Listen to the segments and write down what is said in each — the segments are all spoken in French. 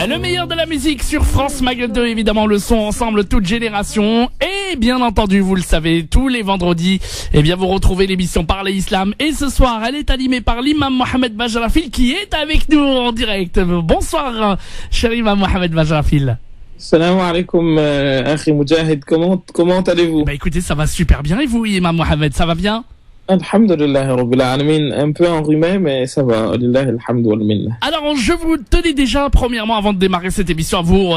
Le meilleur de la musique sur France Mag 2, évidemment le son ensemble toute génération. Et bien entendu, vous le savez, tous les vendredis, eh bien vous retrouvez l'émission Parler Islam. Et ce soir, elle est animée par l'imam Mohamed Bajrafil qui est avec nous en direct. Bonsoir, cher imam Mohamed Bajrafil. Salam alaikum, Akhi Moujahid. Comment allez-vous? Bah écoutez, ça va super bien. Et vous, imam Mohamed, ça va bien? Alhamdulillah Rabbil Alamin, un peu enrhumé, mais ça va. Lillahi alhamdu wal minna. Alors, je vous tenais déjà, premièrement, avant de démarrer cette émission, à vous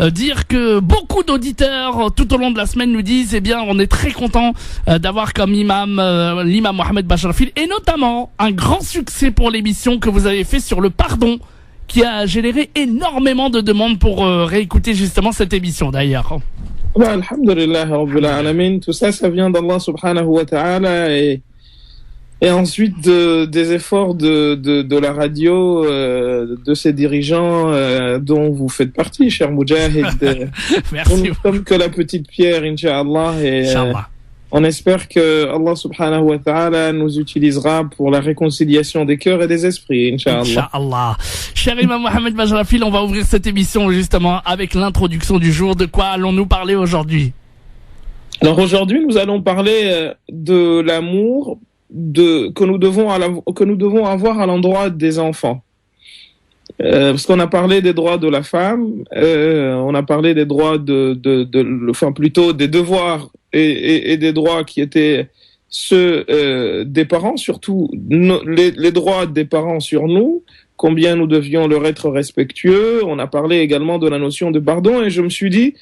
dire que beaucoup d'auditeurs, tout au long de la semaine, nous disent, eh bien, on est très content d'avoir comme imam l'imam Mohamed Bajrafil, et notamment un grand succès pour l'émission que vous avez fait sur le pardon, qui a généré énormément de demandes pour réécouter justement cette émission, d'ailleurs. Bah, alhamdulillah Rabbil Alamin, tout ça, ça vient d'Allah subhanahu wa ta'ala, et ensuite des efforts de la radio, de ses dirigeants dont vous faites partie, cher Moujahid. Merci. Nous sommes que la petite pierre, Inch'Allah, et on espère que Allah subhanahu wa ta'ala nous utilisera pour la réconciliation des cœurs et des esprits, Inch'Allah. Inch'Allah. Cher imam Mohamed Bajrafil, on va ouvrir cette émission justement avec l'introduction du jour. De quoi allons-nous parler aujourd'hui? Alors aujourd'hui, nous allons parler de l'amour que nous devons avoir à l'endroit des enfants. Parce qu'on a parlé des droits de la femme, on a parlé des droits plutôt des devoirs et des droits qui étaient ceux des parents, surtout les droits des parents sur nous, combien nous devions leur être respectueux. On a parlé également de la notion de pardon, et je me suis dit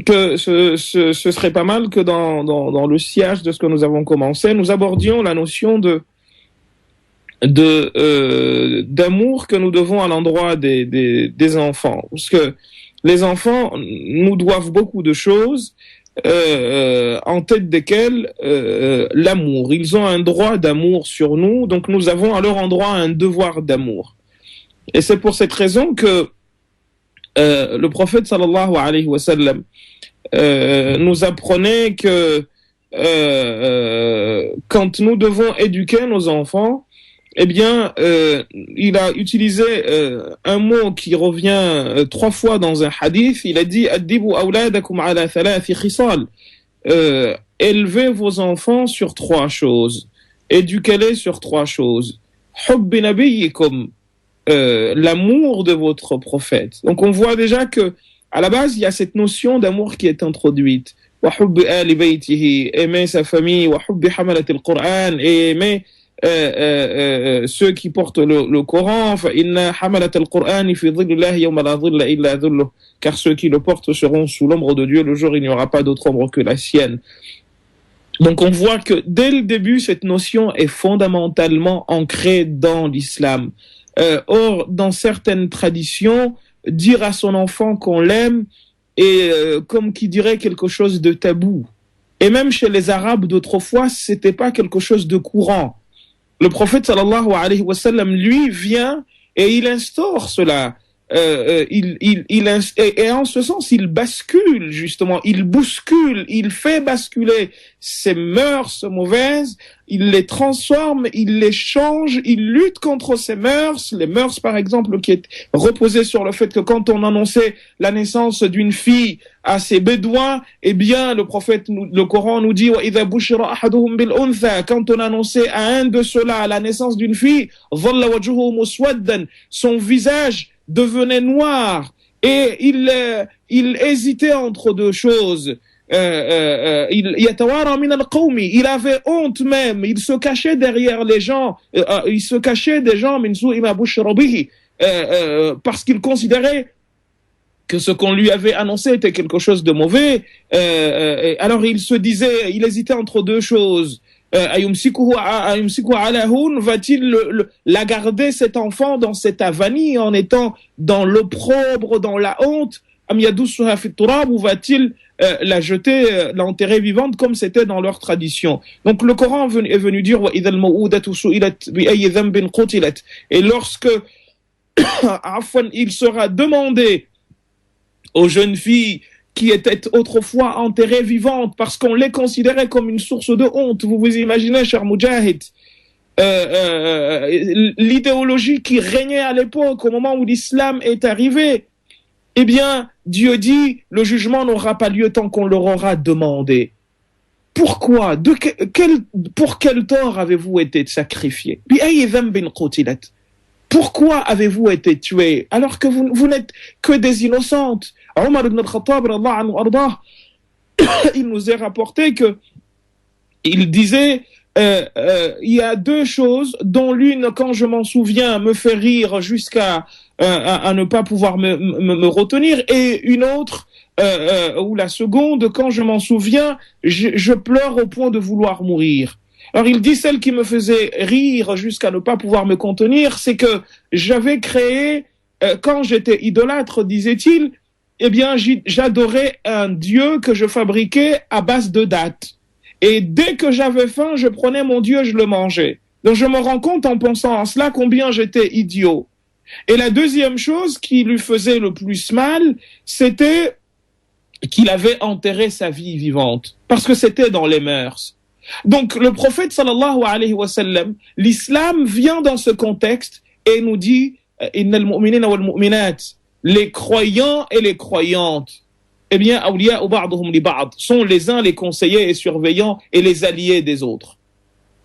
que ce serait pas mal que dans le sillage de ce que nous avons commencé, nous abordions la notion d'amour que nous devons à l'endroit des enfants, parce que les enfants nous doivent beaucoup de choses, en tête desquelles l'amour. Ils ont un droit d'amour sur nous, donc nous avons à leur endroit un devoir d'amour. Et c'est pour cette raison que le prophète sallallahu alayhi wa sallam nous apprenait que quand nous devons éduquer nos enfants, eh bien, il a utilisé un mot qui revient 3 fois dans un hadith. Il a dit Addibu awladakum ala thalathi khisal. Élevez vos enfants sur 3 choses. Éduquez-les sur 3 choses. Hubbi nabiyyikum, l'amour de votre prophète. Donc on voit déjà que à la base il y a cette notion d'amour qui est introduite. Wa hubbi ali baytihi, aimer sa famille. Wa hubbi hamalatil Qur'an, et aimer ceux qui portent le Coran. Fa inna hamalatil Qur'an fi dhillahi yawma la dhilla illa dhilluh, car ceux qui le portent seront sous l'ombre de Dieu le jour où il n'y aura pas d'autre ombre que la sienne. Donc on voit que dès le début cette notion est fondamentalement ancrée dans l'islam. Or, dans certaines traditions, dire à son enfant qu'on l'aime est comme qui dirait quelque chose de tabou. Et même chez les Arabes d'autrefois, c'était pas quelque chose de courant. Le prophète sallallahu alayhi wa sallam, lui, vient et il instaure cela. Et en ce sens, il bascule, justement, il bouscule, il fait basculer ces mœurs mauvaises, il les transforme, il les change, il lutte contre ces mœurs, les mœurs, par exemple, qui est reposées sur le fait que quand on annonçait la naissance d'une fille à ces bédouins, eh bien, le Coran nous dit, وَإِذَا بُشِّرَ أَحَدُهُمْ بِالْأُنْثَى, quand on annonçait à un de ceux-là la naissance d'une fille, ظَلَّ وَجْهُهُ مُسْوَدًّا, son visage devenait noir, et il hésitait entre 2 choses. Il avait honte même, il se cachait derrière les gens, il se cachait des gens parce qu'il considérait que ce qu'on lui avait annoncé était quelque chose de mauvais. Alors il se disait, il hésitait entre 2 choses. Va-t-il la garder, cet enfant, dans cette avanie, en étant dans l'opprobre, dans la honte, ou va-t-il la jeter, l'enterrer vivante, comme c'était dans leur tradition? Donc le Coran est venu dire et lorsque il sera demandé aux jeunes filles qui étaient autrefois enterrées vivantes parce qu'on les considérait comme une source de honte. Vous vous imaginez, cher Moujahid, l'idéologie qui régnait à l'époque, au moment où l'islam est arrivé, eh bien, Dieu dit, le jugement n'aura pas lieu tant qu'on leur aura demandé. Pourquoi? Pour quel tort avez-vous été sacrifié? Pourquoi avez-vous été tués alors que vous n'êtes que des innocentes? Omar ibn al-Khattab, il nous est rapporté que il disait il y a deux choses dont l'une, quand je m'en souviens, me fait rire jusqu'à à ne pas pouvoir me retenir, et une autre ou la seconde, quand je m'en souviens, je pleure au point de vouloir mourir. Alors il dit, celle qui me faisait rire jusqu'à ne pas pouvoir me contenir, c'est que j'avais créé, quand j'étais idolâtre, disait-il, eh bien j'adorais un dieu que je fabriquais à base de dattes. Et dès que j'avais faim, je prenais mon dieu, je le mangeais. Donc je me rends compte en pensant à cela combien j'étais idiot. Et la deuxième chose qui lui faisait le plus mal, c'était qu'il avait enterré sa vie vivante, parce que c'était dans les mœurs. Donc le prophète sallallahu alayhi wa sallam, l'islam vient dans ce contexte et nous dit innal mu'minina wal mu'minat, les croyants et les croyantes, eh bien awliya'u ba'duhum li ba'd, sont les uns les conseillers et surveillants et les alliés des autres.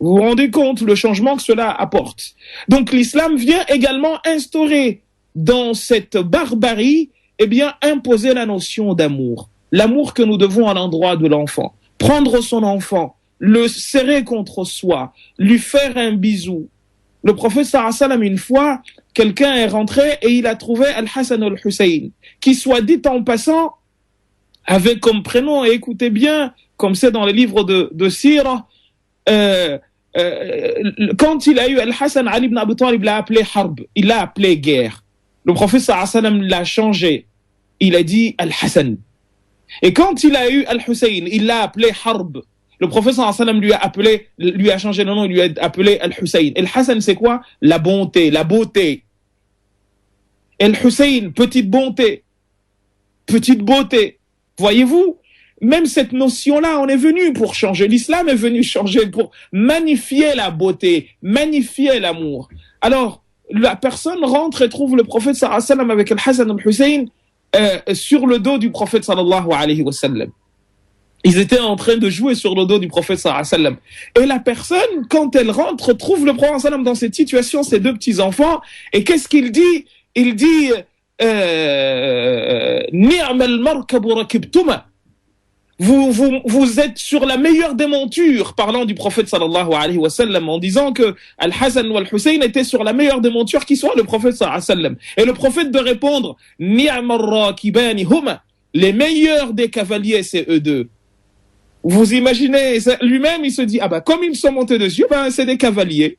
Vous vous rendez compte le changement que cela apporte? Donc l'islam vient également instaurer dans cette barbarie, eh bien imposer la notion d'amour, l'amour que nous devons à l'endroit de l'enfant, prendre son enfant, le serrer contre soi, lui faire un bisou. Le prophète sallallahu alayhi wa sallam, une fois, quelqu'un est rentré et il a trouvé Al-Hassan al-Hussein, qui, soit dit en passant, avait comme prénom, et écoutez bien, comme c'est dans les livres de Sira, quand il a eu Al-Hassan, Ali ibn Abi Talib l'a appelé Harb, il l'a appelé guerre. Le prophète sallallahu alayhi wa sallam l'a changé, il a dit Al-Hassan. Et quand il a eu Al-Hussein, il l'a appelé Harb. Le prophète sallallahu alayhi wa sallam lui a changé le nom, il lui a appelé Al-Hussein. Et Al-Hassan, c'est quoi? La bonté, la beauté. Et Al-Hussein, petite bonté, petite beauté. Voyez-vous, même cette notion-là, on est venu pour changer. L'islam est venu changer pour magnifier la beauté, magnifier l'amour. Alors, la personne rentre et trouve le prophète sallallahu alayhi wa sallam avec Al-Hassan al-Hussein sur le dos du prophète sallallahu alayhi wa sallam. Ils étaient en train de jouer sur le dos du prophète sallallahu alayhi wa sallam. Et la personne, quand elle rentre, trouve le prophète sallallahu alayhi wa sallam dans cette situation, ses deux petits-enfants, et qu'est-ce qu'il dit? Il dit Ni'mal markabu rakibtuma. Vous êtes sur la meilleure des montures, parlant du prophète sallallahu alayhi wa sallam, en disant que Al-Hassan ou Al-Hussein étaient sur la meilleure des montures qui soit le prophète sallallahu alayhi wa sallam. Et le prophète de répondre Ni'mal rakibani huma. Les meilleurs des cavaliers, c'est eux deux. Vous imaginez, lui-même il se dit, ah bah comme ils sont montés dessus, ben c'est des cavaliers.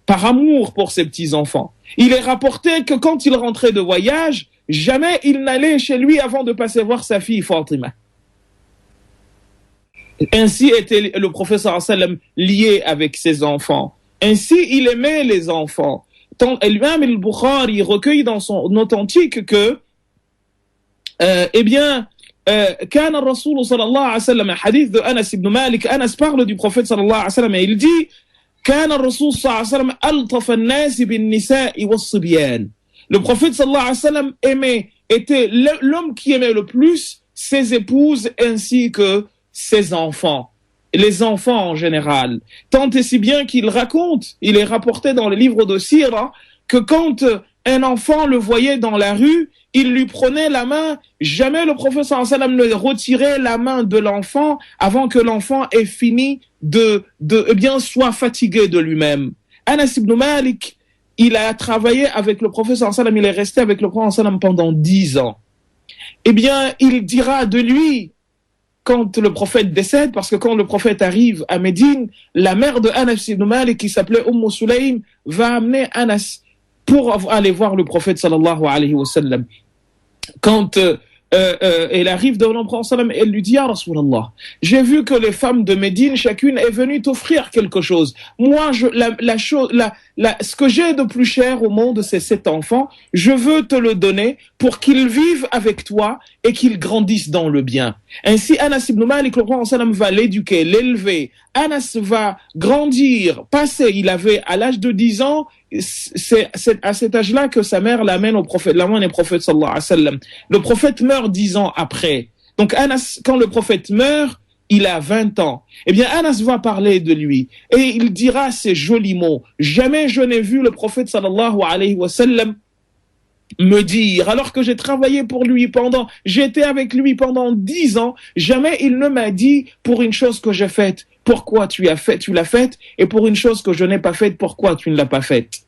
Par amour pour ses petits-enfants. Il est rapporté que quand il rentrait de voyage, jamais il n'allait chez lui avant de passer voir sa fille Fatima. Ainsi était le prophète sallallahu alayhi wa sallam lié avec ses enfants. Ainsi il aimait les enfants. L'imam al-Bukhari recueille dans son authentique que, eh bien, كان الرسول صلى الله عليه وسلم, حديث de Anas ibn Malik, Anas parle du prophète صلى الله عليه وسلم et il dit كان الرسول صلى الله عليه وسلم ألطف الناس بالنساء والصبيان. Le prophète صلى الله عليه وسلم était l'homme qui aimait le plus ses épouses ainsi que ses enfants, les enfants en général. Tant et si bien qu'il raconte, il est rapporté dans le livre de Sira, que quand un enfant le voyait dans la rue, il lui prenait la main. Jamais le prophète sallallahu alayhi wa sallam ne retirait la main de l'enfant avant que l'enfant ait fini eh bien, soit fatigué de lui-même. Anas ibn Malik, il a travaillé avec le prophète sallallahu alayhi wa sallam, il est resté avec le prophète sallallahu alayhi wa sallam pendant 10 ans. Eh bien, il dira de lui, quand le prophète décède, parce que quand le prophète arrive à Médine, la mère de Anas ibn Malik, qui s'appelait Sulaym, va amener Anas pour aller voir le prophète sallallahu alayhi wa sallam. Quand elle arrive devant le prophète sallam, elle lui dit, ah Rasulallah, j'ai vu que les femmes de Médine, chacune est venue t'offrir quelque chose. Moi, ce que j'ai de plus cher au monde, c'est cet enfant. Je veux te le donner pour qu'il vive avec toi et qu'il grandisse dans le bien. Ainsi, Anas ibn Malik, le prophète sallam va l'éduquer, l'élever. Anas va grandir, passer, il avait à l'âge de 10 ans, c'est à cet âge-là que sa mère l'amène au prophète sallallahu alayhi wa sallam. Le prophète meurt 10 ans après. Donc Anas, quand le prophète meurt, il a 20 ans. Eh bien, Anas va parler de lui et il dira ces jolis mots. Jamais je n'ai vu le prophète sallallahu alayhi wa sallam me dire, alors que j'ai travaillé pour lui j'étais avec lui pendant 10 ans, jamais il ne m'a dit pour une chose que j'ai faite, pourquoi tu l'as faite, et pour une chose que je n'ai pas faite, pourquoi tu ne l'as pas faite.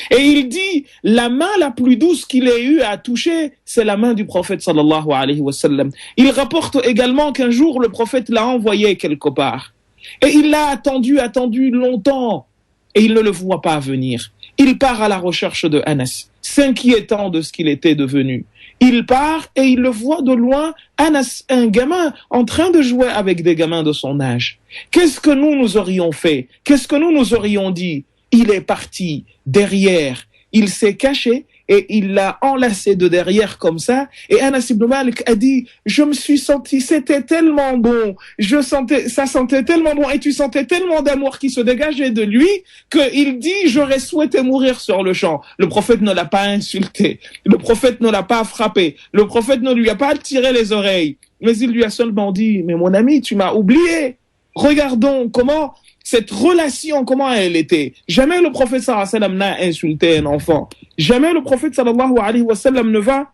Et il dit, la main la plus douce qu'il ait eu à toucher, c'est la main du prophète sallallahu alayhi wa sallam. Il rapporte également qu'un jour le prophète l'a envoyé quelque part. Et il l'a attendu longtemps, et il ne le voit pas venir. Il part à la recherche de Anas, s'inquiétant de ce qu'il était devenu. Il part et il le voit de loin, Anas, un gamin, en train de jouer avec des gamins de son âge. Qu'est-ce que nous aurions fait? Qu'est-ce que nous aurions dit? Il est parti derrière, il s'est caché et il l'a enlacé de derrière comme ça. Et Anas ibn Malik a dit, je me suis senti, c'était tellement bon, ça sentait tellement bon et tu sentais tellement d'amour qui se dégageait de lui qu'il dit, j'aurais souhaité mourir sur le champ. Le prophète ne l'a pas insulté, le prophète ne l'a pas frappé, le prophète ne lui a pas tiré les oreilles, mais il lui a seulement dit, mais mon ami, tu m'as oublié. Regardons comment cette relation, comment elle était. Jamais le prophète sallallahu alayhi wa sallam n'a insulté un enfant. Jamais le prophète sallallahu alayhi wa sallam ne va,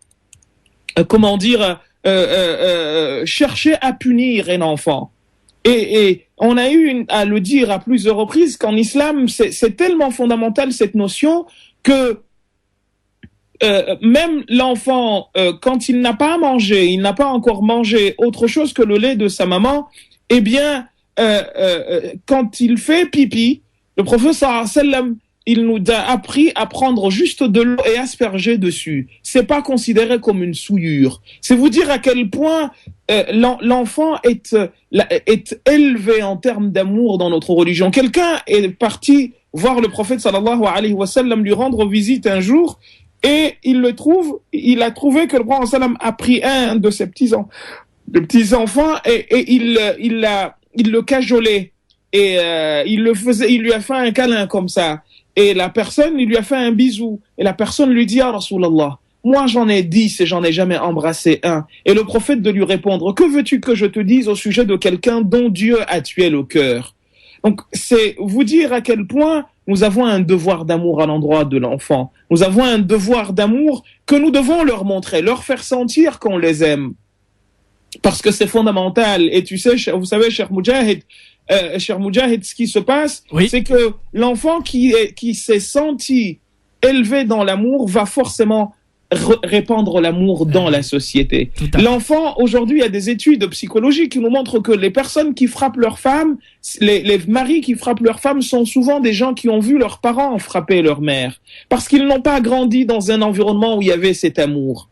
chercher à punir un enfant. Et on a eu à le dire à plusieurs reprises qu'en islam, c'est tellement fondamental cette notion que même l'enfant, quand il n'a pas mangé, il n'a pas encore mangé autre chose que le lait de sa maman, eh bien, quand il fait pipi, le prophète sallallahu alayhi wa sallam, il nous a appris à prendre juste de l'eau et asperger dessus. C'est pas considéré comme une souillure. C'est vous dire à quel point l'enfant est élevé en termes d'amour dans notre religion. Quelqu'un est parti voir le prophète sallallahu alayhi wa sallam lui rendre visite un jour et il a trouvé que le prophète sallallahu alayhi wa sallam a pris un de ses petits enfants et il le cajolait et il lui a fait un câlin comme ça et la personne il lui a fait un bisou et la personne lui dit, ah Rasulallah, moi j'en ai 10 et j'en ai jamais embrassé un. Et le prophète de lui répondre, que veux-tu que je te dise au sujet de quelqu'un dont Dieu a tué le cœur? Donc c'est vous dire à quel point nous avons un devoir d'amour à l'endroit de l'enfant. Nous avons un devoir d'amour que nous devons leur montrer, leur faire sentir qu'on les aime. Parce que c'est fondamental. Et tu sais, vous savez, cher Moudjahid, ce qui se passe, oui, c'est que l'enfant qui s'est senti élevé dans l'amour va forcément répandre l'amour dans la société. L'enfant, aujourd'hui, il y a des études psychologiques qui nous montrent que les personnes qui frappent leurs femmes, les maris qui frappent leurs femmes sont souvent des gens qui ont vu leurs parents frapper leur mère. Parce qu'ils n'ont pas grandi dans un environnement où il y avait cet amour.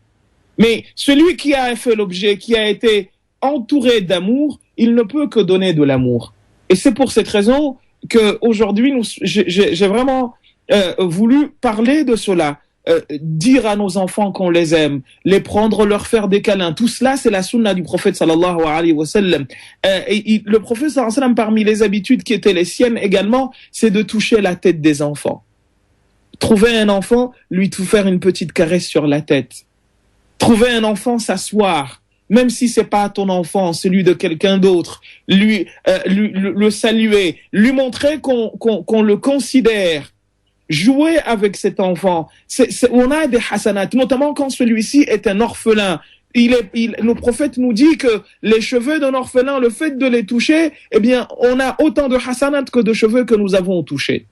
Mais celui qui a fait l'objet, qui a été entouré d'amour, il ne peut que donner de l'amour. Et c'est pour cette raison que aujourd'hui, j'ai vraiment voulu parler de cela, dire à nos enfants qu'on les aime, les prendre, leur faire des câlins. Tout cela, c'est la sunna du prophète sallallahu alayhi wa sallam. Le prophète sallallahu alayhi wa sallam, parmi les habitudes qui étaient les siennes également, c'est de toucher la tête des enfants. Trouver un enfant, lui tout faire une petite caresse sur la tête. Trouver un enfant, s'asseoir, même si c'est pas ton enfant, celui de quelqu'un d'autre, le saluer, lui montrer qu'on le considère, jouer avec cet enfant. On a des hasanat, notamment quand celui-ci est un orphelin. Le prophète nous dit que les cheveux d'un orphelin, le fait de les toucher, eh bien, on a autant de hasanat que de cheveux que nous avons touchés.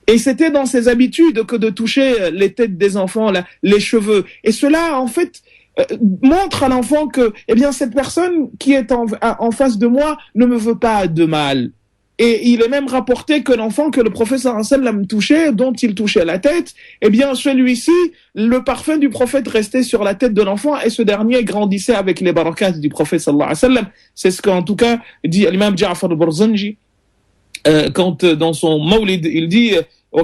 Et c'était dans ses habitudes que de toucher les têtes des enfants, les cheveux. Et cela, en fait, montre à l'enfant que, eh bien, cette personne qui est en face de moi ne me veut pas de mal. Et il est même rapporté que l'enfant que le prophète sallallahu alayhi wa sallam touchait, dont il touchait la tête, eh bien, celui-ci, le parfum du prophète restait sur la tête de l'enfant et ce dernier grandissait avec les barakats du prophète sallallahu alayhi wa sallam. C'est ce qu'en tout cas dit l'imam Ja'far al-Barzanji. Quand dans son Mawlid, il dit on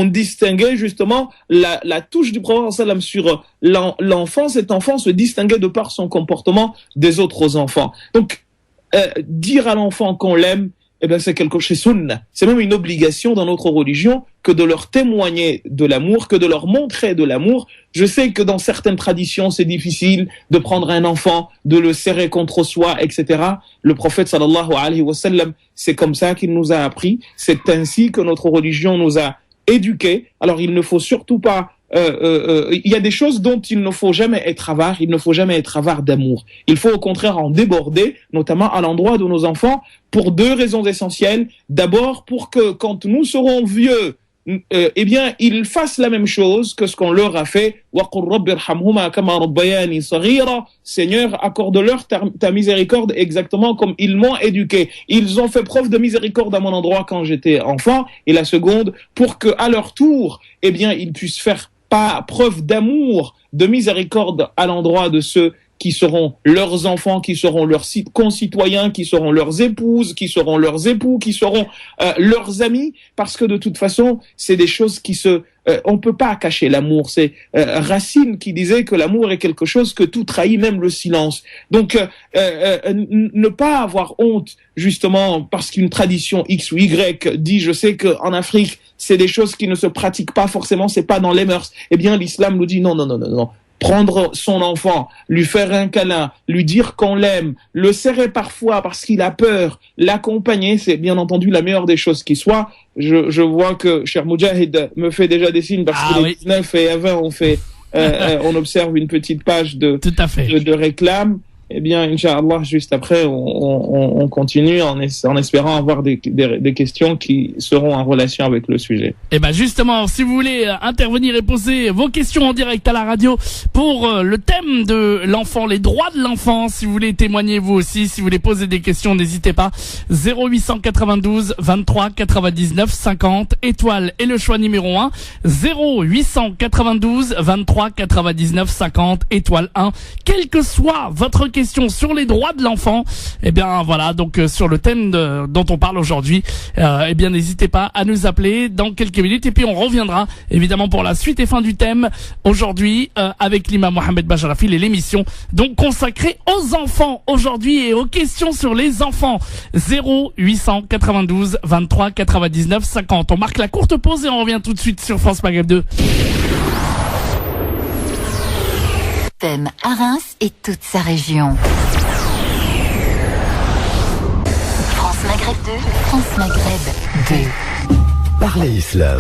distinguait justement la touche du prophète sur l'enfant. Cet enfant se distinguait de par son comportement des autres enfants. Donc dire à l'enfant qu'on l'aime, eh ben c'est quelque chose, c'est sunna. C'est même une obligation dans notre religion que de leur témoigner de l'amour, que de leur montrer de l'amour. Je sais que dans certaines traditions, c'est difficile de prendre un enfant, de le serrer contre soi, etc. Le prophète sallallahu alayhi wa sallam, c'est comme ça qu'il nous a appris. C'est ainsi que notre religion nous a éduqués. Alors il ne faut surtout pas il y a des choses dont il ne faut jamais être avare, il ne faut jamais être avare d'amour. Il faut au contraire en déborder, notamment à l'endroit de nos enfants, pour deux raisons essentielles. D'abord, pour que quand nous serons vieux, eh bien, ils fassent la même chose que ce qu'on leur a fait. Seigneur, accorde-leur ta miséricorde exactement comme ils m'ont éduqué. Ils ont fait preuve de miséricorde à mon endroit quand j'étais enfant. Et la seconde, pour que à leur tour, eh bien, ils puissent faire preuve d'amour, de miséricorde à l'endroit de ceux qui seront leurs enfants, qui seront leurs concitoyens, qui seront leurs épouses, qui seront leurs époux, qui seront leurs amis, parce que de toute façon, c'est des choses qui on peut pas cacher l'amour. C'est Racine qui disait que l'amour est quelque chose que tout trahit, même le silence. Donc, ne pas avoir honte, justement, parce qu'une tradition X ou Y dit, je sais qu'en Afrique, c'est des choses qui ne se pratiquent pas forcément, c'est pas dans les mœurs. Eh bien, l'islam nous dit non. Prendre son enfant, lui faire un câlin, lui dire qu'on l'aime, le serrer parfois parce qu'il a peur, l'accompagner, c'est bien entendu la meilleure des choses qui soit. Je vois que cher Moudjahid me fait déjà des signes parce que les 19 et à 20 on observe une petite page de réclame. Eh bien, Inch'Allah, juste après, on continue en espérant avoir des questions qui seront en relation avec le sujet. Et ben justement, si vous voulez intervenir et poser vos questions en direct à la radio pour le thème de l'enfant, les droits de l'enfant, si vous voulez témoigner vous aussi, si vous voulez poser des questions, n'hésitez pas. 0892 23 99 50 étoile et le choix numéro 1. 0892 23 99 50 étoile 1. Quelle que soit votre question sur les droits de l'enfant, eh bien voilà, donc sur le thème dont on parle aujourd'hui, eh bien n'hésitez pas à nous appeler dans quelques minutes et puis on reviendra évidemment pour la suite et fin du thème aujourd'hui avec l'imam Mohamed Bajrafil et l'émission donc consacrée aux enfants aujourd'hui et aux questions sur les enfants. 0892 23 99 50. On marque la courte pause et on revient tout de suite sur France Maghreb 2. Thème à Reims et toute sa région. France Maghreb 2, France Maghreb 2. Parlez Islam.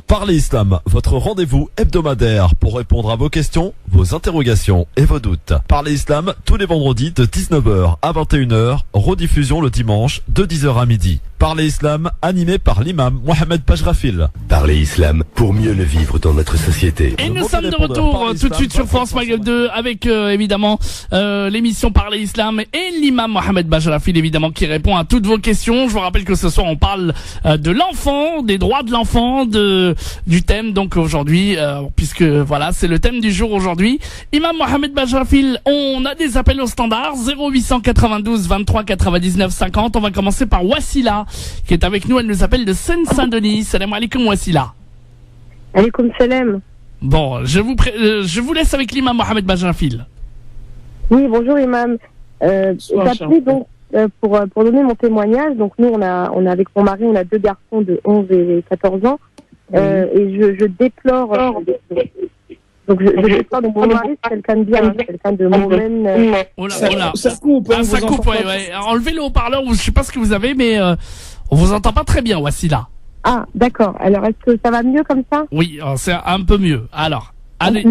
Parlez Islam, votre rendez-vous hebdomadaire pour répondre à vos questions, vos interrogations et vos doutes. Parlez Islam tous les vendredis de 19h à 21h, rediffusion le dimanche de 10h à midi. Parlez Islam, animé par l'imam Mohamed Bajrafil. Parlez Islam pour mieux le vivre dans notre société. Et nous sommes de retour tout de suite sur France Maghreb 2 avec évidemment l'émission Parlez Islam et l'imam Mohamed Bajrafil évidemment qui répond à toutes vos questions. Je vous rappelle que ce soir on parle de l'enfant, des droits de l'enfant, du thème donc aujourd'hui puisque voilà c'est le thème du jour aujourd'hui. Imam Mohamed Bajrafil, on a des appels au standard 0892 23 99 50. On va commencer par Wassila qui est avec nous, elle nous appelle de Seine-Saint-Denis. Salam alaikum Wassila. Alaikum salam. Bon, je vous laisse avec l'imam Mohamed Bajrafil. Oui, bonjour imam. J'appelais donc pour donner mon témoignage. Donc nous on a avec mon mari, on a deux garçons de 11 et 14 ans. Et je déplore donc je déplore donc mon mari, c'est quelqu'un de bien, c'est quelqu'un de momen. Ça coupe, ouais. Enlevez le haut-parleur, je sais pas ce que vous avez, mais on vous entend pas très bien, Wassila. Ah, d'accord. Alors, est-ce que ça va mieux comme ça? Oui, c'est un peu mieux. Alors, allez.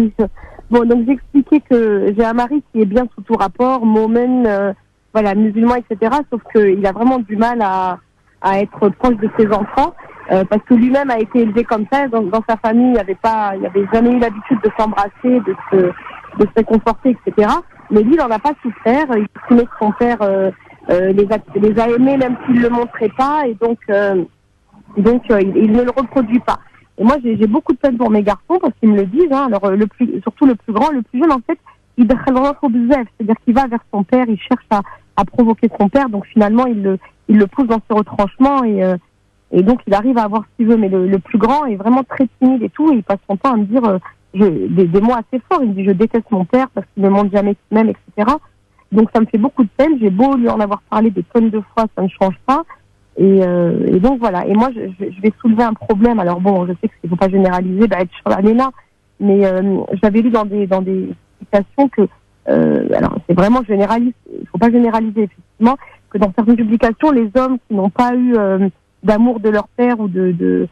Bon, donc j'expliquais que j'ai un mari qui est bien sous tout rapport, momen, voilà, musulman, etc. Sauf qu'il a vraiment du mal à être proche de ses enfants. Parce que lui-même a été élevé comme ça, dans sa famille, il n'y avait jamais eu l'habitude de s'embrasser, de se réconforter, etc. Mais lui, il n'en a pas souffert. Il estimait que son père les a aimés, même s'il ne le montrait pas, et donc il ne le reproduit pas. Et moi, j'ai beaucoup de peine pour mes garçons parce qu'ils me le disent. Hein. Alors surtout le plus grand, le plus jeune, en fait, il c'est-à-dire qu'il va vers son père, il cherche à provoquer son père. Donc finalement, il le pousse dans ses retranchements et donc il arrive à avoir ce qu'il veut. Mais le plus grand est vraiment très timide et tout. Et il passe son temps à me dire des mots assez forts. Il me dit je déteste mon père parce qu'il ne me montre jamais qu'il m'aime, etc. Donc ça me fait beaucoup de peine. J'ai beau lui en avoir parlé des tonnes de fois, ça ne change pas. Et donc voilà. Et moi, je vais soulever un problème. Alors bon, je sais qu'il ne faut pas généraliser, mais j'avais lu dans des citations que, alors c'est vraiment généraliste, il ne faut pas généraliser effectivement, que dans certaines publications, les hommes qui n'ont pas eu d'amour de leur père ou de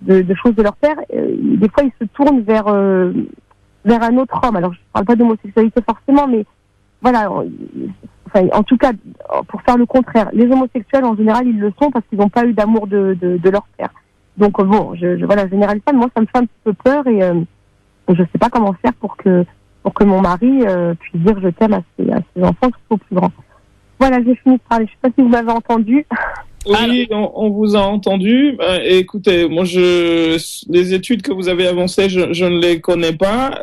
choses de leur père, des fois ils se tournent vers un autre homme. Alors je ne parle pas d'homosexualité forcément, mais voilà, enfin, en tout cas, pour faire le contraire, les homosexuels en général ils le sont parce qu'ils n'ont pas eu d'amour de leur père. Donc bon, je généralise pas, mais moi ça me fait un petit peu peur et je sais pas comment faire pour que mon mari puisse dire je t'aime à ses enfants tout au plus grand. Voilà, j'ai fini de parler. Je sais pas si vous m'avez entendu. Oui, on vous a entendu. Écoutez, moi, les études que vous avez avancées, je ne les connais pas.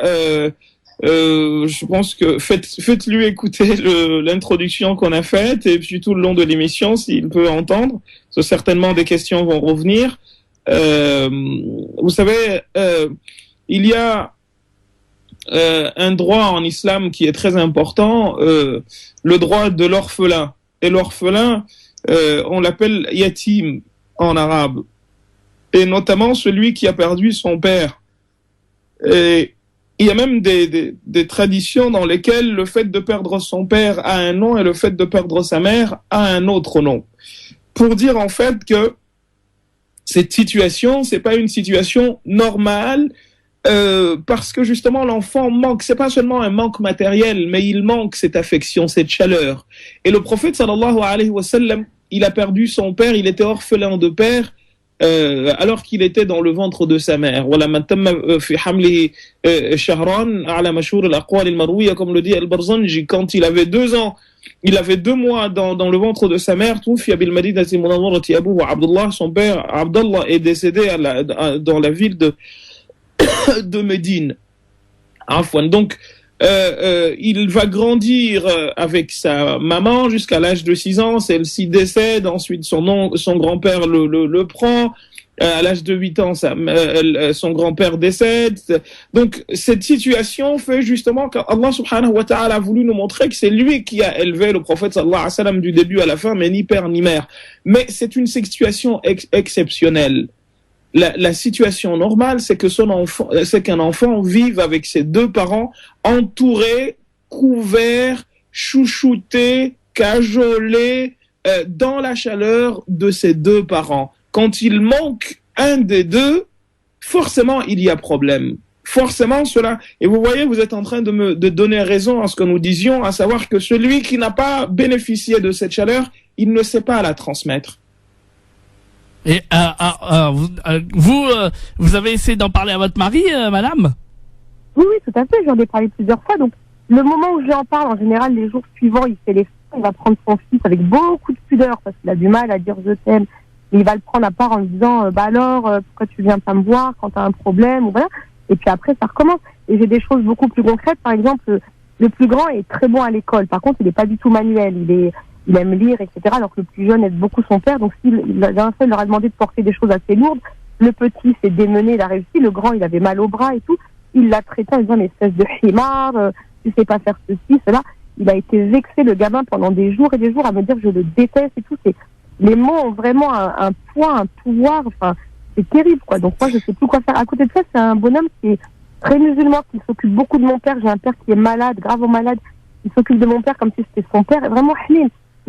Je pense que faites-lui écouter l'introduction qu'on a faite et puis tout le long de l'émission, s'il peut entendre. Parce que certainement des questions vont revenir. Vous savez, il y a un droit en islam qui est très important, le droit de l'orphelin. Et l'orphelin, on l'appelle yatim en arabe, et notamment celui qui a perdu son père. Et il y a même des traditions dans lesquelles le fait de perdre son père a un nom et le fait de perdre sa mère a un autre nom. Pour dire en fait que cette situation, c'est pas une situation normale, parce que justement l'enfant manque, c'est pas seulement un manque matériel, mais il manque cette affection, cette chaleur. Et le prophète sallallahu alayhi wa sallam, il a perdu son père, il était orphelin de père, alors qu'il était dans le ventre de sa mère. Voilà, fi hamlihi shahran ala mashhur al-aqwal al-marwiya, comme le dit al-Barzanji, quand il avait 2 ans, il avait 2 mois dans le ventre de sa mère. Toufiya bil madinati munawwarati abuhu Abdullah, son père Abdullah est décédé dans la ville de Médine. Donc, il va grandir avec sa maman jusqu'à l'âge de 6 ans. Celle-ci décède. Ensuite, son grand-père le prend. À l'âge de 8 ans, son grand-père décède. Donc, cette situation fait justement qu'Allah subhanahu wa ta'ala a voulu nous montrer que c'est lui qui a élevé le prophète sallallahu alayhi wa sallam du début à la fin, mais ni père ni mère. Mais c'est une situation exceptionnelle. La situation normale, c'est qu'un enfant vive avec ses 2 parents, entouré, couvert, chouchouté, cajolé, dans la chaleur de ses 2 parents. Quand il manque un des 2, forcément il y a problème. Forcément cela. Et vous voyez, vous êtes en train de donner raison à ce que nous disions, à savoir que celui qui n'a pas bénéficié de cette chaleur, il ne sait pas la transmettre. Et vous avez essayé d'en parler à votre mari, madame ? Oui, tout à fait. J'en ai parlé plusieurs fois. Donc, le moment où j'en parle, en général, les jours suivants, il fait l'effort. Il va prendre son fils avec beaucoup de pudeur parce qu'il a du mal à dire je t'aime. Et il va le prendre à part en lui disant pourquoi tu viens pas me voir quand tu as un problème ou voilà. Et puis après, ça recommence. Et j'ai des choses beaucoup plus concrètes. Par exemple, le plus grand est très bon à l'école. Par contre, il n'est pas du tout manuel. Il aime lire, etc. Alors que le plus jeune aide beaucoup son père. Donc, il leur a demandé de porter des choses assez lourdes. Le petit s'est démené, il a réussi. Le grand, il avait mal au bras et tout. Il l'a traité en disant, mais espèce de himar, tu sais pas faire ceci, cela. Il a été vexé, le gamin, pendant des jours et des jours à me dire, je le déteste et tout. Les mots ont vraiment un poids, un pouvoir. Enfin, c'est terrible, quoi. Donc, moi, je sais plus quoi faire. À côté de ça, c'est un bonhomme qui est très musulman, qui s'occupe beaucoup de mon père. J'ai un père qui est malade, gravement malade. Il s'occupe de mon père comme si c'était son père. Et vraiment,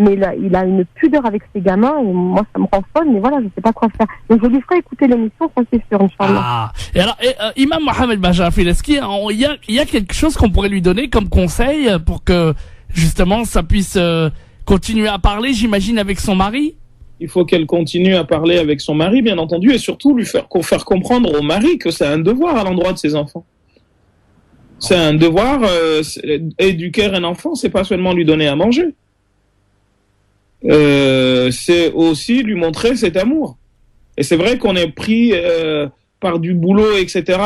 mais là, il a une pudeur avec ses gamins et moi ça me rend folle, mais voilà, je sais pas quoi faire. Donc je lui ferai écouter l'émission, ça c'est sûr, Inch'Allah. Ah, et alors, Imam Mohamed Bajafil, est-ce qu'il y a quelque chose qu'on pourrait lui donner comme conseil pour que justement ça puisse continuer à parler, j'imagine, avec son mari? Il faut qu'elle continue à parler avec son mari, bien entendu, et surtout lui faire comprendre au mari que c'est un devoir à l'endroit de ses enfants. C'est un devoir, éduquer un enfant, c'est pas seulement lui donner à manger. C'est aussi lui montrer cet amour. Et c'est vrai qu'on est pris par du boulot, etc.,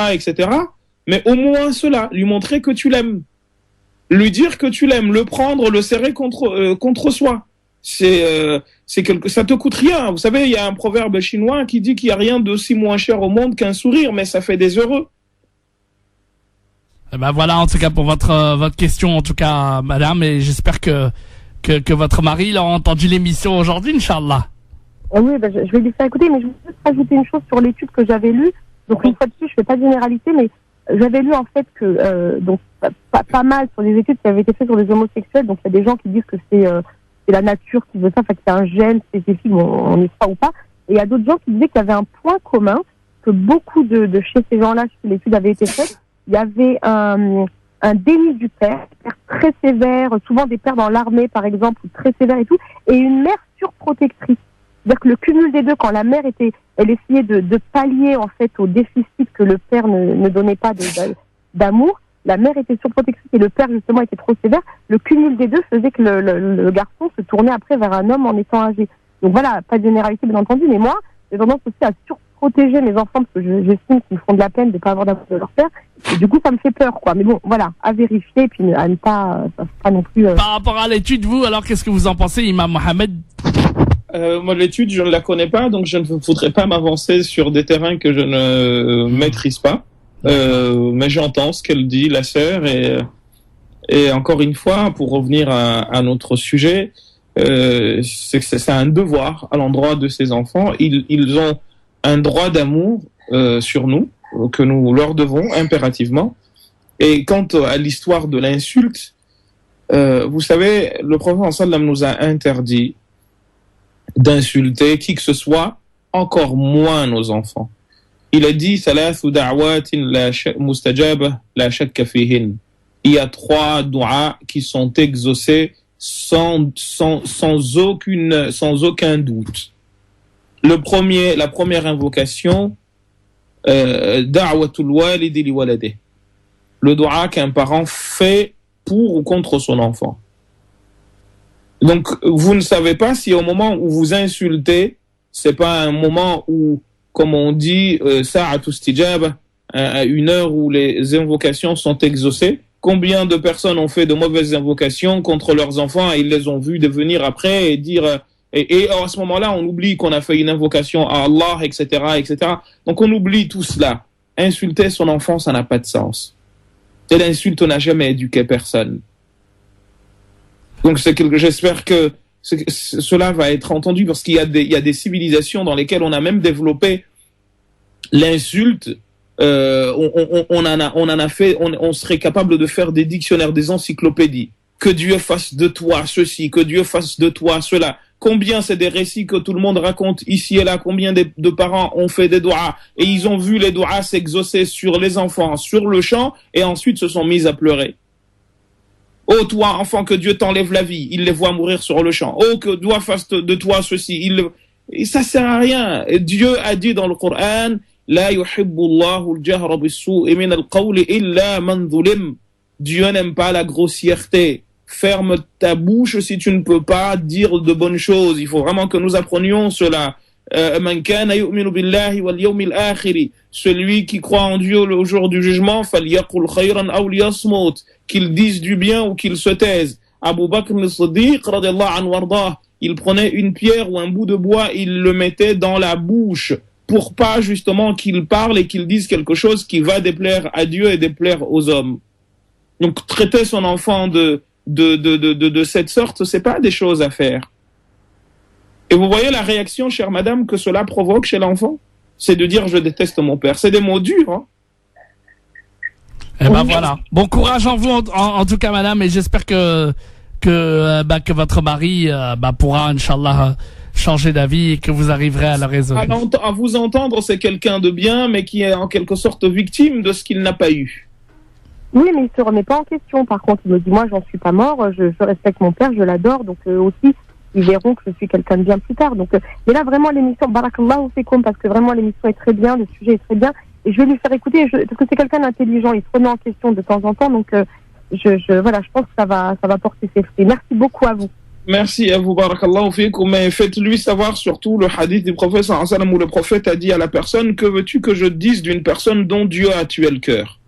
mais au moins cela, lui montrer que tu l'aimes, lui dire que tu l'aimes, le prendre, le serrer contre soi. Ça te coûte rien. Vous savez, il y a un proverbe chinois qui dit qu'il y a rien d'aussi moins cher au monde qu'un sourire, mais ça fait des heureux. Eh ben voilà, en tout cas pour votre question, en tout cas, madame, et j'espère que votre mari il a entendu l'émission aujourd'hui, Inch'Allah. Oui, je vais lui faire écouter, mais je veux juste rajouter une chose sur l'étude que j'avais lue. Donc une fois de plus, je fais pas de généralité, mais j'avais lu en fait que donc pas mal sur des études qui avaient été faites sur les homosexuels. Donc il y a des gens qui disent que c'est la nature qui veut ça, enfin que c'est un gène spécifique, on y croit ou pas. Et il y a d'autres gens qui disaient qu'il y avait un point commun, que beaucoup de chez ces gens-là, chez l'étude avait été faite, il y avait un déni du père très sévère, souvent des pères dans l'armée par exemple, très sévères et tout, et une mère surprotectrice. C'est-à-dire que le cumul des deux, quand la mère elle essayait de pallier en fait au déficit que le père ne donnait pas d'amour, la mère était surprotectrice et le père justement était trop sévère. Le cumul des deux faisait que le garçon se tournait après vers un homme en étant âgé. Donc voilà, pas de généralité bien entendu, mais moi j'ai tendance aussi à surprotéger mes enfants parce que j'estime qu'ils me font de la peine de ne pas avoir d'amour de leur père. Et du coup ça me fait peur quoi. Mais bon voilà, à vérifier et puis à ne pas non plus. Par rapport à l'étude, vous alors qu'est-ce que vous en pensez, Imam Mohamed? Moi, l'étude, je ne la connais pas, donc je ne voudrais pas m'avancer sur des terrains que je ne maîtrise pas. Mais j'entends ce qu'elle dit, la sœur, et encore une fois, pour revenir à notre sujet, c'est un devoir à l'endroit de ces enfants. Ils ont un droit d'amour sur nous, que nous leur devons impérativement. Et quant à l'histoire de l'insulte, vous savez, le prophète sallam nous a interdit d'insulter qui que ce soit, encore moins nos enfants. Il a dit thalathu da'watin mustajaba la shakka fihin. Il y a 3 du'as qui sont exaucés sans aucun doute. La première invocation, da'watul walidi li waladih. Le du'a qu'un parent fait pour ou contre son enfant. Donc, vous ne savez pas si au moment où vous insultez, c'est pas un moment où, comme on dit, sa'atu istijaba, une heure où les invocations sont exaucées. Combien de personnes ont fait de mauvaises invocations contre leurs enfants et ils les ont vus devenir après et dire, et à ce moment-là, on oublie qu'on a fait une invocation à Allah, etc., etc. Donc, on oublie tout cela. Insulter son enfant, ça n'a pas de sens. Et l'insulte, on n'a jamais éduqué personne. Donc j'espère que cela va être entendu parce qu'il y a des civilisations dans lesquelles on a même développé l'insulte. On serait capable de faire des dictionnaires, des encyclopédies. Que Dieu fasse de toi ceci, que Dieu fasse de toi cela. Combien c'est des récits que tout le monde raconte ici et là, combien de parents ont fait des doigts et ils ont vu les doigts s'exaucer sur les enfants, sur le champ et ensuite se sont mis à pleurer. Oh, toi, enfant, que Dieu t'enlève la vie. Il les voit mourir sur le champ. Oh, que Dieu fasse de toi ceci. Et ça sert à rien. Et Dieu a dit dans le Coran, La yuhibbu Allahu al-jahra bis-su'i min al-qawli illa man zulim. Dieu n'aime pas la grossièreté. Ferme ta bouche si tu ne peux pas dire de bonnes choses. Il faut vraiment que nous apprenions cela. Man kana yu'minu billahi wal yawmil akhir. Celui qui croit en Dieu le jour du jugement, falyaqul khayran aw liyasmut. Qu'il dise du bien ou qu'il se taise. Abu Bakr as-Siddiq radiyallahu anhu wardah, il prenait une pierre ou un bout de bois, il le mettait dans la bouche pour pas justement qu'il parle et qu'il dise quelque chose qui va déplaire à Dieu et déplaire aux hommes. Donc traiter son enfant de cette sorte, c'est pas des choses à faire. Et vous voyez la réaction, chère madame, que cela provoque chez l'enfant, c'est de dire je déteste mon père. C'est des mots durs, hein. Eh ben voilà. Bon courage en vous en tout cas madame et j'espère que votre mari pourra Inch'Allah changer d'avis et que vous arriverez à le résoudre. À vous entendre, c'est quelqu'un de bien mais qui est en quelque sorte victime de ce qu'il n'a pas eu. Oui, mais il se remet pas en question. Par contre, il me dit moi j'en suis pas mort, je respecte mon père, je l'adore, donc aussi ils verront que je suis quelqu'un de bien plus tard. Donc mais là vraiment l'émission Barakallahu fikum parce que vraiment l'émission est très bien, le sujet est très bien. Et je vais lui faire écouter, parce que c'est quelqu'un d'intelligent, il se remet en question de temps en temps, donc je pense que ça va porter ses fruits. Merci beaucoup à vous. Merci à vous, barakallahu fikum, mais faites-lui savoir surtout le hadith du prophète sallallahu alayhi wa sallam où le prophète a dit à la personne, que veux-tu que je dise d'une personne dont Dieu a tué le cœur?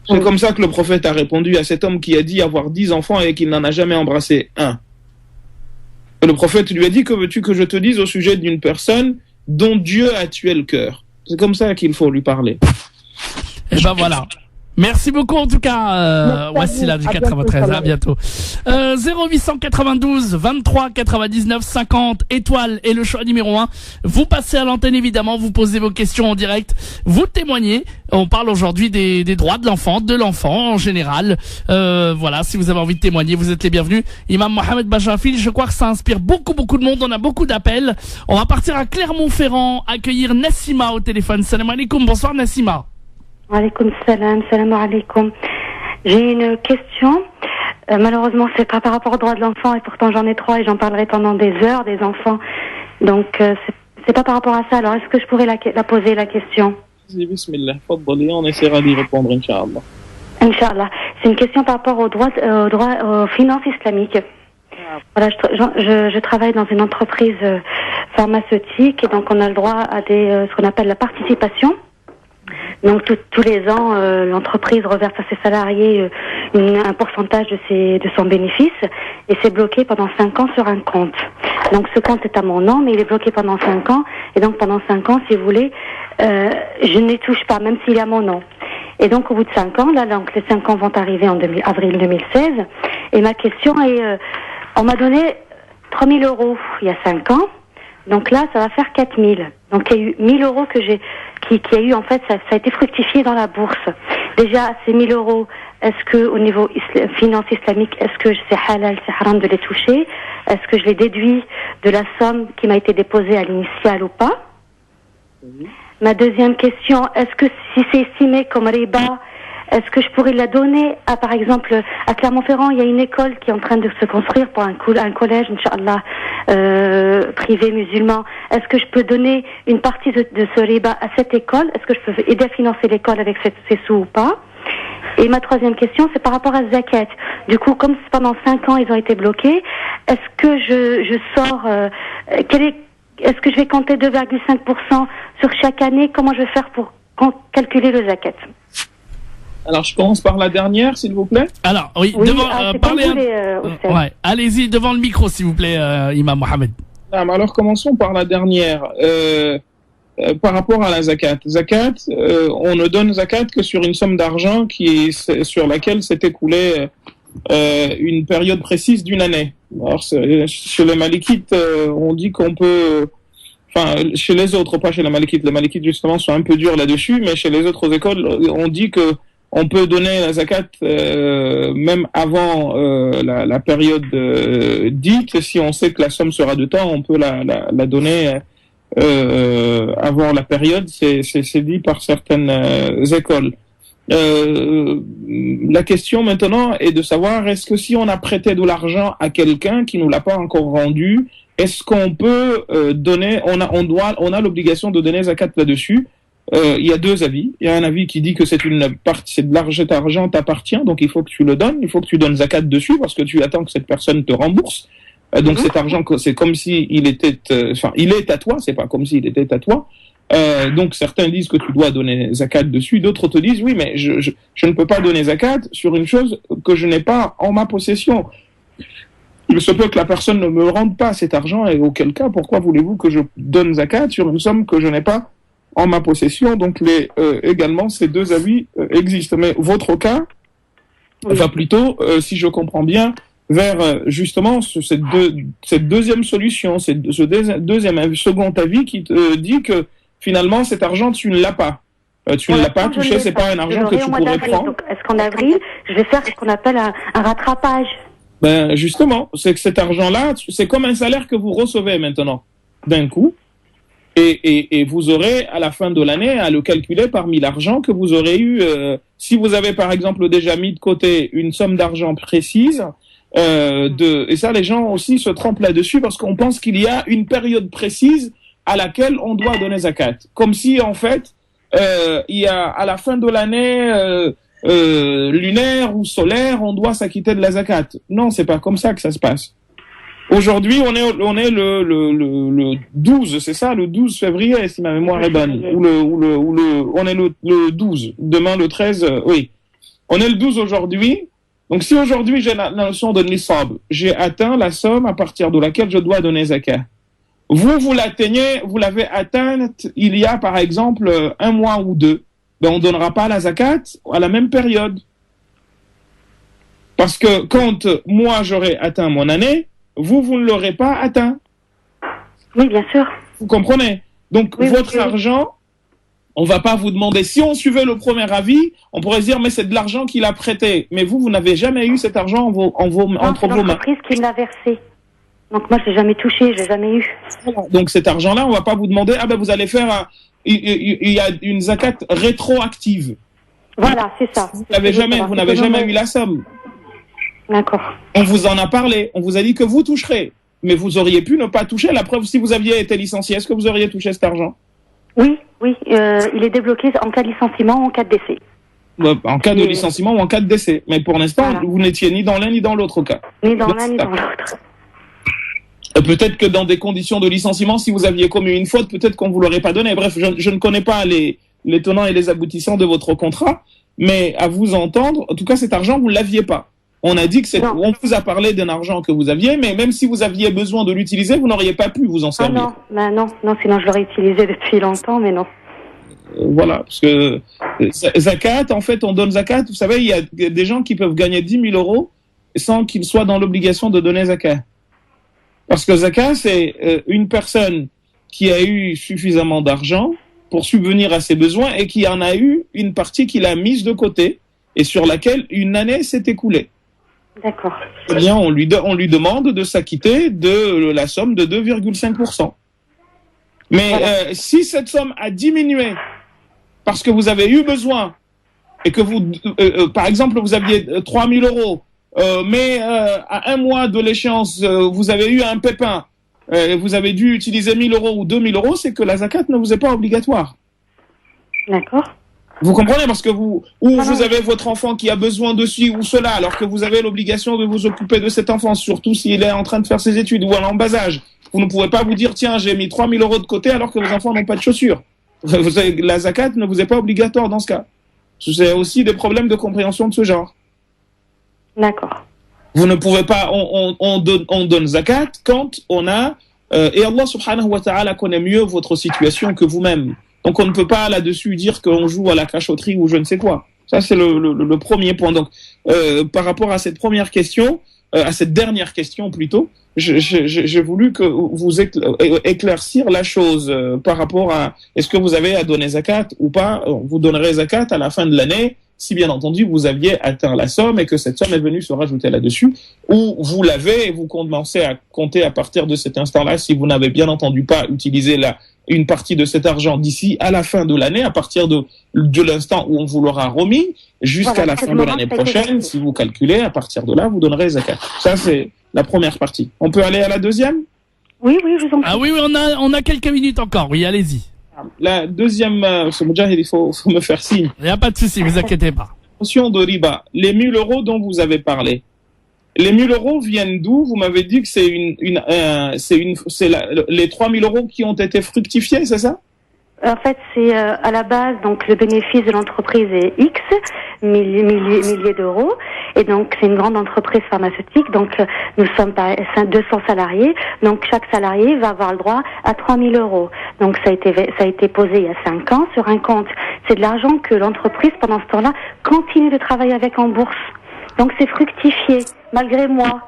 C'est comme ça que le prophète a répondu à cet homme qui a dit avoir 10 enfants et qu'il n'en a jamais embrassé un. Et le prophète lui a dit, que veux-tu que je te dise au sujet d'une personne dont Dieu a tué le cœur? C'est comme ça qu'il faut lui parler. Et ben voilà. Merci beaucoup en tout cas, Merci à Wassila vous. du À 93. bientôt, À bientôt. 0892 23 99 50 étoiles et le choix numéro 1. Vous passez à l'antenne évidemment, vous posez vos questions en direct, vous témoignez. On parle aujourd'hui des droits de l'enfant en général. Voilà, si vous avez envie de témoigner, vous êtes les bienvenus. Imam Mohamed Bajafil, je crois que ça inspire beaucoup de monde. On a beaucoup d'appels. On va partir à Clermont-Ferrand, accueillir Nassima au téléphone. Salam alaikum, bonsoir Nassima. Alaikum salam alaikum. J'ai une question. Malheureusement, c'est pas par rapport aux droits de l'enfant et pourtant j'en ai 3 et j'en parlerai pendant des heures des enfants. Donc c'est pas par rapport à ça. Alors est-ce que je pourrais la poser la question? Bismillah, faddali, on essaiera d'y répondre, Inch'Allah. Inch'Allah. C'est une question par rapport aux finances islamiques. Voilà, je travaille dans une entreprise pharmaceutique et donc on a le droit à ce qu'on appelle la participation. Donc tous les ans, l'entreprise reverse à ses salariés un pourcentage de son bénéfice et c'est bloqué pendant 5 ans sur un compte. Donc ce compte est à mon nom, mais il est bloqué pendant 5 ans et donc pendant 5 ans, si vous voulez, je ne les touche pas, même s'il est à mon nom. Et donc au bout de 5 ans, là, donc les 5 ans vont arriver en avril 2016 et ma question est, on m'a donné 3 000 € il y a 5 ans. Donc là, ça va faire 4 000. Donc il y a eu 1 000 € qui a eu en fait, ça a été fructifié dans la bourse. Déjà, ces 1 000 €, est-ce que au niveau finance islamique, est-ce que c'est halal, c'est haram de les toucher? Est-ce que je les déduis de la somme qui m'a été déposée à l'initiale ou pas? Ma deuxième question, est-ce que si c'est estimé comme riba, est-ce que je pourrais la donner à, par exemple, à Clermont-Ferrand, il y a une école qui est en train de se construire pour un collège, Inch'Allah, privé musulman. Est-ce que je peux donner une partie de ce riba à cette école? Est-ce que je peux aider à financer l'école avec ces sous ou pas? Et ma troisième question, c'est par rapport à zakat. Du coup, comme pendant 5 ans, ils ont été bloqués, est-ce que je sors, est-ce que je vais compter 2,5% sur chaque année? Comment je vais faire pour calculer le zakat? Alors, je commence par la dernière, s'il vous plaît. Alors, oui, parlez. Ouais, allez-y devant le micro, s'il vous plaît, Imam Mohamed. Alors, commençons par la dernière. Par rapport à la zakat. Zakat, on ne donne zakat que sur une somme d'argent sur laquelle s'est écoulée une période précise d'une année. Alors, chez les Malikites, on dit qu'on peut... Enfin, chez les autres, pas chez les Malikites justement sont un peu durs là-dessus, mais chez les autres écoles, on dit que on peut donner la zakat même avant la période dite. Si on sait que la somme sera de temps, on peut la donner avant la période. C'est dit par certaines écoles. La question maintenant est de savoir, est-ce que si on a prêté de l'argent à quelqu'un qui nous l'a pas encore rendu, est-ce qu'on peut donner, on a l'obligation de donner zakat là-dessus? Il y a 2 avis. Il y a un avis qui dit que c'est de l'argent t'appartient, donc il faut que tu le donnes, il faut que tu donnes zakat dessus parce que tu attends que cette personne te rembourse. Donc cet argent, c'est comme si il était, il est à toi, c'est pas comme s'il était à toi. Donc certains disent que tu dois donner zakat dessus, d'autres te disent oui, mais je ne peux pas donner zakat sur une chose que je n'ai pas en ma possession. Il se peut que la personne ne me rende pas cet argent, et auquel cas, pourquoi voulez-vous que je donne zakat sur une somme que je n'ai pas en ma possession? Donc également, ces 2 avis existent. Mais votre cas va plutôt, si je comprends bien, vers justement cette deuxième solution, ce second avis qui te dit que finalement cet argent tu ne l'as pas. Tu ne l'as pas touché, c'est pas un argent que tu pourrais prendre. Donc, est-ce qu'en avril, je vais faire ce qu'on appelle un rattrapage? Ben justement, c'est que cet argent-là, c'est comme un salaire que vous recevez maintenant d'un coup, et vous aurez à la fin de l'année à le calculer parmi l'argent que vous aurez eu. Si vous avez par exemple déjà mis de côté une somme d'argent précise, et ça les gens aussi se trompent là-dessus parce qu'on pense qu'il y a une période précise à laquelle on doit donner zakat, comme si en fait il y a à la fin de l'année lunaire ou solaire, on doit s'acquitter de la zakat. Non, c'est pas comme ça que ça se passe. Aujourd'hui, on est le 12, c'est ça, le 12 février, si ma mémoire est bonne, on est le 12, demain le 13, oui. On est le 12 aujourd'hui. Donc si aujourd'hui j'ai la notion de nisab, j'ai atteint la somme à partir de laquelle je dois donner zakat. Vous l'avez atteinte il y a par exemple 1 mois ou 2. ben on donnera pas la zakat à la même période. Parce que quand moi j'aurai atteint mon année, vous ne l'aurez pas atteint. Oui, bien sûr. Vous comprenez? Donc Oui, votre oui. argent, on va pas vous demander. Si on suivait le premier avis, on pourrait se dire mais c'est de l'argent qu'il a prêté. Mais vous n'avez jamais eu cet argent Non, entre c'est vos mains. l'entreprise qui me l'a versé. Donc moi, je l'ai jamais touché, je l'ai jamais eu. Voilà. Donc cet argent-là, on va pas vous demander ah ben vous allez faire il y a une zakat rétroactive. Voilà, c'est ça. Vous n'avez jamais eu la somme. D'accord. On vous en a parlé, on vous a dit que vous toucherez. Mais vous auriez pu ne pas toucher. La preuve, si vous aviez été licencié, est-ce que vous auriez touché cet argent? Oui, il est débloqué en cas de licenciement ou en cas de décès. En cas de licenciement ou en cas de décès. Mais pour l'instant, Voilà. vous n'étiez ni dans l'un ni dans l'autre cas. Ni dans Donc, l'un ni dans l'autre. Peut-être que dans des conditions de licenciement, si vous aviez commis une faute, peut-être qu'on vous l'aurait pas donné. Bref, je ne connais pas les tenants et les aboutissants de votre contrat, mais à vous entendre, en tout cas, cet argent, vous ne l'aviez pas. On a dit que on vous a parlé d'un argent que vous aviez, mais même si vous aviez besoin de l'utiliser, vous n'auriez pas pu vous en servir. Non, sinon je l'aurais utilisé depuis longtemps, mais non. Voilà, parce que zakat, en fait, on donne zakat. Vous savez, il y a des gens qui peuvent gagner 10 000 euros sans qu'ils soient dans l'obligation de donner zakat. Parce que zakat, c'est une personne qui a eu suffisamment d'argent pour subvenir à ses besoins et qui en a eu une partie qu'il a mise de côté et sur laquelle une année s'est écoulée. D'accord. Eh bien, on lui demande de s'acquitter de la somme de 2,5%. Mais voilà. Si cette somme a diminué parce que vous avez eu besoin et que vous, par exemple, vous aviez 3 000 euros, mais à un mois de l'échéance, vous avez eu un pépin, vous avez dû utiliser 1 000 euros ou 2 000 euros, c'est que la zakat ne vous est pas obligatoire. D'accord. Vous comprenez, parce que vous avez votre enfant qui a besoin de ci ou cela, alors que vous avez l'obligation de vous occuper de cet enfant, surtout s'il est en train de faire ses études ou en bas âge. Vous ne pouvez pas vous dire, tiens, j'ai mis 3 000 euros de côté alors que vos enfants n'ont pas de chaussures. La zakat ne vous est pas obligatoire dans ce cas. C'est aussi des problèmes de compréhension de ce genre. D'accord. Vous ne pouvez pas, on donne zakat quand on a, et Allah subhanahu wa ta'ala connaît mieux votre situation que vous-même. Donc on ne peut pas là-dessus dire qu'on joue à la cachotterie ou je ne sais quoi. Ça c'est le premier point. Donc par rapport à cette première question, à cette dernière question plutôt, j'ai voulu que vous éclaircir la chose par rapport à est-ce que vous avez à donner zakat ou pas. Vous donnerez zakat à la fin de l'année si bien entendu vous aviez atteint la somme et que cette somme est venue se rajouter là-dessus, ou vous l'avez et vous commencez à compter à partir de cet instant-là si vous n'avez bien entendu pas utilisé une partie de cet argent d'ici à la fin de l'année, à partir de l'instant où on vous l'aura remis, jusqu'à la fin de l'année prochaine, si vous calculez, à partir de là, vous donnerez zakat. Ça, c'est la première partie. On peut aller à la deuxième? Oui, je vous en prie. Ah oui, on a quelques minutes encore. Oui, allez-y. La deuxième, ce Moudjahid, il faut me faire signe. Il n'y a pas de souci, vous inquiétez pas. Notion de riba, les 1 000 euros dont vous avez parlé. Les 1 000 euros viennent d'où? Vous m'avez dit que c'est les 3 000 euros qui ont été fructifiés, c'est ça? En fait, c'est à la base, donc le bénéfice de l'entreprise est X, milliers d'euros, et donc c'est une grande entreprise pharmaceutique, donc nous sommes 200 salariés, donc chaque salarié va avoir le droit à 3 000 euros. Donc ça a été posé il y a 5 ans sur un compte. C'est de l'argent que l'entreprise, pendant ce temps-là, continue de travailler avec en bourse. Donc c'est fructifié, malgré moi.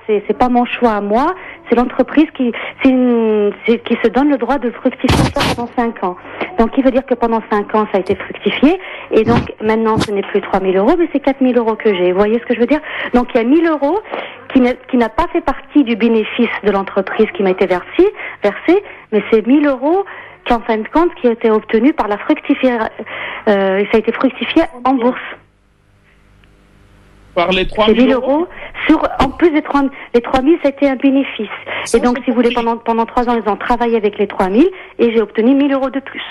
C'est pas mon choix à moi, c'est l'entreprise qui se donne le droit de fructifier ça pendant 5 ans. Donc il veut dire que pendant 5 ans ça a été fructifié, et donc maintenant ce n'est plus 3 000 euros, mais c'est 4 000 euros que j'ai. Vous voyez ce que je veux dire? Donc il y a 1 000 euros qui n'a pas fait partie du bénéfice de l'entreprise qui m'a été versé, mais c'est 1 000 euros qui en fin de compte qui a été obtenu par la ça a été fructifié en bourse. Par les 3 000 euros en plus des 3 000, c'était un bénéfice. Et donc, si vous voulez, pendant 3 ans, ils ont travaillé avec les 3 000 et j'ai obtenu 1 000 euros de plus.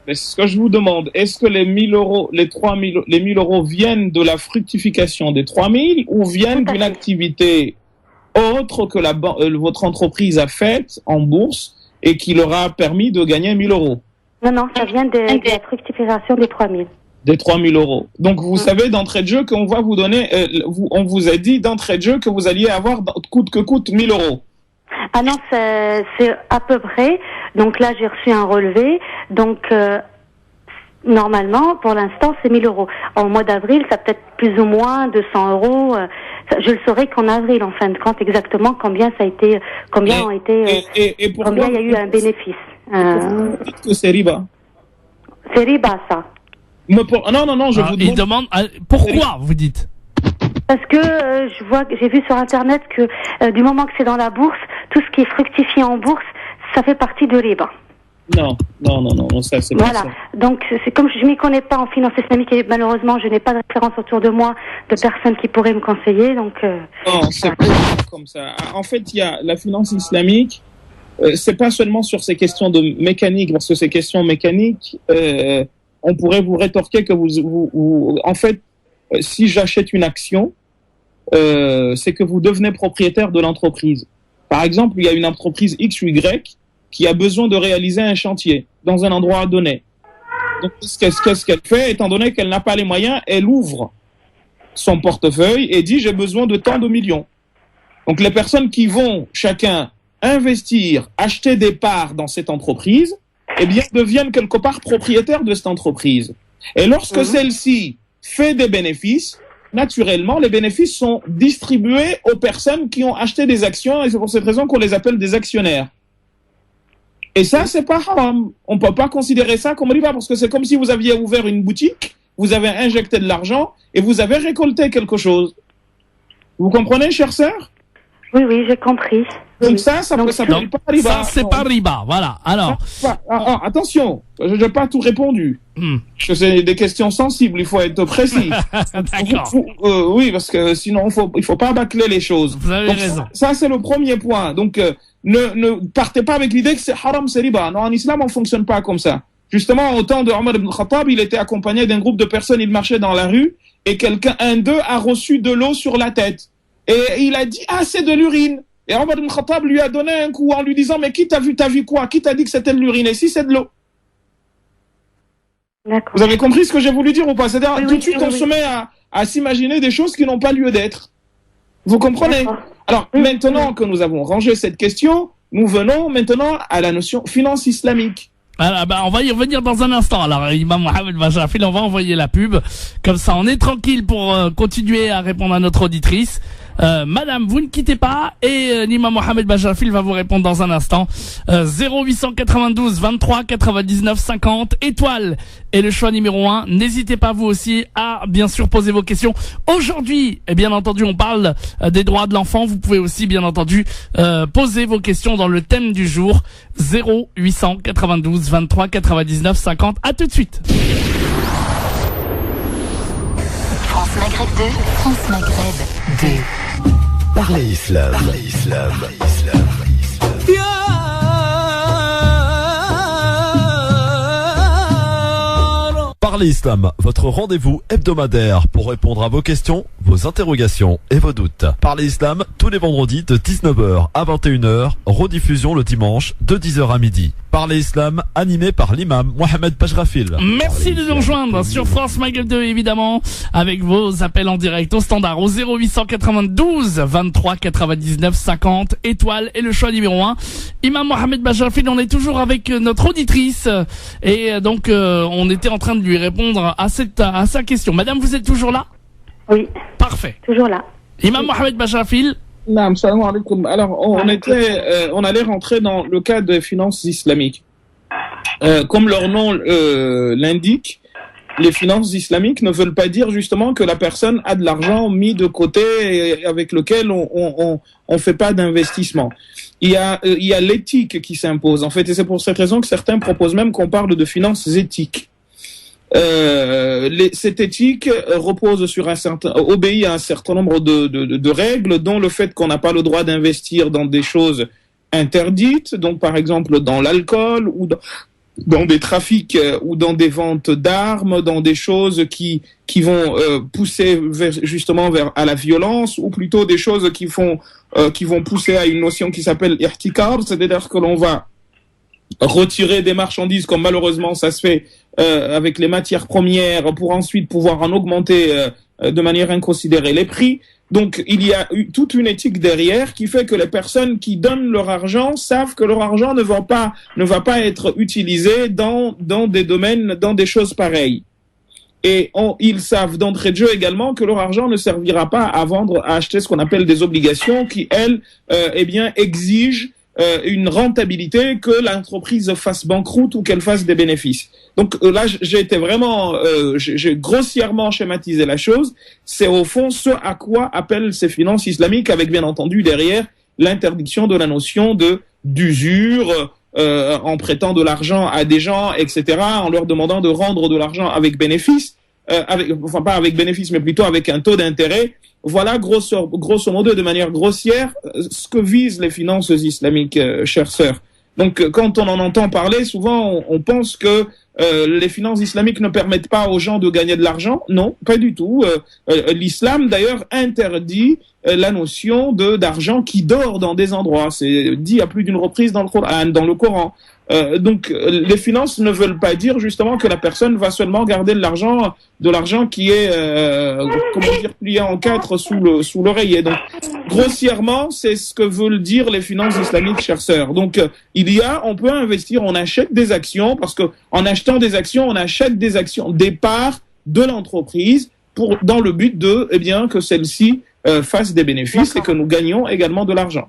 Mais ce que je vous demande, est-ce que les 1 000 euros, les 1 000 euros viennent de la fructification des 3 000 ou viennent d'une activité autre que votre entreprise a faite en bourse et qui leur a permis de gagner 1 000 euros? Non, ça vient de la fructification des 3 000. Des 3 000 euros. Donc, vous savez d'entrée de jeu qu'on va vous donner, on vous a dit d'entrée de jeu que vous alliez avoir coûte que coûte 1 000 euros. Ah non, c'est à peu près. Donc là, j'ai reçu un relevé. Donc, Normalement, pour l'instant, c'est 1 000 euros. En mois d'avril, ça peut être plus ou moins 200 euros. Je le saurai qu'en avril, en fin de compte, exactement combien ça a été, combien il y a eu un bénéfice. Dites que c'est riba. C'est riba, ça. Non, je vous il demande pourquoi vous dites. Parce que j'ai vu sur Internet que du moment que c'est dans la bourse, tout ce qui est fructifié en bourse, ça fait partie de riba. Non, ça c'est voilà. pas ça. Donc c'est comme je m'y connais pas en finance islamique et malheureusement je n'ai pas de référence autour de moi de personnes qui pourraient me conseiller. Donc non, c'est pas comme ça. En fait, il y a la finance islamique. C'est pas seulement sur ces questions de mécanique, parce que ces questions mécaniques, on pourrait vous rétorquer que vous en fait, si j'achète une action, c'est que vous devenez propriétaire de l'entreprise. Par exemple, il y a une entreprise X ou Y qui a besoin de réaliser un chantier dans un endroit donné. Donc, qu'est-ce qu'elle fait? Étant donné qu'elle n'a pas les moyens, elle ouvre son portefeuille et dit « j'ai besoin de tant de millions ». Donc, les personnes qui vont chacun investir, acheter des parts dans cette entreprise, eh bien, deviennent quelque part propriétaires de cette entreprise. Et lorsque celle-ci fait des bénéfices, naturellement, les bénéfices sont distribués aux personnes qui ont acheté des actions et c'est pour cette raison qu'on les appelle des actionnaires. Et ça, c'est pas haram. On peut pas considérer ça comme riba parce que c'est comme si vous aviez ouvert une boutique, vous avez injecté de l'argent et vous avez récolté quelque chose. Vous comprenez, chère sœur? Oui, j'ai compris. Donc ça s'appelle pas riba. Ça, c'est pas riba, voilà. Alors. Attention, je n'ai pas tout répondu. Parce que c'est des questions sensibles, il faut être précis. D'accord. Oui, parce que sinon, il faut pas bâcler les choses. Vous avez raison. Ça, c'est le premier point. Donc, ne partez pas avec l'idée que c'est haram, c'est riba. Non, en islam, on fonctionne pas comme ça. Justement, au temps de Omar ibn Khattab, il était accompagné d'un groupe de personnes, il marchait dans la rue, et un d'eux a reçu de l'eau sur la tête. Et il a dit, c'est de l'urine. Et Omar ibn Khattab lui a donné un coup en lui disant, mais qui t'as vu quoi? Qui t'a dit que c'était de l'urine? Et si c'est de l'eau? D'accord. Vous avez compris ce que j'ai voulu dire ou pas? C'est-à-dire, oui, tout de suite, on se met à s'imaginer des choses qui n'ont pas lieu d'être. Vous comprenez? Alors, maintenant que nous avons rangé cette question, nous venons maintenant à la notion finance islamique. Alors, on va y revenir dans un instant. Alors, Imam Mohamed Bajafil, on va envoyer la pub. Comme ça, on est tranquille pour continuer à répondre à notre auditrice. Madame, vous ne quittez pas et l'imam Mohamed Bajafil va vous répondre dans un instant. 0892 23 99 50 étoile et le choix numéro 1. N'hésitez pas vous aussi à bien sûr poser vos questions. Aujourd'hui, bien entendu, on parle des droits de l'enfant. Vous pouvez aussi bien entendu poser vos questions dans le thème du jour. 0892 23 99 50. À tout de suite. France Maghreb 2, France Maghreb 2. Parlez Islam. Parlez Islam, votre rendez-vous hebdomadaire pour répondre à vos questions, vos interrogations et vos doutes. Parlez Islam tous les vendredis de 19h à 21h, rediffusion le dimanche de 10h à midi. Parlez Islam, animé par l'imam Mohamed Bajrafil. Merci de nous rejoindre sur France Maghreb 2, évidemment, avec vos appels en direct au standard au 0892 23 99 50 étoile et le choix numéro 1. Imam Mohamed Bajrafil, on est toujours avec notre auditrice et donc on était en train de lui répondre à sa question. Madame, vous êtes toujours là? Oui. Parfait. Toujours là. Imam Mohamed Bajrafil. Naam, salam alaikum. Alors, on allait rentrer dans le cas des finances islamiques. Comme leur nom l'indique, les finances islamiques ne veulent pas dire justement que la personne a de l'argent mis de côté et avec lequel on fait pas d'investissement. Il y a l'éthique qui s'impose en fait, et c'est pour cette raison que certains proposent même qu'on parle de finances éthiques. Cette éthique obéit à un certain nombre de règles, dont le fait qu'on n'a pas le droit d'investir dans des choses interdites, donc par exemple dans l'alcool ou dans des trafics ou dans des ventes d'armes, dans des choses qui vont pousser à la violence, ou plutôt des choses qui vont pousser à une notion qui s'appelle ihtikar, c'est-à-dire que l'on va retirer des marchandises comme malheureusement ça se fait avec les matières premières pour ensuite pouvoir en augmenter de manière inconsidérée les prix. Donc, il y a toute une éthique derrière qui fait que les personnes qui donnent leur argent savent que leur argent ne va pas être utilisé dans des domaines, dans des choses pareilles. Et ils savent d'entrée de jeu également que leur argent ne servira pas à acheter ce qu'on appelle des obligations qui, elles, exigent une rentabilité, que l'entreprise fasse banqueroute ou qu'elle fasse des bénéfices. Donc là, j'ai grossièrement schématisé la chose. C'est au fond ce à quoi appellent ces finances islamiques, avec bien entendu derrière l'interdiction de la notion d'usure, en prêtant de l'argent à des gens, etc., en leur demandant de rendre de l'argent avec bénéfice, pas avec bénéfice, mais plutôt avec un taux d'intérêt. Voilà, grosso modo, de manière grossière, ce que visent les finances islamiques, chères sœurs. Donc, quand on en entend parler, souvent, on pense que les finances islamiques ne permettent pas aux gens de gagner de l'argent. Non, pas du tout. L'islam, d'ailleurs, interdit la notion d'argent qui dort dans des endroits. C'est dit à plus d'une reprise dans le Coran. Donc, les finances ne veulent pas dire justement que la personne va seulement garder de l'argent qui est, plié en quatre sous l'oreiller. Donc, grossièrement, c'est ce que veulent dire les finances islamiques, chères sœurs. Donc, on peut investir, on achète des actions, parce que en achetant des actions, on achète des parts de l'entreprise dans le but que celle-ci fasse des bénéfices et que nous gagnions également de l'argent.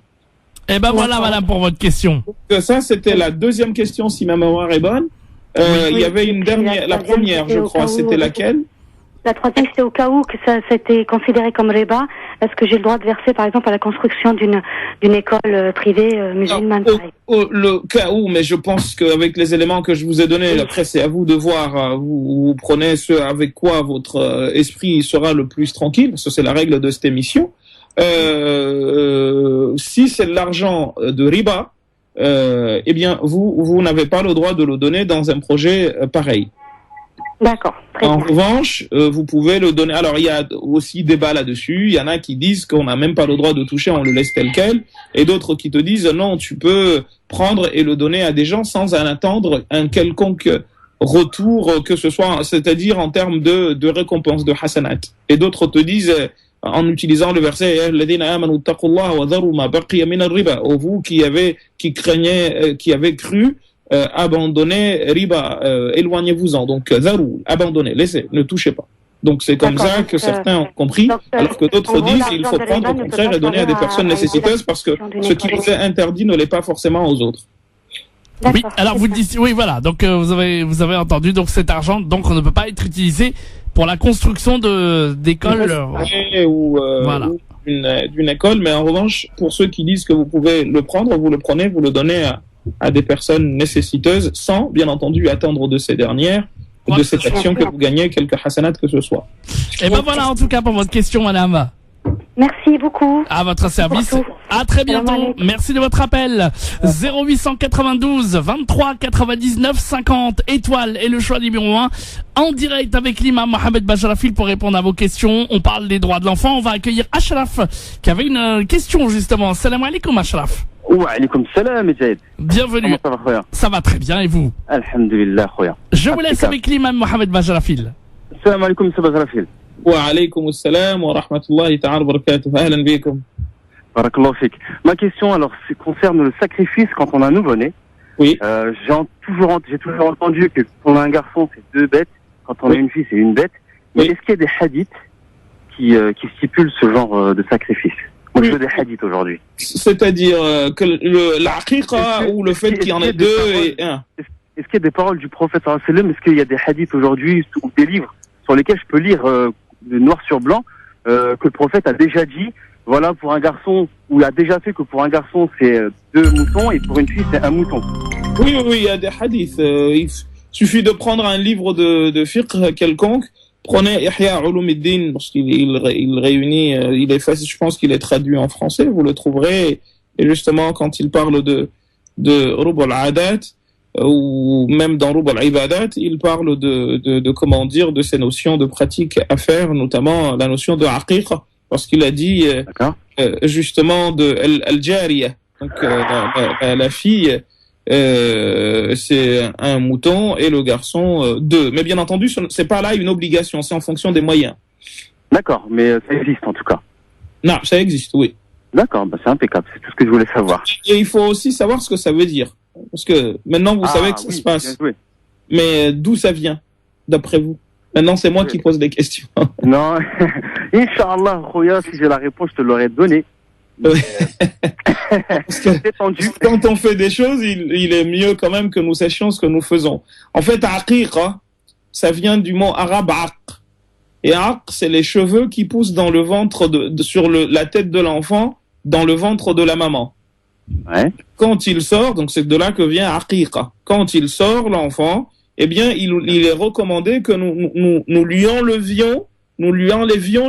Eh ben voilà, madame, pour votre question. Donc, ça, c'était la deuxième question, si ma mémoire est bonne. Il y avait une dernière, la première, je crois, c'était laquelle? La troisième, c'était au cas où que ça c'était considéré comme riba. Est-ce que j'ai le droit de verser, par exemple, à la construction d'une école privée musulmane? Le cas où, mais je pense qu'avec les éléments que je vous ai donnés, après c'est à vous de voir, vous prenez ce avec quoi votre esprit sera le plus tranquille, parce que c'est la règle de cette émission. Si c'est de l'argent de riba, vous n'avez pas le droit de le donner dans un projet pareil. D'accord. En revanche, vous pouvez le donner. Alors, il y a aussi débat là-dessus. Il y en a qui disent qu'on n'a même pas le droit de toucher, on le laisse tel quel. Et d'autres qui te disent non, tu peux prendre et le donner à des gens sans en attendre un quelconque retour, que ce soit, c'est-à-dire en termes de récompense, de hasanat. Et d'autres te disent, en utilisant le verset « Vous qui avez cru, abandonnez riba, éloignez-vous-en. Donc, abandonnez, laissez, ne touchez pas. » Donc, c'est comme ça que certains ont compris, alors que d'autres disent qu'il faut prendre au contraire et donner à des personnes nécessiteuses parce que ce qui vous est interdit ne l'est pas forcément aux autres. Oui, alors vous dites, oui, voilà. Donc, vous avez entendu, donc cet argent, donc, on ne peut pas être utilisé pour la construction d'écoles ou d'une école, mais en revanche, pour ceux qui disent que vous pouvez le prendre, vous le prenez, vous le donnez à des personnes nécessiteuses, sans, bien entendu, attendre de ces dernières, de cette action que vous gagnez quelques hasanats que ce soit. Et ben voilà, en tout cas, pour votre question, madame. Merci beaucoup. À votre service. À très bientôt. Merci de votre appel. 0892 23 99 50 étoiles est le choix numéro 1. En direct avec l'imam Mohamed Bajrafil pour répondre à vos questions. On parle des droits de l'enfant. On va accueillir Ashraf qui avait une question justement. Salam alaikum Ashraf. Wa alaikum salam Ejaid. Bienvenue. Comment ça va, ça va très bien et vous? Alhamdulillah khoya. Je vous laisse avec l'imam Mohamed Bajrafil. Salam alaikum Bajrafil. وعليكم السلام ورحمة الله تعالى وبركاته. أهلا بكم. Barakallahu fik. Ma question alors concerne le sacrifice quand on a un nouveau-né. Oui. J'ai toujours entendu que quand on a un garçon c'est 2 bêtes, quand on a une fille c'est 1 bête. Mais est-ce qu'il y a des hadiths qui stipulent ce genre de sacrifice? Moi je veux des hadiths aujourd'hui. C'est-à-dire que l'aqiqa ou le fait qu'il y en ait 2 et 1. Est-ce qu'il y a des paroles du prophète sallallahu alayhi wa sallam? Est-ce qu'il y a des hadiths aujourd'hui ou des livres sur lesquels je peux lire noir sur blanc que le prophète a déjà dit, voilà, pour un garçon, ou il a déjà fait que pour un garçon c'est 2 moutons et pour une fille c'est 1 mouton. Oui, il y a des hadiths. Il suffit de prendre un livre de fiqh quelconque. Prenez Ihya Ulumuddin parce qu'il réunit, il est facile, je pense qu'il est traduit en français, vous le trouverez. Et justement, quand il parle de Rub al-Adat, ou même dans Rub al-Ibadat, il parle de ces notions de pratiques à faire, notamment la notion de aqiqa, parce qu'il a dit justement de al-Jariya, donc la fille c'est 1 mouton et le garçon 2. Mais bien entendu, c'est pas là une obligation, c'est en fonction des moyens. D'accord, mais ça existe en tout cas. Non, ça existe, oui. D'accord, bah c'est impeccable, c'est tout ce que je voulais savoir. Et il faut aussi savoir ce que ça veut dire. Parce que maintenant, vous savez que ça se passe. Mais d'où ça vient, d'après vous? Maintenant, c'est moi qui pose des questions. Non, Inch'Allah, Khoya, si j'ai la réponse, je te l'aurais donnée. Parce que quand on fait des choses, il est mieux quand même que nous sachions ce que nous faisons. En fait, aqiqa, ça vient du mot arabe aq. Et aq, c'est les cheveux qui poussent dans le ventre sur la tête de l'enfant, dans le ventre de la maman. Ouais. Quand il sort, donc c'est de là que vient aqiqa. Quand il sort, l'enfant, eh bien, il est recommandé que nous lui enlevions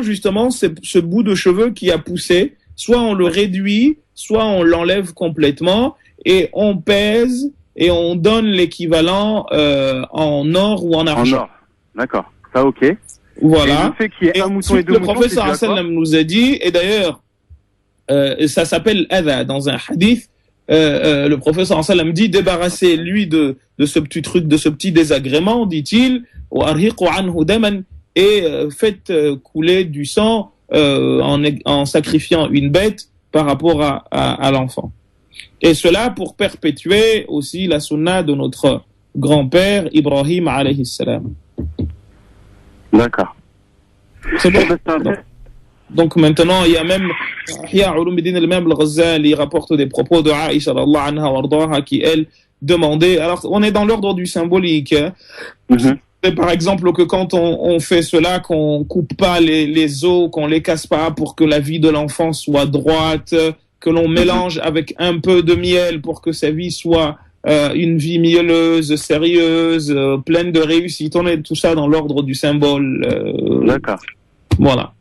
justement ce bout de cheveux qui a poussé. Soit on le réduit, soit on l'enlève complètement et on pèse et on donne l'équivalent en or ou en argent. En or, d'accord. Ça, ok. Voilà. Et le fait qu'il y ait un mouton et deux moutons, le professeur sallam nous a dit, et d'ailleurs, ça s'appelle adha dans un hadith. Le professeur sallam dit, débarrassez-lui de ce petit truc, de ce petit désagrément, dit-il, et faites couler du sang en sacrifiant une bête par rapport à l'enfant. Et cela pour perpétuer aussi la sunna de notre grand-père Ibrahim alayhi salam. D'accord. C'est bon. Donc maintenant, il y a même Ihya Ulumuddin al-Imam al-Ghazali rapporte des propos de Aïcha radhiyallahu anha wardaha qui elle demandait. Alors on est dans l'ordre du symbolique. Hein. Par exemple, que quand on fait cela, qu'on coupe pas les os, qu'on les casse pas pour que la vie de l'enfant soit droite, que l'on mélange avec un peu de miel pour que sa vie soit une vie mielleuse, sérieuse, pleine de réussite. On est tout ça dans l'ordre du symbole. D'accord. Voilà.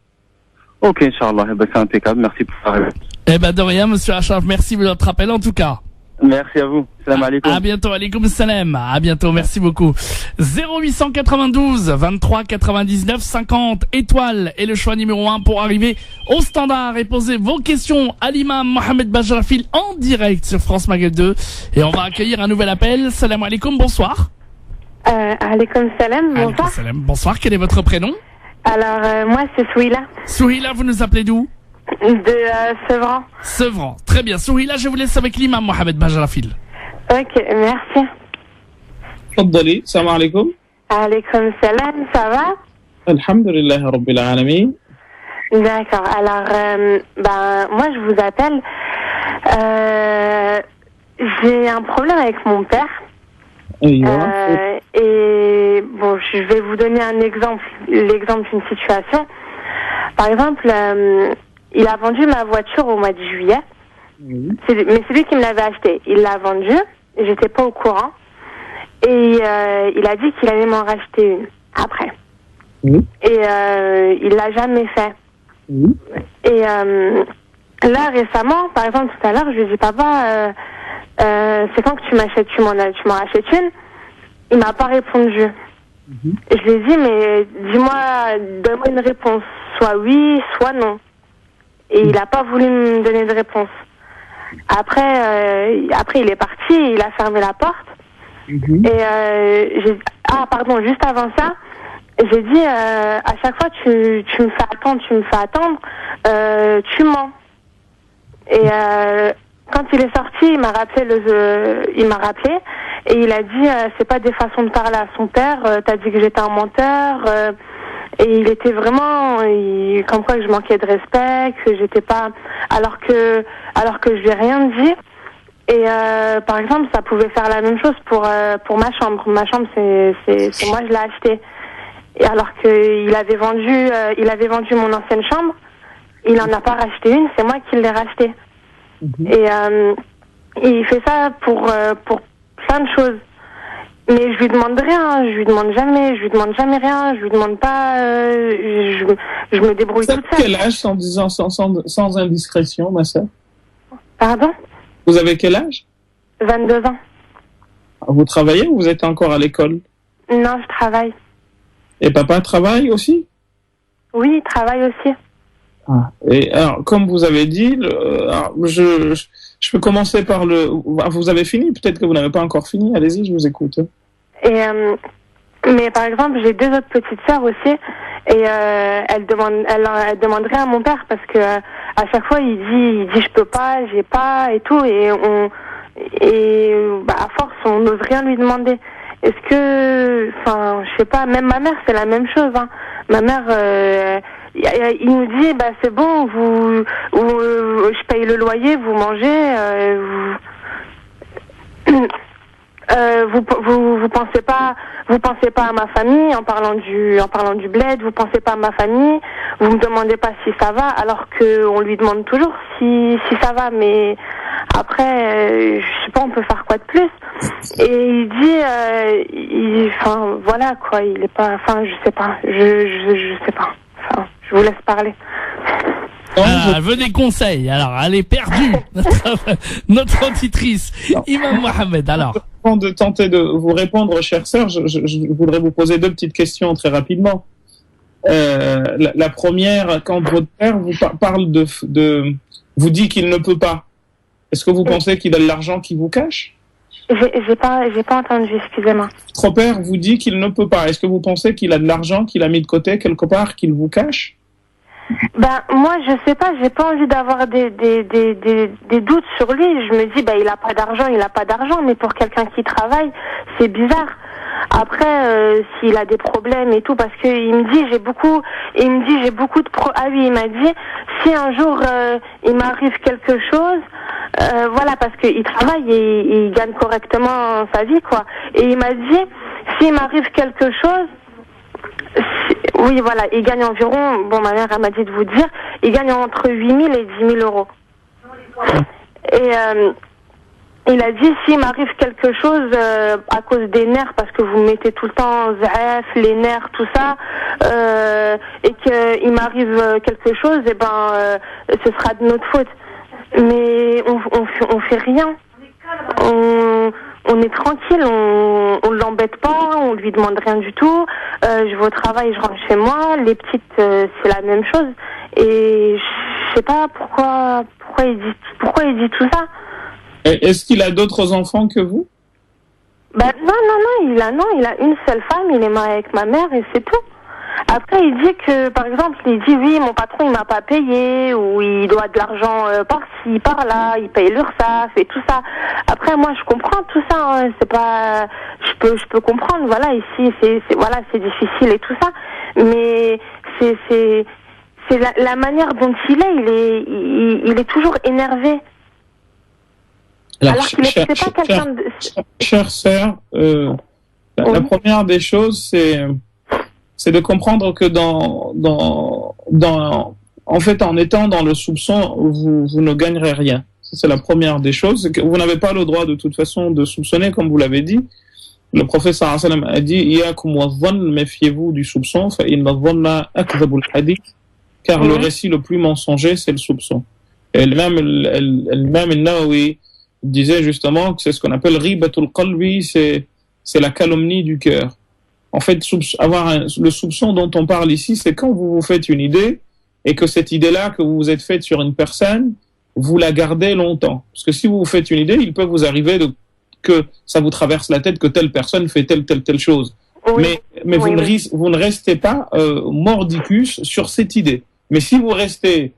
Ok, Inch'Allah. Eh ben, c'est impeccable. Merci pour la réponse. Eh ben, de rien, monsieur Achraf. Merci de votre appel, en tout cas. Merci à vous. Salam alaikum. À bientôt, alaikum salam. À bientôt, merci beaucoup. 0892 23 99 50 étoiles est le choix numéro 1 pour arriver au standard et poser vos questions à l'imam Mohamed Bajrafil en direct sur France Maghreb 2. Et on va accueillir un nouvel appel. Salam alaikum, bonsoir. Alaikum salam, bonsoir. Alaikum salam, bonsoir. Quel est votre prénom? Alors, moi, c'est Souhila. Souhila, vous nous appelez d'où? De Sevran. Sevran, très bien. Souhila, je vous laisse avec l'imam Mohamed Bajrafil. Ok, merci. Fadali, salam alaikum. Alaikum salam, ça va? Alhamdulillah rabbil alamin. D'accord, alors, moi je vous appelle. J'ai un problème avec mon père. Et bon, je vais vous donner l'exemple d'une situation. Par exemple, il a vendu ma voiture au mois de juillet. Mais c'est lui qui me l'avait acheté. Il l'a vendue, j'étais pas au courant. Et il a dit qu'il allait m'en racheter une après. Et il l'a jamais fait. Et là, récemment, par exemple, tout à l'heure, je lui ai dit, papa, c'est quand que tu m'en rachètes une? Il m'a pas répondu. Et je lui ai dit, mais donne-moi une réponse. Soit oui, soit non. Et il a pas voulu me donner de réponse. Après, il est parti, il a fermé la porte. Et juste avant ça, j'ai dit, à chaque fois tu me fais attendre, tu mens. Et quand il est sorti, il m'a rappelé et il a dit, c'est pas des façons de parler à son père, t'as dit que j'étais un menteur, et il était vraiment, comme quoi que je manquais de respect, que j'étais pas, alors que je lui ai rien dit. Et par exemple, ça pouvait faire la même chose pour ma chambre. Ma chambre, c'est moi, je l'ai achetée. Et alors qu'il avait vendu mon ancienne chambre, il en a pas racheté une, c'est moi qui l'ai rachetée. Et il fait ça pour plein de choses. Mais je lui demande rien, je lui demande jamais rien, je lui demande pas, je me débrouille toute seule. Quel âge, sans indiscrétion, ma sœur? Pardon? Vous avez quel âge? 22 ans. Vous travaillez ou vous êtes encore à l'école? Non, je travaille. Et papa travaille aussi? Oui, il travaille aussi. Et alors, comme vous avez dit, je peux commencer par vous avez fini? Peut-être que vous n'avez pas encore fini. Allez-y, je vous écoute. Et Mais par exemple, j'ai 2 autres petites sœurs aussi, et elle demande rien à mon père parce que à chaque fois il dit je peux pas, j'ai pas et tout, et à force on n'ose rien lui demander. Est-ce que, enfin, je sais pas, même ma mère c'est la même chose. Hein. Ma mère, il nous dit c'est bon, je paye le loyer, vous mangez, vous pensez pas à ma famille en parlant du bled, vous pensez pas à ma famille, vous me demandez pas si ça va, alors que on lui demande toujours si ça va, mais après je sais pas, on peut faire quoi de plus. Et il dit enfin voilà quoi, il est pas, enfin je sais pas, je sais pas, enfin je vous laisse parler. Elle veut des conseils. Alors, elle est perdue, notre auditrice, Imam Mohamed. Alors, avant de tenter de vous répondre, chère sœur, je voudrais vous poser 2 petites questions très rapidement. La première, quand votre père vous parle vous dit qu'il ne peut pas, est-ce que vous pensez qu'il a de l'argent qui vous cache? J'ai pas entendu, excusez-moi. Votre père vous dit qu'il ne peut pas. Est-ce que vous pensez qu'il a de l'argent qu'il a mis de côté quelque part, qu'il vous cache? Moi je sais pas, j'ai pas envie d'avoir des doutes sur lui. Je me dis il a pas d'argent, mais pour quelqu'un qui travaille, c'est bizarre. Après s'il a des problèmes et tout, parce que il me dit j'ai beaucoup de il m'a dit si un jour il m'arrive quelque chose, voilà, parce qu'il travaille et il gagne correctement sa vie quoi. Et il m'a dit s'il m'arrive quelque chose, oui, voilà, il gagne environ, ma mère elle m'a dit de vous dire, il gagne entre 8 000 et 10 000 euros. Et il a dit, s'il m'arrive quelque chose à cause des nerfs, parce que vous mettez tout le temps ZF, les nerfs, tout ça, et qu'il m'arrive quelque chose, ce sera de notre faute. Mais on fait rien. On est tranquille, on l'embête pas, on lui demande rien du tout. Je vais au travail, je rentre chez moi. Les petites, c'est la même chose. Et je sais pas pourquoi il dit tout ça. Est-ce qu'il a d'autres enfants que vous? Non, il a une seule femme, il est marié avec ma mère et c'est tout. Après, il dit que, par exemple, oui, mon patron, il m'a pas payé, ou il doit de l'argent par-ci, par-là, il paye l'URSSAF et tout ça. Après, moi, je comprends tout ça, hein, c'est pas, je peux comprendre, voilà, ici, c'est difficile et tout ça, mais c'est la manière dont il est toujours énervé. Alors qu'il c'est pas quelqu'un de... Chère sœur, la première des choses, c'est de comprendre que en fait, en étant dans le soupçon, vous ne gagnerez rien. C'est la première des choses. C'est que vous n'avez pas le droit, de toute façon, de soupçonner, comme vous l'avez dit. Le prophète sallallahu alayhi wa sallam a dit, Iyakum wa dhann, méfiez-vous du soupçon, fa inna dhanna akdhabul hadith, car le récit le plus mensonger, c'est le soupçon. Et l'imam al-Nawawi disait justement que c'est ce qu'on appelle ribatul qalbi, c'est la calomnie du cœur. En fait, le soupçon dont on parle ici, c'est quand vous vous faites une idée et que cette idée-là que vous vous êtes faite sur une personne, vous la gardez longtemps. Parce que si vous vous faites une idée, il peut vous arriver que ça vous traverse la tête que telle personne fait telle chose. Oui. Mais vous ne restez pas mordicus sur cette idée. Mais si vous restez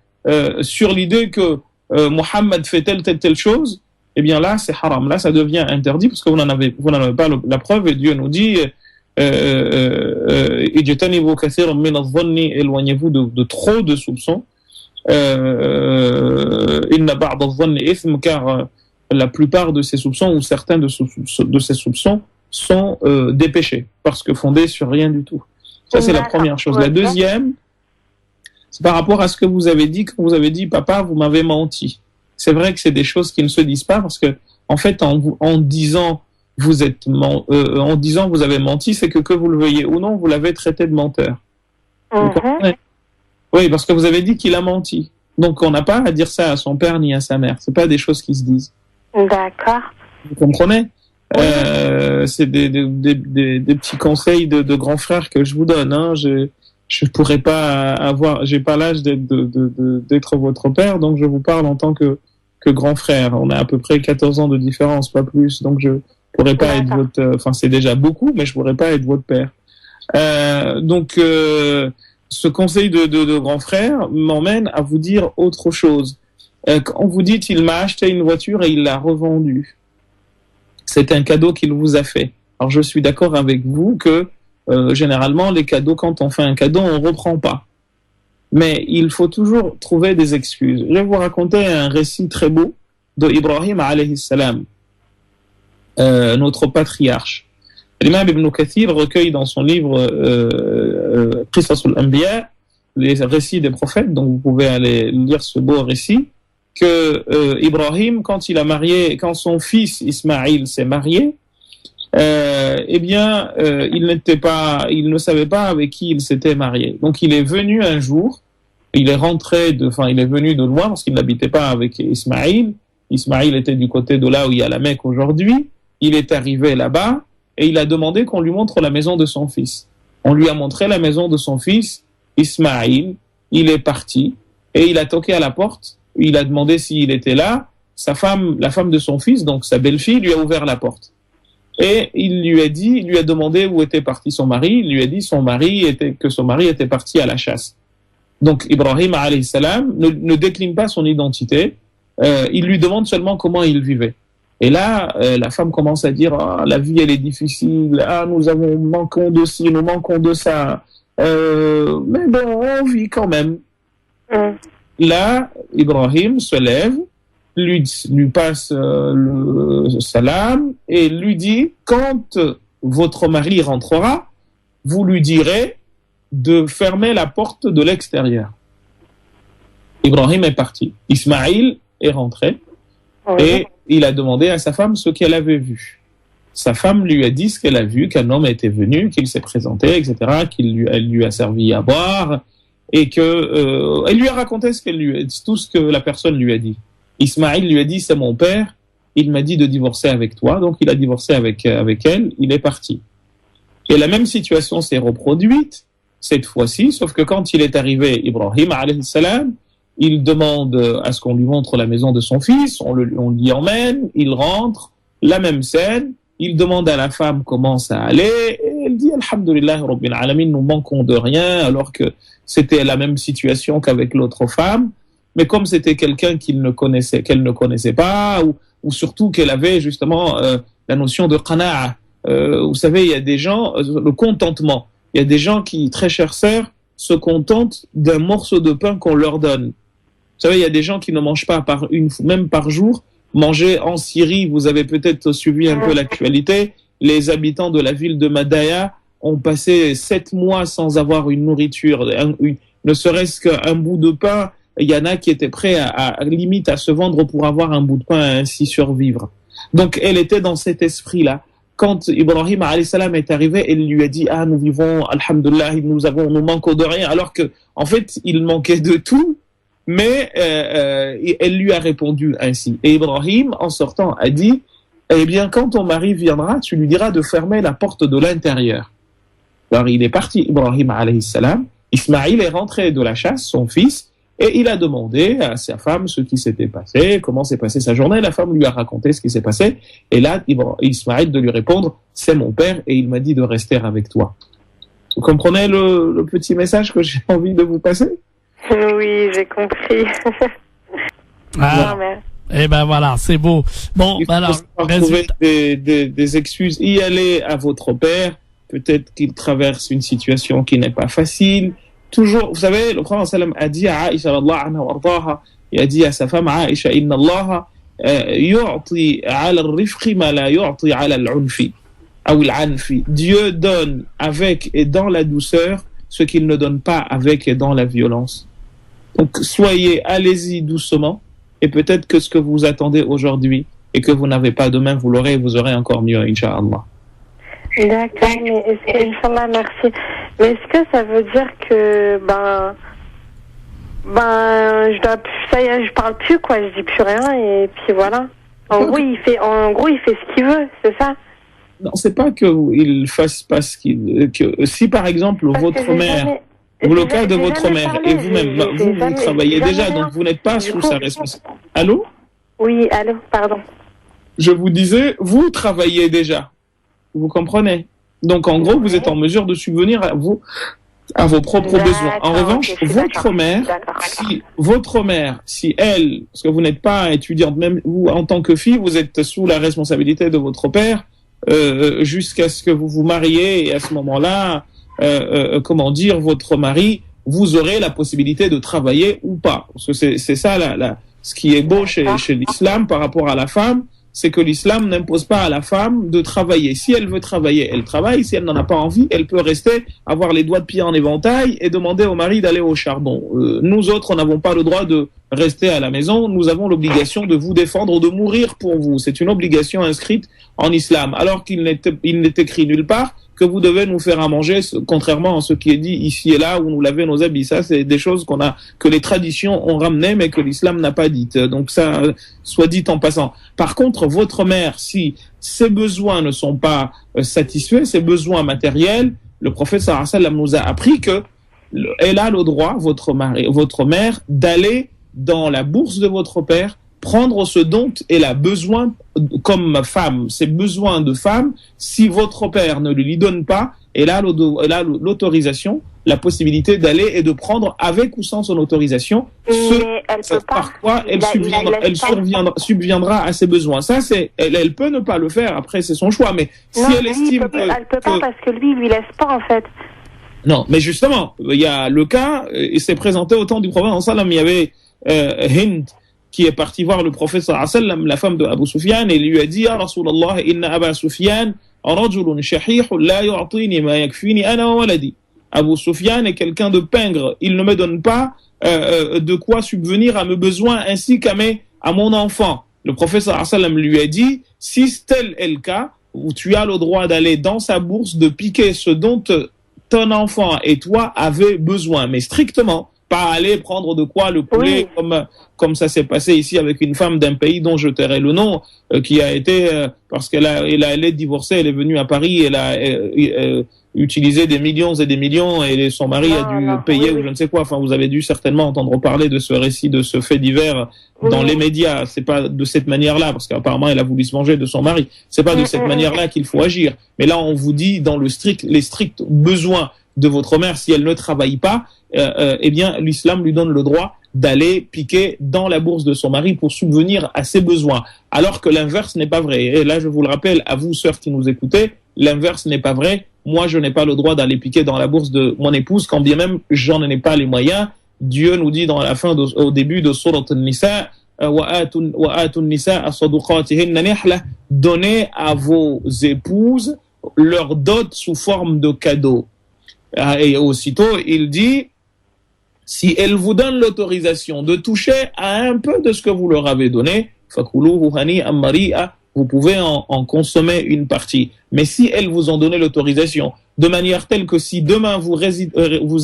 sur l'idée que Mohammed fait telle chose, eh bien là, c'est haram. Là, ça devient interdit parce que vous n'en avez pas la preuve et Dieu nous dit éloignez-vous de trop de soupçons. Car la plupart de ces soupçons ou certains de ces soupçons sont des péchés parce que fondés sur rien du tout. Ça, c'est la première chose. La deuxième, c'est par rapport à ce que vous avez dit, quand vous avez dit papa, vous m'avez menti. C'est vrai que c'est des choses qui ne se disent pas parce que en fait en disant vous avez menti, c'est que vous le veuillez ou non, vous l'avez traité de menteur. Oui, parce que vous avez dit qu'il a menti. Donc on n'a pas à dire ça à son père ni à sa mère. C'est pas des choses qui se disent. D'accord. Vous comprenez? C'est des petits conseils de grands frères que je vous donne. Hein. Je pourrais pas j'ai pas l'âge d'être votre père, donc je vous parle en tant que grand frère. On a à peu près 14 ans de différence, pas plus. Donc Je pourrais pas être votre, enfin c'est déjà beaucoup, mais je pourrais pas être votre père. Donc ce conseil de grand frère m'emmène à vous dire autre chose. Quand vous dites il m'a acheté une voiture et il l'a revendue, c'est un cadeau qu'il vous a fait. Alors je suis d'accord avec vous que généralement les cadeaux, quand on fait un cadeau, on reprend pas. Mais il faut toujours trouver des excuses. Je vais vous raconter un récit très beau de Ibrahim alayhi salam, notre patriarche. L'imam Ibn Kathir recueille dans son livre Qisas al-Anbiya, les récits des prophètes, donc vous pouvez aller lire ce beau récit, que Ibrahim, quand son fils Ismaïl s'est marié, il ne savait pas avec qui il s'était marié. Donc il est venu un jour, il est venu de loin parce qu'il n'habitait pas avec Ismaïl. Ismaïl était du côté de là où il y a la Mecque aujourd'hui. Il est arrivé là-bas et il a demandé qu'on lui montre la maison de son fils. On lui a montré la maison de son fils Ismaïl. Il est parti et il a toqué à la porte. Il a demandé s'il était là. La femme de son fils, donc sa belle-fille, lui a ouvert la porte. Et il lui a demandé où était parti son mari. Il lui a dit que son mari était parti à la chasse. Donc Ibrahim alayhi salam ne décline pas son identité. Il lui demande seulement comment il vivait. Et là, la femme commence à dire la vie elle est difficile. Nous manquons de ci, nous manquons de ça. Mais bon, on vit quand même. Là, Ibrahim se lève, lui passe le salam et lui dit quand votre mari rentrera, vous lui direz de fermer la porte de l'extérieur. Ibrahim est parti. Ismaïl est rentré et il a demandé à sa femme ce qu'elle avait vu. Sa femme lui a dit ce qu'elle a vu, qu'un homme était venu, qu'il s'est présenté, etc., elle lui a servi à boire et elle lui a raconté tout ce que la personne lui a dit. Ismaïl lui a dit c'est mon père, il m'a dit de divorcer avec toi, donc il a divorcé avec elle, il est parti. Et la même situation s'est reproduite cette fois-ci, sauf que quand il est arrivé, Ibrahim alayhi salam, il demande à ce qu'on lui montre la maison de son fils, on l'y emmène, il rentre, la même scène, il demande à la femme comment ça allait, et elle dit alhamdulillah rabbil alamin, nous manquons de rien, alors que c'était la même situation qu'avec l'autre femme, mais comme c'était quelqu'un qu'elle ne connaissait pas, ou surtout qu'elle avait justement la notion de qana'a. Vous savez, il y a des gens, le contentement. Il y a des gens qui, très chères sœurs, se contentent d'un morceau de pain qu'on leur donne. Vous savez, il y a des gens qui ne mangent pas même par jour. Manger en Syrie, vous avez peut-être suivi un peu l'actualité, les habitants de la ville de Madaya ont passé 7 mois sans avoir une nourriture, ne serait-ce qu'un bout de pain. Il y en a qui étaient prêts à limite à se vendre pour avoir un bout de pain et ainsi survivre. Donc elle était dans cet esprit-là. Quand Ibrahim alayhi salam est arrivé, elle lui a dit nous vivons, alhamdulillah, nous manquons de rien, alors que en fait il manquait de tout, mais elle lui a répondu ainsi. Et Ibrahim, en sortant, a dit quand ton mari viendra, tu lui diras de fermer la porte de l'intérieur. Alors il est parti, Ibrahim alayhi salam. Ismaïl est rentré de la chasse, son fils, et il a demandé à sa femme ce qui s'était passé, comment s'est passée sa journée. La femme lui a raconté ce qui s'est passé. Et là, Ismaïl de lui répondre, c'est mon père et il m'a dit de rester avec toi. Vous comprenez le petit message que j'ai envie de vous passer? Oui, j'ai compris. Non, mais... Eh ben voilà, c'est beau. Bon, il faut alors, trouver des excuses. Y aller à votre père. Peut-être qu'il traverse une situation qui n'est pas facile. Toujours, vous savez, le prophète sallam a dit à Aïcha radhiyallahu anha wardaha, il a dit à sa femme Aïcha, inna Allah yu'ti 'ala ar-rifqi ma la yu'ti 'ala al-'unfi ou al-'anfi. Dieu donne avec et dans la douceur ce qu'il ne donne pas avec et dans la violence. Donc allez-y doucement et peut-être que ce que vous attendez aujourd'hui et que vous n'avez pas demain, vous l'aurez et vous aurez encore mieux, Inch'Allah. D'accord, mais Inch'Allah, merci. Mais est-ce que ça veut dire que ça y est, je parle plus, quoi, je dis plus rien et puis voilà. En gros, il fait ce qu'il veut, c'est ça? Non, c'est pas qu'il fasse pas ce qu'il, que si par exemple votre mère, le cas de votre mère et vous-même, vous travaillez déjà, donc vous n'êtes pas sous sa responsabilité. Allô? Oui, allô, pardon. je vous disais, vous travaillez déjà. Vous comprenez? Donc, en gros, vous êtes en mesure de subvenir à vos propres besoins. En revanche, votre mère, si elle, parce que vous n'êtes pas étudiante, même vous, en tant que fille, vous êtes sous la responsabilité de votre père, jusqu'à ce que vous vous mariez, et à ce moment-là, votre mari, vous aurez la possibilité de travailler ou pas. Parce que c'est ça, ce qui est beau chez l'islam par rapport à la femme, c'est que l'islam n'impose pas à la femme de travailler. Si elle veut travailler, elle travaille. Si elle n'en a pas envie, elle peut rester, avoir les doigts de pied en éventail et demander au mari d'aller au charbon. Nous autres, n'avons pas le droit de rester à la maison. Nous avons l'obligation de vous défendre, de mourir pour vous. C'est une obligation inscrite en islam. Alors qu'il n'est écrit nulle part que vous devez nous faire à manger, contrairement à ce qui est dit ici et là, où nous laver nos habits. Ça, c'est des choses que les traditions ont ramenées, mais que l'islam n'a pas dites. Donc ça, soit dit en passant. Par contre, votre mère, si ses besoins ne sont pas satisfaits, ses besoins matériels, le prophète sallallahu alayhi wa sallam nous a appris que elle a le droit, votre mère, d'aller dans la bourse de votre père, prendre ce dont elle a besoin comme femme, ses besoins de femme. Si votre père ne lui donne pas, elle a l'autorisation, la possibilité d'aller et de prendre avec ou sans son autorisation par quoi elle subviendra à ses besoins. Ça, elle peut ne pas le faire, après c'est son choix, mais si elle estime elle peut pas parce que lui laisse pas en fait. Non, mais justement, il y a le cas, il s'est présenté au temps du prophète sallam, il y avait Hind qui est parti voir le prophète sallallahu alayhi wa sallam, la femme de Abu Sufyan, et lui a dit: Ya Rasulallah, inna Aba Sufyan rajulun shahihun la yu'tini ma yakfini ana wa waladi. Abu Sufyan est quelqu'un de pingre, il ne me donne pas de quoi subvenir à mes besoins ainsi qu'à mon enfant. Le prophète sallallahu alayhi wa sallam lui a dit: si tel est le cas, tu as le droit d'aller dans sa bourse, de piquer ce dont ton enfant et toi avez besoin, mais strictement, pas aller prendre de quoi le poulet, comme ça s'est passé ici avec une femme d'un pays dont je tairai le nom, qui a été, parce elle est divorcée, elle est venue à Paris, elle a utilisé des millions et des millions, et son mari a dû payer ou je ne sais quoi. Enfin, vous avez dû certainement entendre parler de ce récit, de ce fait divers dans les médias. C'est pas de cette manière-là, parce qu'apparemment elle a voulu se venger de son mari. C'est pas de cette manière-là qu'il faut agir. Mais là, on vous dit dans les stricts besoins de votre mère, si elle ne travaille pas, eh bien, l'islam lui donne le droit d'aller piquer dans la bourse de son mari pour subvenir à ses besoins. Alors que l'inverse n'est pas vrai. Et là, je vous le rappelle, à vous, sœurs qui nous écoutez, l'inverse n'est pas vrai. Moi, je n'ai pas le droit d'aller piquer dans la bourse de mon épouse, quand bien même j'en ai pas les moyens. Dieu nous dit dans la fin, au début de Surat An-Nisa, donnez à vos épouses leur dot sous forme de cadeau. Et aussitôt, il dit: si elles vous donnent l'autorisation de toucher à un peu de ce que vous leur avez donné, vous pouvez en consommer une partie. Mais si elles vous ont donné l'autorisation, de manière telle que si demain vous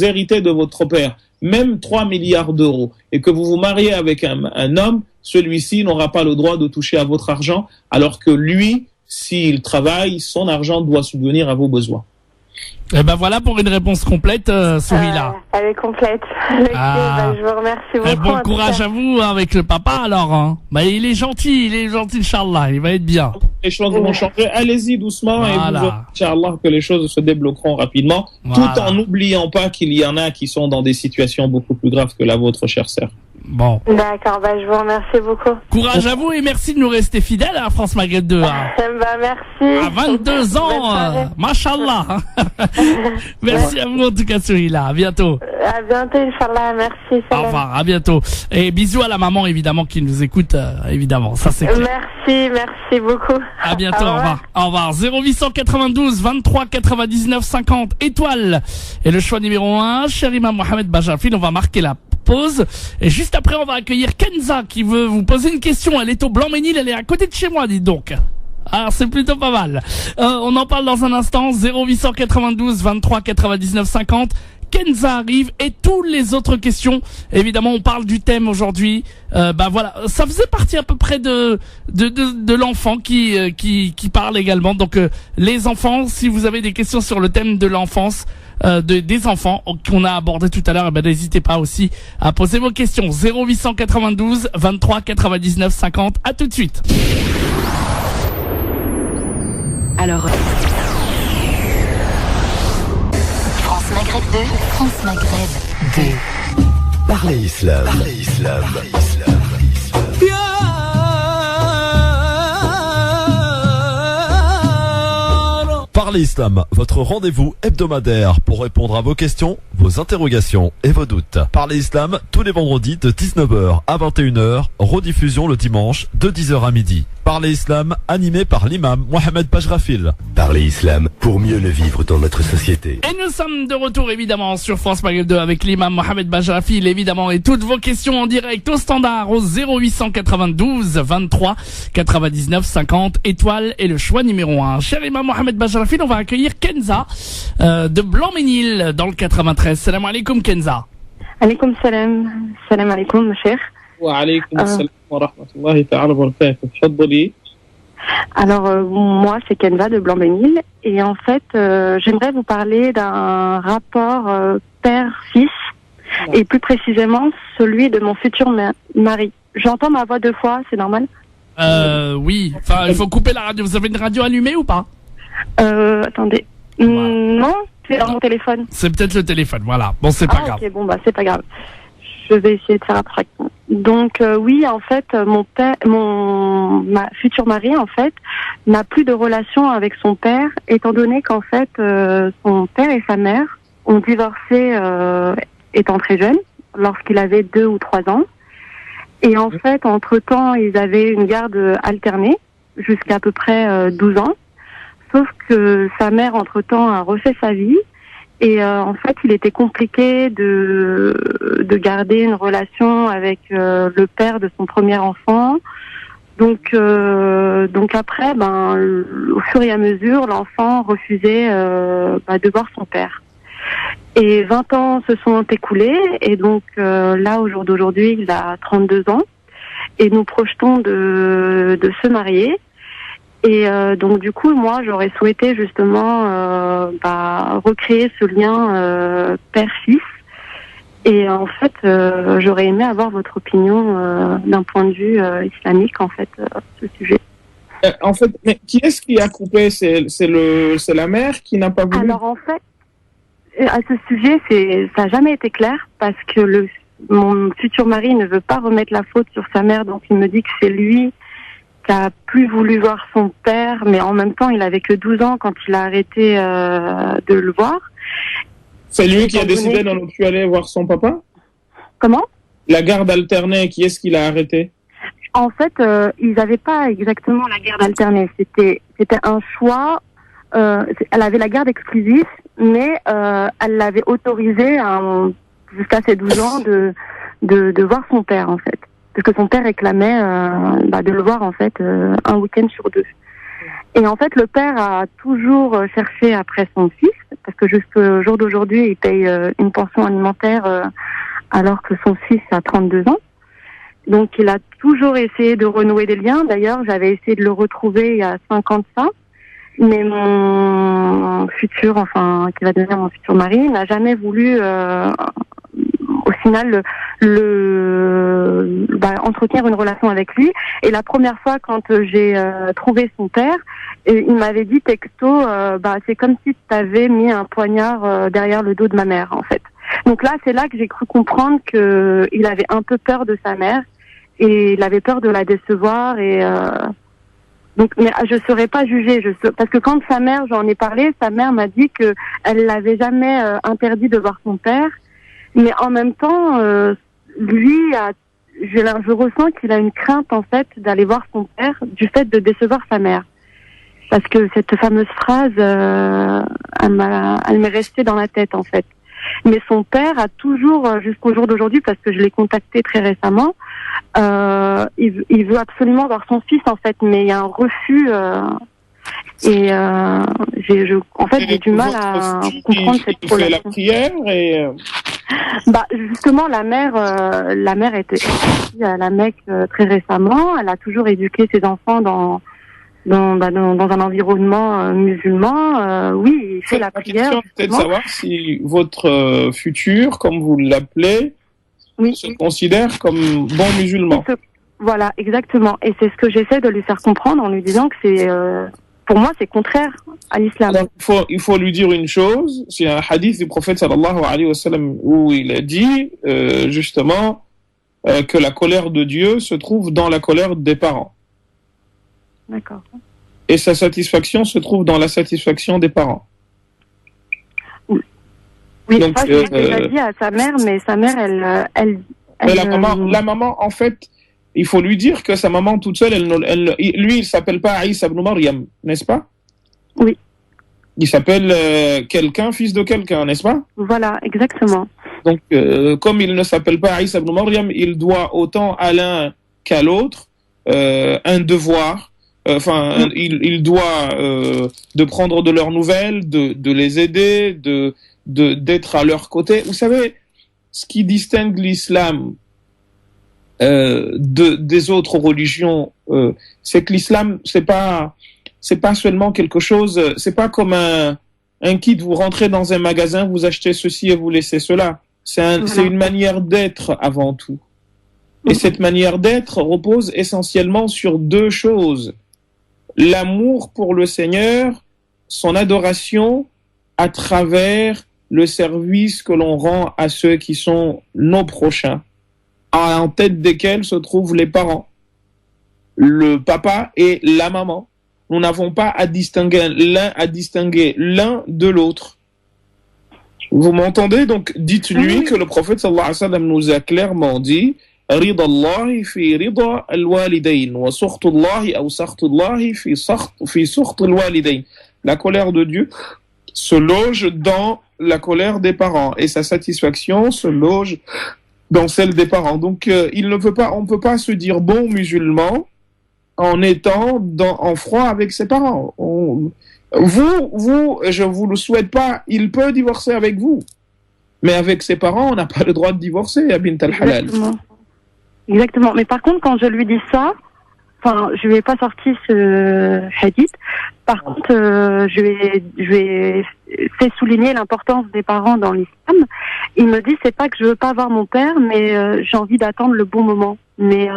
héritez de votre père même 3 milliards d'euros et que vous vous mariez avec un homme, celui-ci n'aura pas le droit de toucher à votre argent, alors que lui, s'il travaille, son argent doit subvenir à vos besoins. Et ben voilà pour une réponse complète, Sourila. Elle est complète. Je vous remercie beaucoup. Bon courage à vous avec le papa alors. Hein. Bah, il est gentil, Inch'Allah, il va être bien. Les choses vont changer, allez-y doucement et vous verrez, Inch'Allah, que les choses se débloqueront rapidement, tout en n'oubliant pas qu'il y en a qui sont dans des situations beaucoup plus graves que la vôtre, chère sœur. Bon. D'accord, je vous remercie beaucoup. Courage à vous et merci de nous rester fidèles à France Maghreb 2. Hein. Merci. À 22 ans, mashallah. Merci à vous en tout cas, Sourila. À bientôt. À bientôt, Inch'Allah. Merci. Salam. Au revoir, à bientôt. Et bisous à la maman, évidemment, qui nous écoute, évidemment. Ça, c'est clair. Merci beaucoup. À bientôt, au revoir. Au revoir. 0892 23 99 50 étoiles. Et le choix numéro 1, cher Imam Mohamed Bajafil, on va marquer la pause. Et juste après, on va accueillir Kenza qui veut vous poser une question. Elle est au Blanc-Ménil, elle est à côté de chez moi, dites donc. Alors c'est plutôt pas mal. On en parle dans un instant. 0892 23 99 50. Kenza arrive et toutes les autres questions. Évidemment, on parle du thème aujourd'hui. Voilà, ça faisait partie à peu près de l'enfant qui parle également. Donc les enfants, si vous avez des questions sur le thème de l'enfance, des enfants qu'on a abordé tout à l'heure, n'hésitez pas aussi à poser vos questions. 0892 23 99 50. À tout de suite. Alors... France Maghreb 2, France Maghreb 2. Parlez Islam. Parlez Islam. Parlez Islam, votre rendez-vous hebdomadaire pour répondre à vos questions, vos interrogations et vos doutes. Parlez Islam tous les vendredis de 19h à 21h, rediffusion le dimanche de 10h à midi. Parlez Islam, animé par l'imam Mohamed Bajrafil. Parlez Islam pour mieux le vivre dans notre société. Et nous sommes de retour évidemment sur France Maghreb 2 avec l'imam Mohamed Bajrafil évidemment et toutes vos questions en direct au standard au 0892 23 99 50 étoiles et le choix numéro 1. Cher imam Mohamed Bajrafil, on va accueillir Kenza de Blanc-Ménil dans le 93. Salam alaikum Kenza. Alaikum salam. Salam alaikum, cher. Wa alaikum salam wa rahmatullahi ta'ala wa barakatuh. Tfaddali. Alors, moi, c'est Kenza de Blanc-Ménil. Et en fait, j'aimerais vous parler d'un rapport père-fils. Et plus précisément, celui de mon futur mari. J'entends ma voix deux fois, c'est normal? Oui. Enfin, il faut couper la radio. Vous avez une radio allumée ou pas? Attendez. Non, c'est dans mon téléphone. C'est peut-être le téléphone, voilà. Bon, c'est pas grave. Ok, bon, bah, c'est pas grave. Je vais essayer de faire abstraction. Donc, oui, en fait, ma futur mari, en fait, n'a plus de relation avec son père, étant donné qu'en fait, son père et sa mère ont divorcé étant très jeunes, lorsqu'il avait 2 ou 3 ans. Et en fait, entre-temps, ils avaient une garde alternée, jusqu'à peu près 12 ans. Sauf que sa mère, entre-temps, a refait sa vie. Et en fait, il était compliqué de garder une relation avec le père de son premier enfant. Donc après, au fur et à mesure, l'enfant refusait de voir son père. Et 20 ans se sont écoulés. Et donc là, au jour d'aujourd'hui, il a 32 ans. Et nous projetons de se marier. Et donc du coup, moi, j'aurais souhaité justement recréer ce lien père-fils. Et en fait, j'aurais aimé avoir votre opinion d'un point de vue islamique, en fait, ce sujet. En fait, mais qui est-ce qui a coupé? C'est la mère qui n'a pas voulu? Alors en fait, à ce sujet, ça n'a jamais été clair parce que mon futur mari ne veut pas remettre la faute sur sa mère, donc il me dit que c'est lui qui a plus voulu voir son père, mais en même temps, il avait que 12 ans quand il a arrêté de le voir. C'est lui qui a décidé de ne plus aller voir son papa? Comment? La garde alternée, qui est-ce qui l'a arrêté? En fait, ils n'avaient pas exactement la garde alternée. C'était un choix. Elle avait la garde exclusive, mais elle l'avait autorisé jusqu'à ses 12 ans de voir son père, en fait. Parce que son père réclamait de le voir, en fait, un week-end sur 2. Et en fait, le père a toujours cherché après son fils, parce que jusqu'au jour d'aujourd'hui, il paye une pension alimentaire alors que son fils a 32 ans. Donc, il a toujours essayé de renouer des liens. D'ailleurs, j'avais essayé de le retrouver il y a 5 ans de ça. Mais mon futur, qui va devenir mon futur mari, n'a jamais voulu, au final, entretenir une relation avec lui. Et la première fois, quand j'ai trouvé son père, il m'avait dit texto, c'est comme si tu avais mis un poignard derrière le dos de ma mère, en fait. Donc là, c'est là que j'ai cru comprendre qu'il avait un peu peur de sa mère et il avait peur de la décevoir et donc, mais je serais pas jugée, parce que quand sa mère, j'en ai parlé, sa mère m'a dit que elle l'avait jamais interdit de voir son père, mais en même temps, je ressens qu'il a une crainte en fait d'aller voir son père du fait de décevoir sa mère, parce que cette fameuse phrase, elle m'est restée dans la tête en fait. Mais son père a toujours, jusqu'au jour d'aujourd'hui, parce que je l'ai contacté très récemment, il veut absolument voir son fils en fait, mais il y a un refus j'ai du mal à comprendre cette relation. Il fait la prière et justement la mère était à la Mecque très récemment. Elle a toujours éduqué ses enfants dans un environnement musulman. Oui, il fait la prière. Peut-être savoir si votre futur, comme vous l'appelez, se considère comme bon musulman. Voilà, exactement. Et c'est ce que j'essaie de lui faire comprendre en lui disant que pour moi, c'est contraire à l'islam. Alors, il faut lui dire une chose. C'est un hadith du prophète sallallahu alayhi wa sallam où il a dit justement que la colère de Dieu se trouve dans la colère des parents. D'accord. Et sa satisfaction se trouve dans la satisfaction des parents. Oui, donc, ça, je l'ai dit à sa mère, mais sa mère, elle mais la maman, en fait, il faut lui dire que sa maman toute seule, lui, il s'appelle pas Isa ibn Maryam, n'est-ce pas? Oui. Il s'appelle quelqu'un, fils de quelqu'un, n'est-ce pas? Voilà, exactement. Donc, comme il ne s'appelle pas Isa ibn Maryam, il doit autant à l'un qu'à l'autre un devoir. Il doit de prendre de leurs nouvelles, de les aider, d'être à leur côté. Vous savez, ce qui distingue l'islam des autres religions, c'est que l'islam, c'est pas seulement quelque chose, c'est pas comme un kit, vous rentrez dans un magasin, vous achetez ceci et vous laissez cela. C'est une manière d'être avant tout. Et cette manière d'être repose essentiellement sur deux choses. L'amour pour le Seigneur, son adoration à travers le service que l'on rend à ceux qui sont nos prochains, en tête desquels se trouvent les parents, le papa et la maman. Nous n'avons pas à distinguer l'un de l'autre. Vous m'entendez? Donc, dites-lui que le prophète sallallahu alayhi wa sallam nous a clairement dit رضا الله في رضا الوالدين وسخط الله أو سخط الله في سخط الوالدين. La colère de Dieu se loge dans la colère des parents et sa satisfaction se loge dans celle des parents. Donc on peut pas se dire bon musulman en étant en froid avec ses parents. Je vous le souhaite pas, il peut divorcer avec vous. Mais avec ses parents, on n'a pas le droit de divorcer, à bint al-halal. Exactement. Mais par contre, quand je lui dis ça, je lui ai pas sorti ce hadith. Par contre, je lui ai fait souligner l'importance des parents dans l'islam. Il me dit, c'est pas que je veux pas voir mon père, mais j'ai envie d'attendre le bon moment. Mais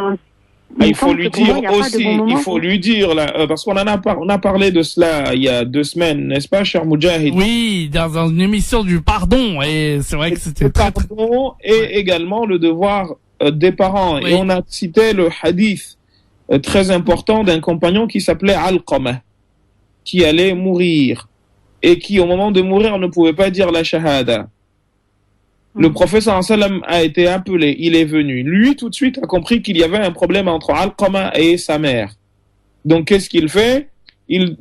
il faut lui dire aussi, il faut lui dire là, parce qu'on on a parlé de cela il y a 2 semaines, n'est-ce pas, cher Moudjahid? Oui, dans une émission du pardon, et c'est vrai que c'était pardon et également le devoir des parents. Oui. Et on a cité le hadith très important d'un compagnon qui s'appelait Alqamah, qui allait mourir et qui au moment de mourir ne pouvait pas dire la shahada. Le prophète sallallahu alayhi wa sallam a été appelé, il est venu. Lui tout de suite a compris qu'il y avait un problème entre Alqamah et sa mère. Donc qu'est-ce qu'il fait? Il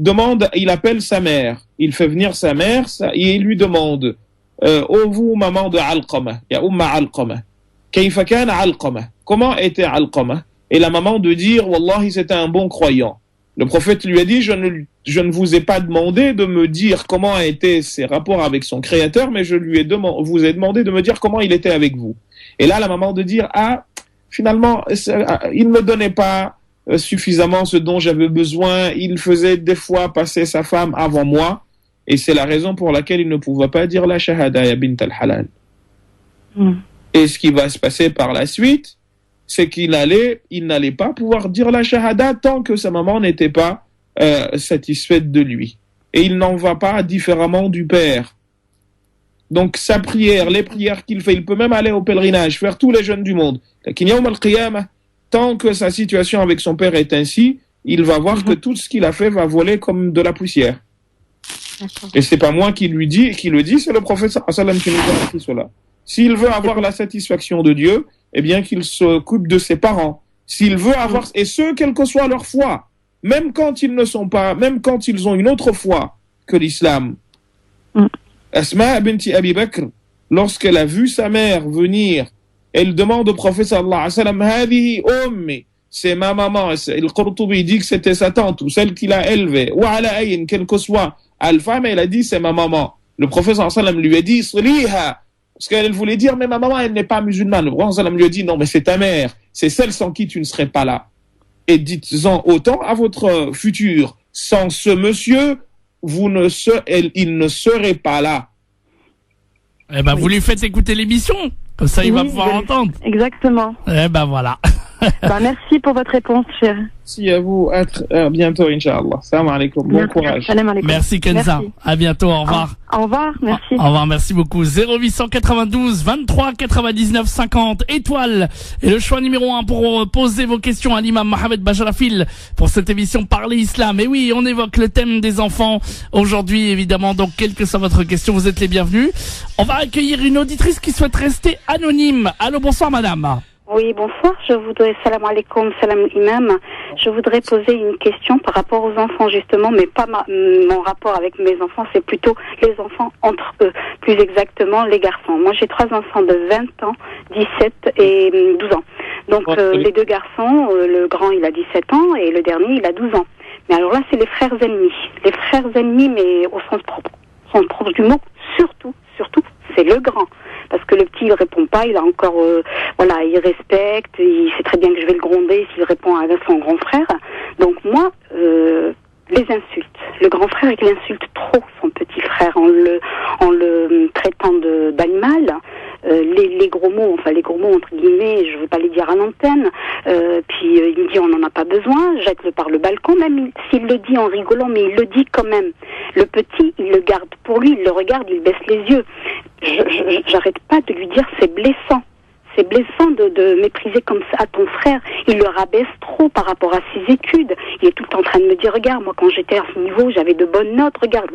appelle sa mère, il fait venir sa mère et il lui demande ô vous maman de Alqamah, ya umma Alqamah, kayfa kana Alqamah, comment était Alqamah? Et la maman de dire wallahi c'était un bon croyant. Le prophète lui a dit je ne vous ai pas demandé de me dire comment étaient ses rapports avec son créateur, mais je vous ai demandé de me dire comment il était avec vous. Et là la maman de dire finalement il ne me donnait pas suffisamment ce dont j'avais besoin, il faisait des fois passer sa femme avant moi, et c'est la raison pour laquelle il ne pouvait pas dire la shahada ya bint al-halal. Et ce qui va se passer par la suite, c'est qu'il n'allait pas pouvoir dire la shahada tant que sa maman n'était pas satisfaite de lui. Et il n'en va pas différemment du père. Donc sa prière, les prières qu'il fait, il peut même aller au pèlerinage, faire tous les jeûnes du monde. Tant que sa situation avec son père est ainsi, il va voir que tout ce qu'il a fait va voler comme de la poussière. Et c'est pas moi qui le dis, c'est le prophète sallallahu alayhi wa sallam qui nous a appris cela. S'il veut avoir la satisfaction de Dieu, eh bien qu'il s'occupe de ses parents. S'il veut avoir, et ce, quelle que soit leur foi, même quand ils ont une autre foi que l'islam. Asma binti Abi Bakr, lorsqu'elle a vu sa mère venir, elle demande au prophète sallallahu alayhi wa sallam, hadihi ummi, c'est ma maman. Le Qurtubi dit que c'était sa tante ou celle qui l'a élevée. Ou ala ayn, quelle que soit alpha, mais elle a dit c'est ma maman. Le prophète sallallahu alayhi wa sallam lui a dit sliha, parce qu'elle voulait dire mais ma maman elle n'est pas musulmane. Le prophète sallallahu alayhi wa sallam lui a dit non mais c'est ta mère, c'est celle sans qui tu ne serais pas là. Et dites-en autant à votre futur, sans ce monsieur il ne serait pas là. Eh ben, vous lui faites écouter l'émission. Comme ça, il va pouvoir entendre. Exactement. Eh ben, voilà. Merci pour votre réponse, cher. Merci à vous. À bientôt, Inch'Allah. Salam alaikum. Bon courage. Salam alaikum. Merci Kenza. Merci. À bientôt. Au revoir. Au revoir, merci. Au revoir, merci beaucoup. 0892 23 99 50 étoiles et le choix numéro 1 pour poser vos questions à l'imam Mohamed Bajrafil pour cette émission Parler Islam. Et oui, on évoque le thème des enfants aujourd'hui, évidemment. Donc, quelle que soit votre question, vous êtes les bienvenus. On va accueillir une auditrice qui souhaite rester anonyme. Allô, bonsoir madame. Oui, bonsoir. Salam alaikum, salam imam. Je voudrais poser une question par rapport aux enfants, justement, mais pas mon rapport avec mes enfants, c'est plutôt les enfants entre eux, plus exactement les garçons. Moi, j'ai 3 enfants de 20 ans, 17 et 12 ans. Donc, les 2 garçons, le grand, il a 17 ans et le dernier, il a 12 ans. Mais alors là, c'est les frères ennemis. Les frères ennemis, mais au sens propre du mot, surtout, c'est le grand. Parce que le petit, il répond pas, il a encore, il respecte, il sait très bien que je vais le gronder s'il répond à son grand frère. Donc moi, les insultes. Le grand frère, il insulte trop son petit frère en le traitant d'animal. Les gros mots entre guillemets, je veux pas les dire à l'antenne. Puis il me dit on n'en a pas besoin, jette-le par le balcon, même s'il le dit en rigolant, mais il le dit quand même. Le petit, il le garde pour lui, il le regarde, il baisse les yeux. J'arrête pas de lui dire c'est blessant. C'est blessant de mépriser comme ça ton frère. Il le rabaisse trop par rapport à ses études. Il est tout le temps en train de me dire, regarde, moi quand j'étais à ce niveau, j'avais de bonnes notes. Regarde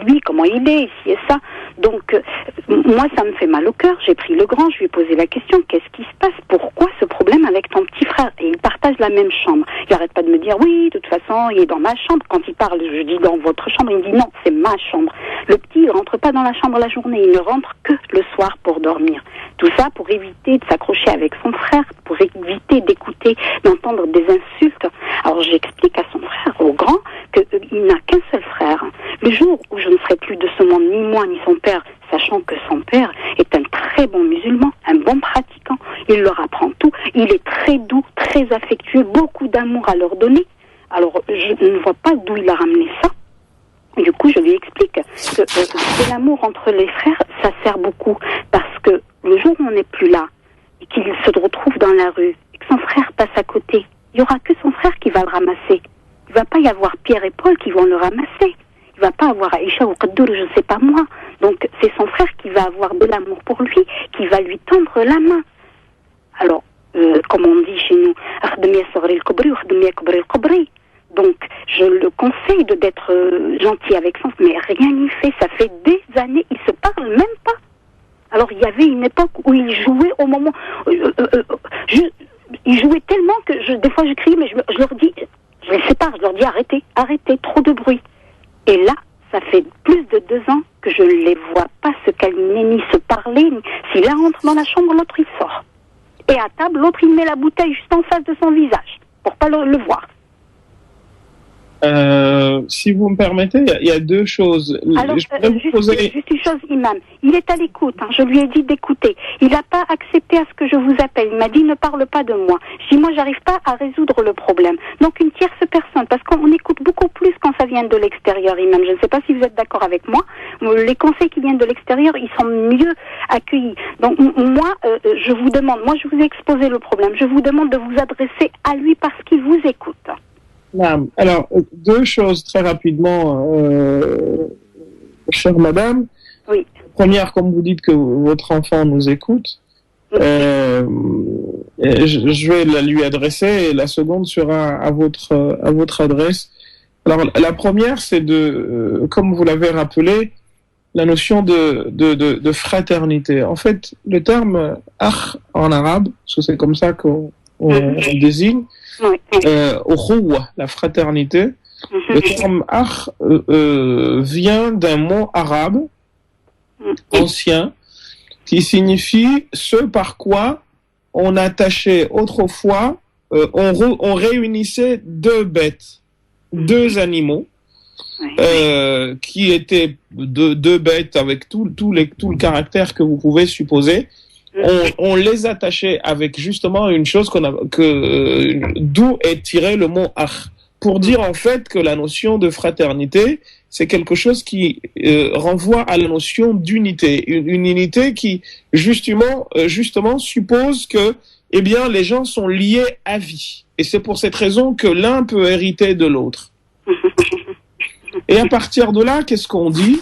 lui, comment il est, ici et ça. Donc, moi, ça me fait mal au cœur. J'ai pris le grand, je lui ai posé la question, qu'est-ce qui se passe? Pourquoi ce problème avec ton petit frère? Et il partage la même chambre. Il arrête pas de me dire, oui, de toute façon, il est dans ma chambre. Quand il parle, je dis dans votre chambre. Il me dit, non, c'est ma chambre. Le petit, il rentre pas dans la chambre la journée. Il ne rentre que le soir pour dormir. Tout ça pour éviter de s'accrocher avec son frère, pour éviter d'écouter, d'entendre des insultes. Alors j'explique à son frère, au grand, qu'il n'a qu'un seul frère. Le jour où je ne serai plus de ce monde, ni moi ni son père, sachant que son père est un très bon musulman, un bon pratiquant, il leur apprend tout, il est très doux, très affectueux, beaucoup d'amour à leur donner. Alors je ne vois pas d'où il a ramené ça. Du coup, je lui explique que de l'amour entre les frères, ça sert beaucoup. Parce que le jour où on n'est plus là, et qu'il se retrouve dans la rue, et que son frère passe à côté, il n'y aura que son frère qui va le ramasser. Il ne va pas y avoir Pierre et Paul qui vont le ramasser. Il ne va pas avoir Aïcha ou Qaddour, je ne sais pas moi. Donc, c'est son frère qui va avoir de l'amour pour lui, qui va lui tendre la main. Alors, comme on dit chez nous, donc, je le conseille d'être gentil avec son, mais rien n'y fait. Ça fait des années, ils se parlent même pas. Alors, il y avait une époque où ils jouaient au moment... ils jouaient tellement que des fois je crie, mais je leur dis... Je les sépare, je leur dis arrêtez, trop de bruit. Et là, ça fait plus de 2 ans que je ne les vois pas se câliner, ni se parler. Si l'un entre dans la chambre, l'autre il sort. Et à table, l'autre il met la bouteille juste en face de son visage, pour pas le voir. Si vous me permettez, il y a 2 choses. Alors, juste une chose, imam. Il est à l'écoute. Je lui ai dit d'écouter. Il n'a pas accepté à ce que je vous appelle. Il m'a dit ne parle pas de moi. Je dis moi, j'arrive pas à résoudre le problème. Donc une tierce personne, parce qu'on écoute beaucoup plus quand ça vient de l'extérieur, imam. Je ne sais pas si vous êtes d'accord avec moi. Les conseils qui viennent de l'extérieur, ils sont mieux accueillis. Donc moi, je vous demande, moi je vous ai exposé le problème. Je vous demande de vous adresser à lui parce qu'il vous écoute. Alors, 2 choses très rapidement, chère madame. Oui. Première, comme vous dites que votre enfant nous écoute, je vais la lui adresser et la seconde sera à votre adresse. Alors, la première, c'est comme vous l'avez rappelé, la notion de fraternité. En fait, le terme akh en arabe, parce que c'est comme ça qu'on désigne, la fraternité. Le terme akh vient d'un mot arabe ancien qui signifie ce par quoi on attachait autrefois, on réunissait 2 bêtes, 2 animaux, qui étaient 2 bêtes avec tout le caractère que vous pouvez supposer. On les attachait avec justement une chose d'où est tiré le mot akh, pour dire en fait que la notion de fraternité, c'est quelque chose qui renvoie à la notion d'unité, une unité qui justement suppose que eh bien, les gens sont liés à vie. Et c'est pour cette raison que l'un peut hériter de l'autre. Et à partir de là, qu'est-ce qu'on dit?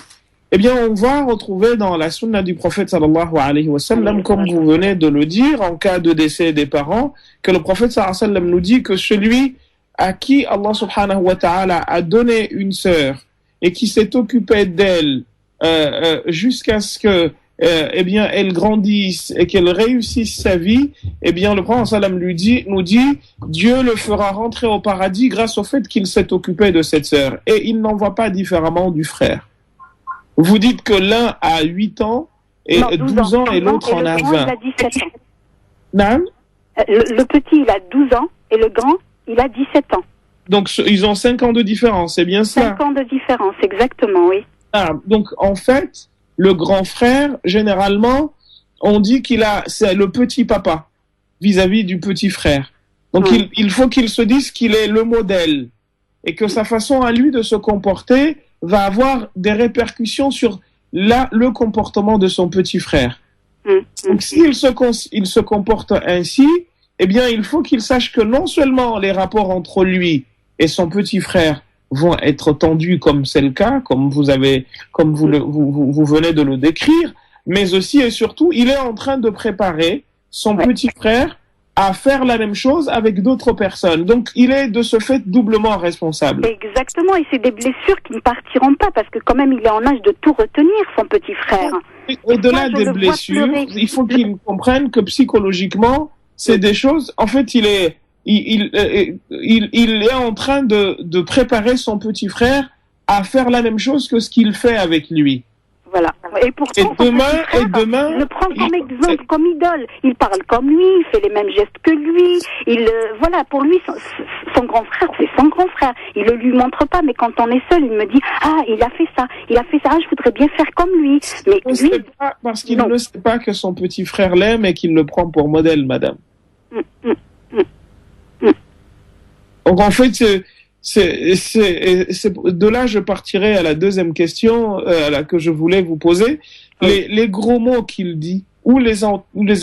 Eh bien, on va retrouver dans la sunna du prophète sallallahu alayhi wa sallam, comme vous venez de le dire, en cas de décès des parents, que le prophète sallallahu alayhi wa sallam nous dit que celui à qui Allah subhanahu wa ta'ala a donné une sœur et qui s'est occupé d'elle jusqu'à ce que eh bien, elle grandisse et qu'elle réussisse sa vie, eh bien, le prophète sallam nous dit, Dieu le fera rentrer au paradis grâce au fait qu'il s'est occupé de cette sœur. Et il n'en va pas différemment du frère. Vous dites que l'un a 8 ans et 12 ans et l'autre en a 20. Il a 17 ans. Nam? Le petit, il a 12 ans et le grand, il a 17 ans. Donc, ils ont 5 ans de différence, c'est bien ça? 5 ans de différence, exactement, oui. Ah, donc, en fait, le grand frère, généralement, on dit c'est le petit papa vis-à-vis du petit frère. Donc, il faut qu'il se dise qu'il est le modèle et que sa façon à lui de se comporter va avoir des répercussions sur le comportement de son petit frère. Donc, s'il se comporte ainsi, eh bien, il faut qu'il sache que non seulement les rapports entre lui et son petit frère vont être tendus comme c'est le cas, comme vous venez de le décrire, mais aussi et surtout, il est en train de préparer son petit frère à faire la même chose avec d'autres personnes. Donc, il est de ce fait doublement responsable. Exactement, et c'est des blessures qui ne partiront pas, parce que quand même, il est en âge de tout retenir, son petit frère. Au-delà des blessures, il faut qu'il comprenne que psychologiquement, c'est des choses... En fait, il est en train de préparer son petit frère à faire la même chose que ce qu'il fait avec lui. Voilà. Et pourtant, demain, le prend comme exemple, comme idole. Il parle comme lui, il fait les mêmes gestes que lui. Voilà, pour lui, son grand frère, c'est son grand frère. Il ne lui montre pas, mais quand on est seul, il me dit, ah, il a fait ça, je voudrais bien faire comme lui. Mais lui, pas parce qu'il ne sait pas que son petit frère l'aime et qu'il le prend pour modèle, madame. Donc en fait, de là, je partirai à la deuxième question que je voulais vous poser. Les gros mots qu'il dit, où les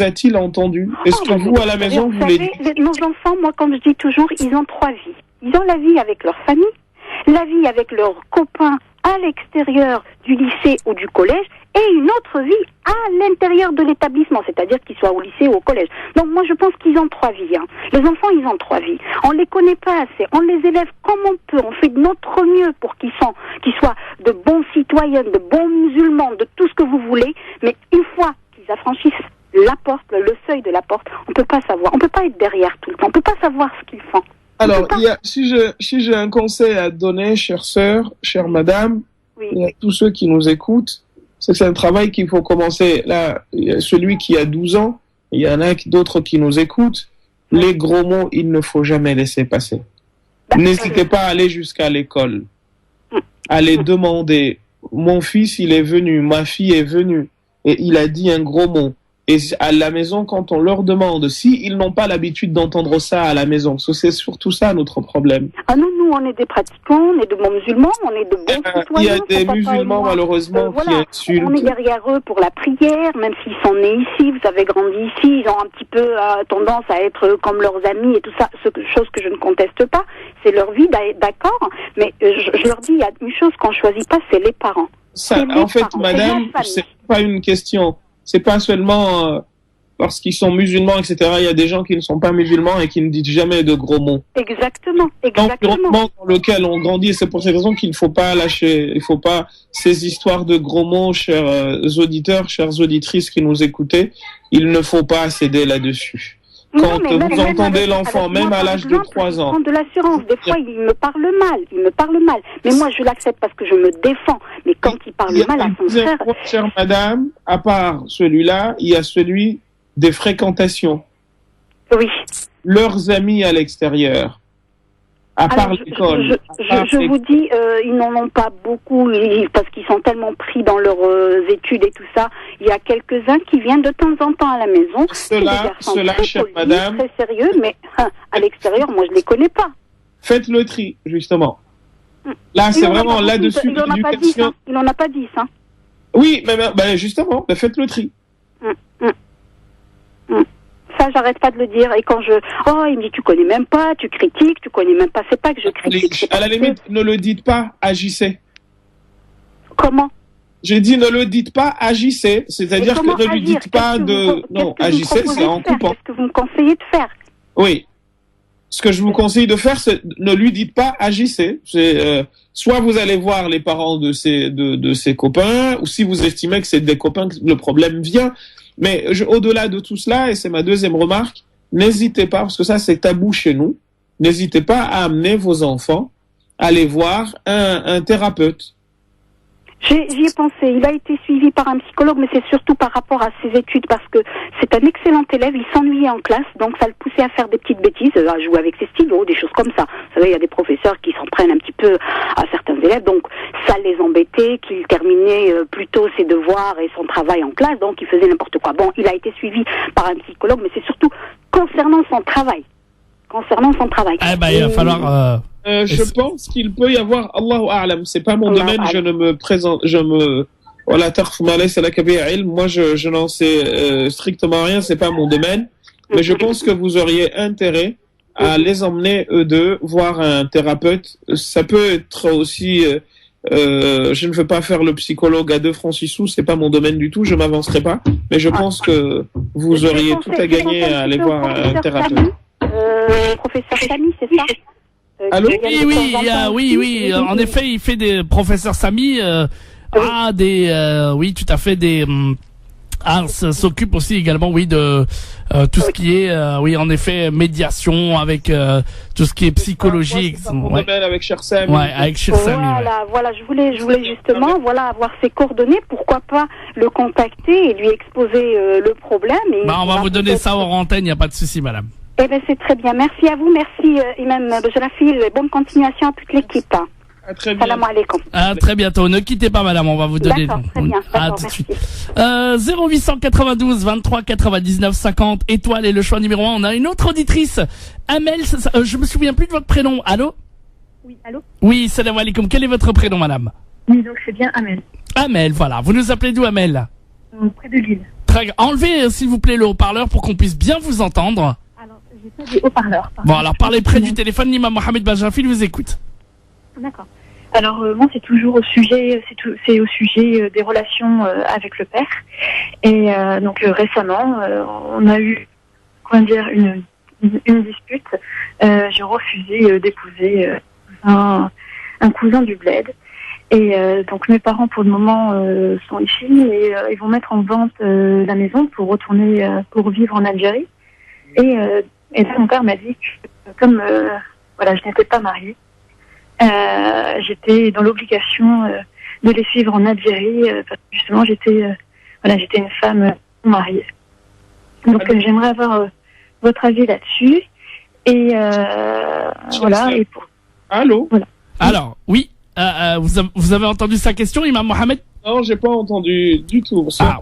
a-t-il entendus? Est-ce que vous, à la maison, vous les dites? Nos enfants, moi, comme je dis toujours, ils ont 3 vies. Ils ont la vie avec leur famille, la vie avec leurs copains à l'extérieur du lycée ou du collège, et une autre vie à l'intérieur de l'établissement, c'est-à-dire qu'ils soient au lycée ou au collège. Donc moi je pense qu'ils ont 3 vies. Les enfants, ils ont 3 vies. On les connaît pas assez, on les élève comme on peut, on fait de notre mieux pour qu'ils soient de bons citoyens, de bons musulmans, de tout ce que vous voulez, mais une fois qu'ils affranchissent la porte, le seuil de la porte, on peut pas savoir, on peut pas être derrière tout le temps, on peut pas savoir ce qu'ils font. Alors, si j'ai un conseil à donner, chère sœur, chère madame, et à tous ceux qui nous écoutent, c'est un travail qu'il faut commencer. Là, celui qui a 12 ans, il y en a d'autres qui nous écoutent. Les gros mots, il ne faut jamais laisser passer. N'hésitez pas à aller jusqu'à l'école. Allez demander, mon fils, il est venu, ma fille est venue, et il a dit un gros mot. Et à la maison, quand on leur demande, ils n'ont pas l'habitude d'entendre ça à la maison, parce que c'est surtout ça notre problème. Ah nous, on est des pratiquants, on est de bons musulmans, on est de bons citoyens. Il y a des musulmans, malheureusement, qui insultent. On est derrière eux pour la prière, même s'ils sont nés ici, vous avez grandi ici, ils ont un petit peu tendance à être comme leurs amis et tout ça, chose que je ne conteste pas, c'est leur vie, d'accord, mais je leur dis, il y a une chose qu'on choisit pas, c'est les parents. Ça, en fait, madame, c'est pas une question. C'est pas seulement parce qu'ils sont musulmans, etc. Il y a des gens qui ne sont pas musulmans et qui ne disent jamais de gros mots. Exactement. L'environnement dans lequel on grandit, c'est pour cette raison qu'il ne faut pas lâcher, il ne faut pas ces histoires de gros mots, chers auditeurs, chères auditrices qui nous écoutez, il ne faut pas céder là-dessus. Quand vous entendez l'enfant, même à l'âge de 3 ans. De l'assurance, des fois, il me parle mal. Mais moi, je l'accepte parce que je me défends. Mais quand il parle mal à son frère... Chère madame, à part celui-là, il y a celui des fréquentations. Oui. Leurs amis à l'extérieur. À part l'école. Je vous dis, ils n'en ont pas beaucoup parce qu'ils sont tellement pris dans leurs études et tout ça. Il y a quelques-uns qui viennent de temps en temps à la maison. Cela, chère madame. Très sérieux, mais à l'extérieur, moi, je les connais pas. Faites le tri, justement. Là, c'est vraiment là-dessus. Il n'en a pas 10, hein. Oui, mais justement, faites le tri. ça, j'arrête pas de le dire. Et quand il me dit, tu connais même pas, tu critiques, tu connais même pas. C'est pas que je critique. À la limite, ne le dites pas, agissez. Comment? J'ai dit ne le dites pas, agissez. C'est-à-dire que ne lui dites pas non, agissez, c'est en coupant. Qu'est-ce que vous me conseillez de faire? Oui. Ce que je vous conseille de faire, c'est ne lui dites pas, agissez. Soit vous allez voir les parents de ses copains, ou si vous estimez que c'est des copains que le problème vient. Mais au-delà de tout cela, et c'est ma deuxième remarque, n'hésitez pas, parce que ça c'est tabou chez nous, n'hésitez pas à amener vos enfants à aller voir un thérapeute. J'y ai pensé. Il a été suivi par un psychologue, mais c'est surtout par rapport à ses études, parce que c'est un excellent élève. Il s'ennuyait en classe, donc ça le poussait à faire des petites bêtises, à jouer avec ses stylos, des choses comme ça. Vous savez, il y a des professeurs qui s'en prennent un petit peu à certains élèves, donc ça les embêtait, qu'il terminait plus tôt ses devoirs et son travail en classe, donc il faisait n'importe quoi. Bon, il a été suivi par un psychologue, mais c'est surtout concernant son travail. Eh ben, il va falloir... Je pense qu'il peut y avoir, Allahu A'lam, c'est pas mon domaine, je ne me présente, voilà, moi je n'en sais strictement rien, c'est pas mon domaine, mais je pense que vous auriez intérêt à les emmener eux deux voir un thérapeute. Ça peut être aussi, je ne veux pas faire le psychologue à 2 francs 6 sous, c'est pas mon domaine du tout, je m'avancerai pas, mais je pense que vous auriez tout à gagner à aller voir un thérapeute. Professeur Samy, c'est ça? Allô? Oui. En effet, il fait des professeurs Samy, oui, tout à fait s'occupe aussi également, oui, de tout ce qui est, oui, en effet, médiation avec tout ce qui est psychologie. Avec Cher Samy. Ouais, avec Cher Samy. Voilà, je voulais justement, avoir ses coordonnées. Pourquoi pas le contacter et lui exposer le problème. Et on va vous donner ça hors antenne, il n'y a pas de souci, madame. Eh ben, c'est très bien. Merci à vous. Merci, Imam Boujalafil. Bonne continuation à toute l'équipe. À très bien. Salam alaikum. À très bientôt. Ne quittez pas, madame. On va vous donner. D'accord, très bien. À tout de suite. 0892 23 99 50. Étoile est le choix numéro 1. On a une autre auditrice. Amel, je me souviens plus de votre prénom. Allô? Oui, allô? Oui, salam alaikum. Quel est votre prénom, madame? Oui, donc c'est bien Amel. Amel, voilà. Vous nous appelez d'où, Amel? Près de Lille. Très... Enlevez, s'il vous plaît, le haut-parleur pour qu'on puisse bien vous entendre. J'ai pas des haut-parleurs. Bon, alors parlez près du téléphone. L'imam Mohamed Bajafil vous écoute. D'accord. Alors moi, c'est toujours au sujet, c'est au sujet des relations avec le père. Et donc récemment, on a eu, une dispute. J'ai refusé d'épouser un cousin du bled. Et donc mes parents, pour le moment, sont ici, et ils vont mettre en vente la maison pour retourner, pour vivre en Algérie. Et là, mon père m'a dit que, comme je n'étais pas mariée, j'étais dans l'obligation de les suivre en Algérie, parce que justement j'étais une femme mariée. Donc j'aimerais avoir votre avis là-dessus. Et et pour... Allô? Voilà. Alors, oui, vous avez entendu sa question, Imam Mohamed? Non, j'ai pas entendu du tout. Ça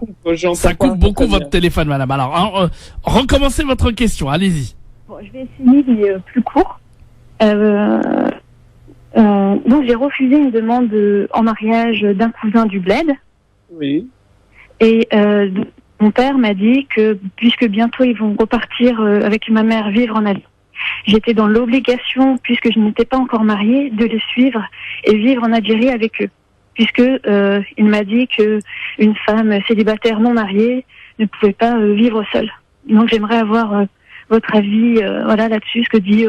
coupe beaucoup votre téléphone, madame. Alors, recommencez votre question, allez-y. Bon, je vais essayer plus court. Donc j'ai refusé une demande en mariage d'un cousin du bled. Oui. Et mon père m'a dit que puisque bientôt ils vont repartir avec ma mère vivre en Algérie, j'étais dans l'obligation, puisque je n'étais pas encore mariée, de les suivre et vivre en Algérie avec eux. Puisque il m'a dit que une femme célibataire non mariée ne pouvait pas vivre seule. Donc j'aimerais avoir votre avis là-dessus, ce que dit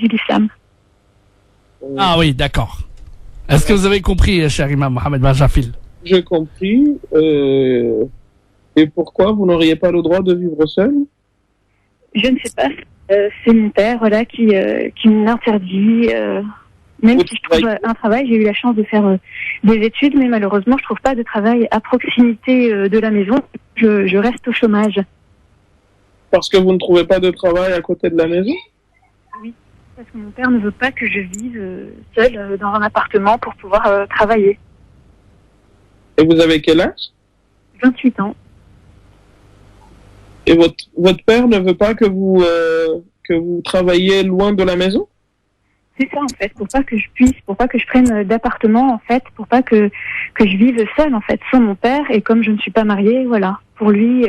l'islam. Ah oui, d'accord. Est-ce que vous avez compris, cher Imam Mohamed Bajafil? J'ai compris. Et pourquoi vous n'auriez pas le droit de vivre seul? Je ne sais pas. C'est mon père qui m'interdit. Même si je trouve un travail, j'ai eu la chance de faire des études, mais malheureusement, je trouve pas de travail à proximité de la maison. Je reste au chômage. Parce que vous ne trouvez pas de travail à côté de la maison? Oui, parce que mon père ne veut pas que je vive seule dans un appartement pour pouvoir travailler. Et vous avez quel âge? 28 ans. Et votre père ne veut pas que vous travailliez loin de la maison? C'est ça en fait, pour pas que je prenne d'appartement en fait, pour pas que je vive seule en fait, sans mon père. Et comme je ne suis pas mariée, voilà, pour lui,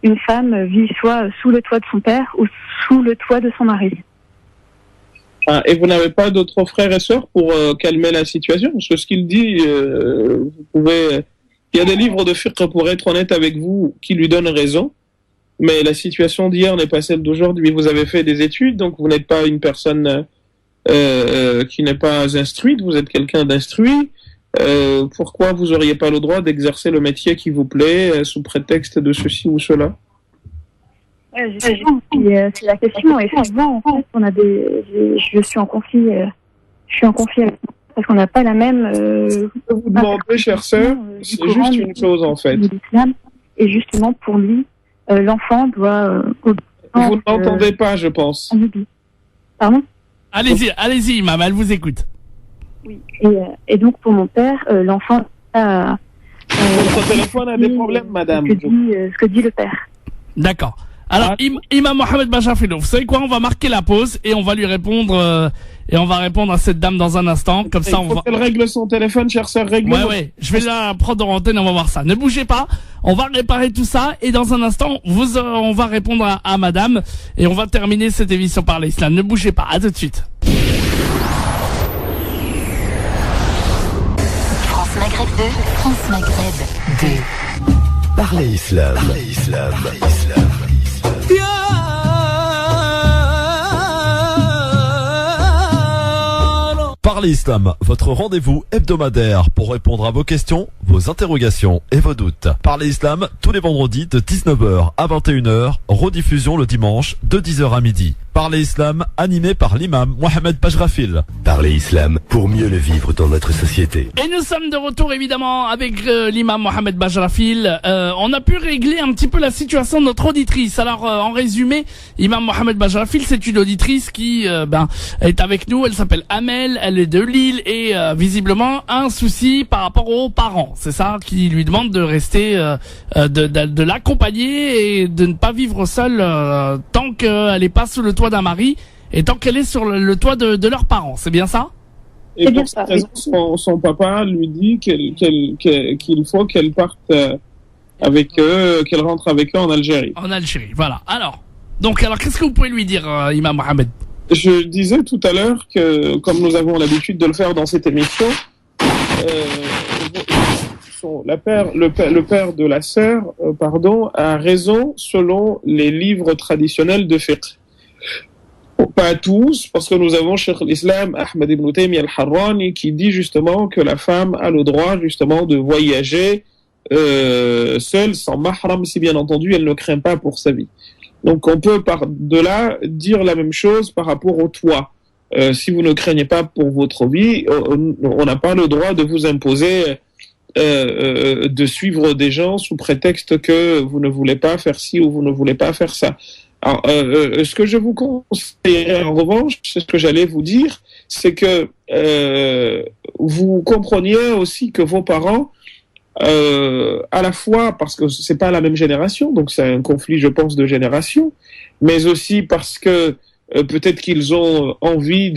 une femme vit soit sous le toit de son père ou sous le toit de son mari. Ah, et vous n'avez pas d'autres frères et sœurs pour calmer la situation? Parce que ce qu'il dit, vous pouvez... Il y a des livres de fiqh, pour être honnête avec vous, qui lui donnent raison. Mais la situation d'hier n'est pas celle d'aujourd'hui. Vous avez fait des études, donc vous n'êtes pas une personne qui n'est pas instruite. Vous êtes quelqu'un d'instruit. Pourquoi vous n'auriez pas le droit d'exercer le métier qui vous plaît sous prétexte de ceci ou cela? C'est la question. Et souvent, en fait, je suis en conflit avec moi parce qu'on n'a pas la même. Vous demandez, chère sœur, c'est juste une chose en fait. Et justement, pour lui, l'enfant doit. Vous n'entendez pas, je pense. Pardon? Allez-y, imam, elle vous écoute. Oui. Et donc pour mon père, l'enfant a. Votre téléphone a des problèmes, madame. Ce que dit le père. D'accord. Alors, imam Mohamed Bajrafil, vous savez quoi? On va marquer la pause et on va lui répondre. Et on va répondre à cette dame dans un instant. Comme ça, on va. Elle règle son téléphone, chère sœur, règle. Ouais. Je vais la prendre en antenne, on va voir ça. Ne bougez pas. On va réparer tout ça. Et dans un instant, on va répondre à madame. Et on va terminer cette émission par l'islam. Ne bougez pas. À tout de suite. France Maghreb 2. France Maghreb 2. Parlez Islam. Parlez Islam. Parlez Islam. Parlez Islam, votre rendez-vous hebdomadaire pour répondre à vos questions, vos interrogations et vos doutes. Parlez Islam tous les vendredis de 19h à 21h, rediffusion le dimanche de 10h à midi. Parlez Islam, animé par l'imam Mohamed Bajrafil. Parlez Islam pour mieux le vivre dans notre société. Et nous sommes de retour évidemment avec l'imam Mohamed Bajrafil. On a pu régler un petit peu la situation de notre auditrice. Alors en résumé, imam Mohamed Bajrafil, c'est une auditrice qui est avec nous. Elle s'appelle Amel, elle est de Lille et visiblement un souci par rapport aux parents. C'est ça qui lui demande de rester, de l'accompagner et de ne pas vivre seule tant qu'elle n'est pas sous le toit d'un mari et tant qu'elle est sur le toit de leurs parents. C'est bien ça? Et pour cette raison, son papa lui dit qu'il faut qu'elle parte avec eux, qu'elle rentre avec eux en Algérie. En Algérie, voilà. Alors qu'est-ce que vous pouvez lui dire, imam Mohamed? Je disais tout à l'heure que, comme nous avons l'habitude de le faire dans cette émission, le père de la sœur, a raison selon les livres traditionnels de fiqh. Pas tous, parce que nous avons Cheikh l'Islam Ahmed ibn Taymiyyah al-Harrani qui dit justement que la femme a le droit justement de voyager seule, sans mahram, si bien entendu elle ne craint pas pour sa vie. Donc on peut par de là dire la même chose par rapport au toit. Si vous ne craignez pas pour votre vie, on n'a pas le droit de vous imposer de suivre des gens sous prétexte que vous ne voulez pas faire ci ou vous ne voulez pas faire ça. Alors, ce que je vous conseillerais en revanche, c'est ce que j'allais vous dire, c'est que vous compreniez aussi que vos parents, à la fois parce que c'est pas la même génération, donc c'est un conflit, je pense, de génération, mais aussi parce que peut-être qu'ils ont envie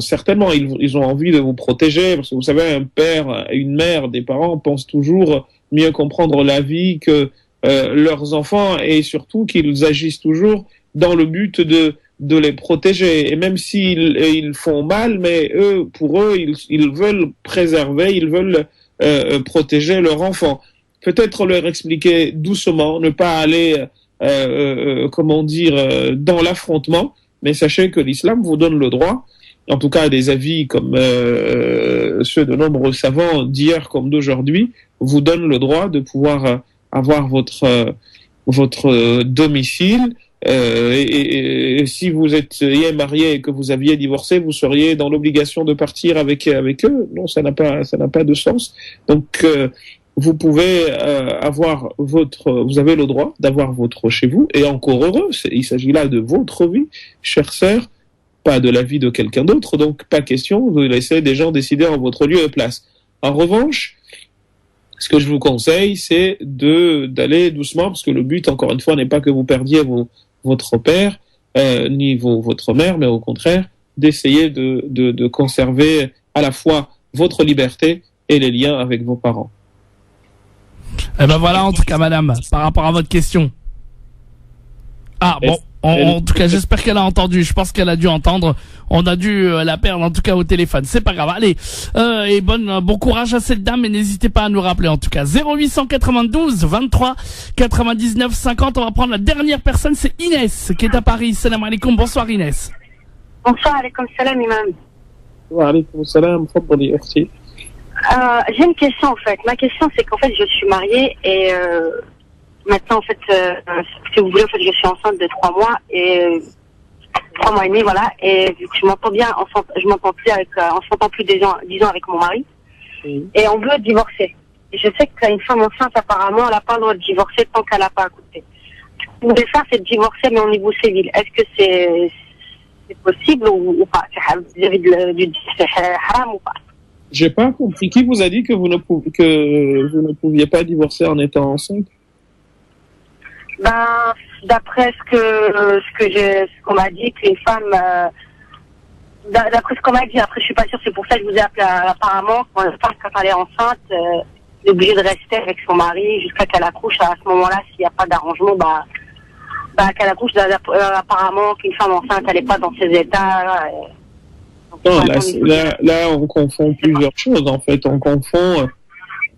certainement, ils ont envie de vous protéger, parce que vous savez, un père et une mère, des parents pensent toujours mieux comprendre la vie que leurs enfants, et surtout qu'ils agissent toujours dans le but de les protéger. Et même s'ils font mal, mais pour eux, ils veulent préserver, ils veulent protéger leur enfant. Peut-être leur expliquer doucement, ne pas aller, dans l'affrontement, mais sachez que l'islam vous donne le droit, en tout cas des avis comme ceux de nombreux savants d'hier comme d'aujourd'hui, vous donnent le droit de pouvoir avoir votre domicile, et si vous étiez marié et que vous aviez divorcé, vous seriez dans l'obligation de partir avec eux. Non, ça n'a pas de sens. Donc vous pouvez vous avez le droit d'avoir votre chez vous, et encore heureux. Il s'agit là de votre vie, chère sœur, pas de la vie de quelqu'un d'autre. Donc pas question de laisser des gens décider en votre lieu et place. En revanche, ce que je vous conseille, c'est d'aller doucement, parce que le but, encore une fois, n'est pas que vous perdiez votre père, ni votre mère, mais au contraire, d'essayer de conserver à la fois votre liberté et les liens avec vos parents. Eh ben voilà, en tout cas, madame, par rapport à votre question. Ah, bon, en tout cas, j'espère qu'elle a entendu. Je pense qu'elle a dû entendre. On a dû la perdre, en tout cas, au téléphone. C'est pas grave. Allez, et bon courage à cette dame, et n'hésitez pas à nous rappeler, en tout cas. 0892 23 99 50. On va prendre la dernière personne, c'est Inès, qui est à Paris. Salam alaikum. Bonsoir, Inès. Bonsoir, alaikum salam, imam. Wa alaikum salam, fadali, merci. J'ai une question, en fait. Ma question, c'est qu'en fait, je suis mariée et maintenant, en fait, si vous voulez, en fait, je suis enceinte de 3 mois et 3 mois et demi, voilà. Et vu que je m'entends bien, je m'entends plus avec, on s'entend plus 10 ans avec mon mari. Et on veut divorcer. Et je sais qu'une femme enceinte, apparemment, elle n'a pas le droit de divorcer tant qu'elle n'a pas accouché. Ce qu'on voulait faire, c'est de divorcer, mais au niveau civil. Est-ce que c'est possible ou pas? C'est haram ou pas? J'ai pas compris. Qui vous a dit que vous ne pouviez pas divorcer en étant enceinte? Ben, d'après ce qu'on m'a dit, qu'une femme, d'après ce qu'on m'a dit, après je suis pas sûre, c'est pour ça que je vous ai appelé apparemment, quand elle est enceinte, elle est obligée de rester avec son mari jusqu'à qu'elle accouche. À ce moment-là, s'il n'y a pas d'arrangement, qu'elle accouche, apparemment qu'une femme enceinte, elle n'est pas dans ses états. Non, là, on confond plusieurs choses, en fait. On confond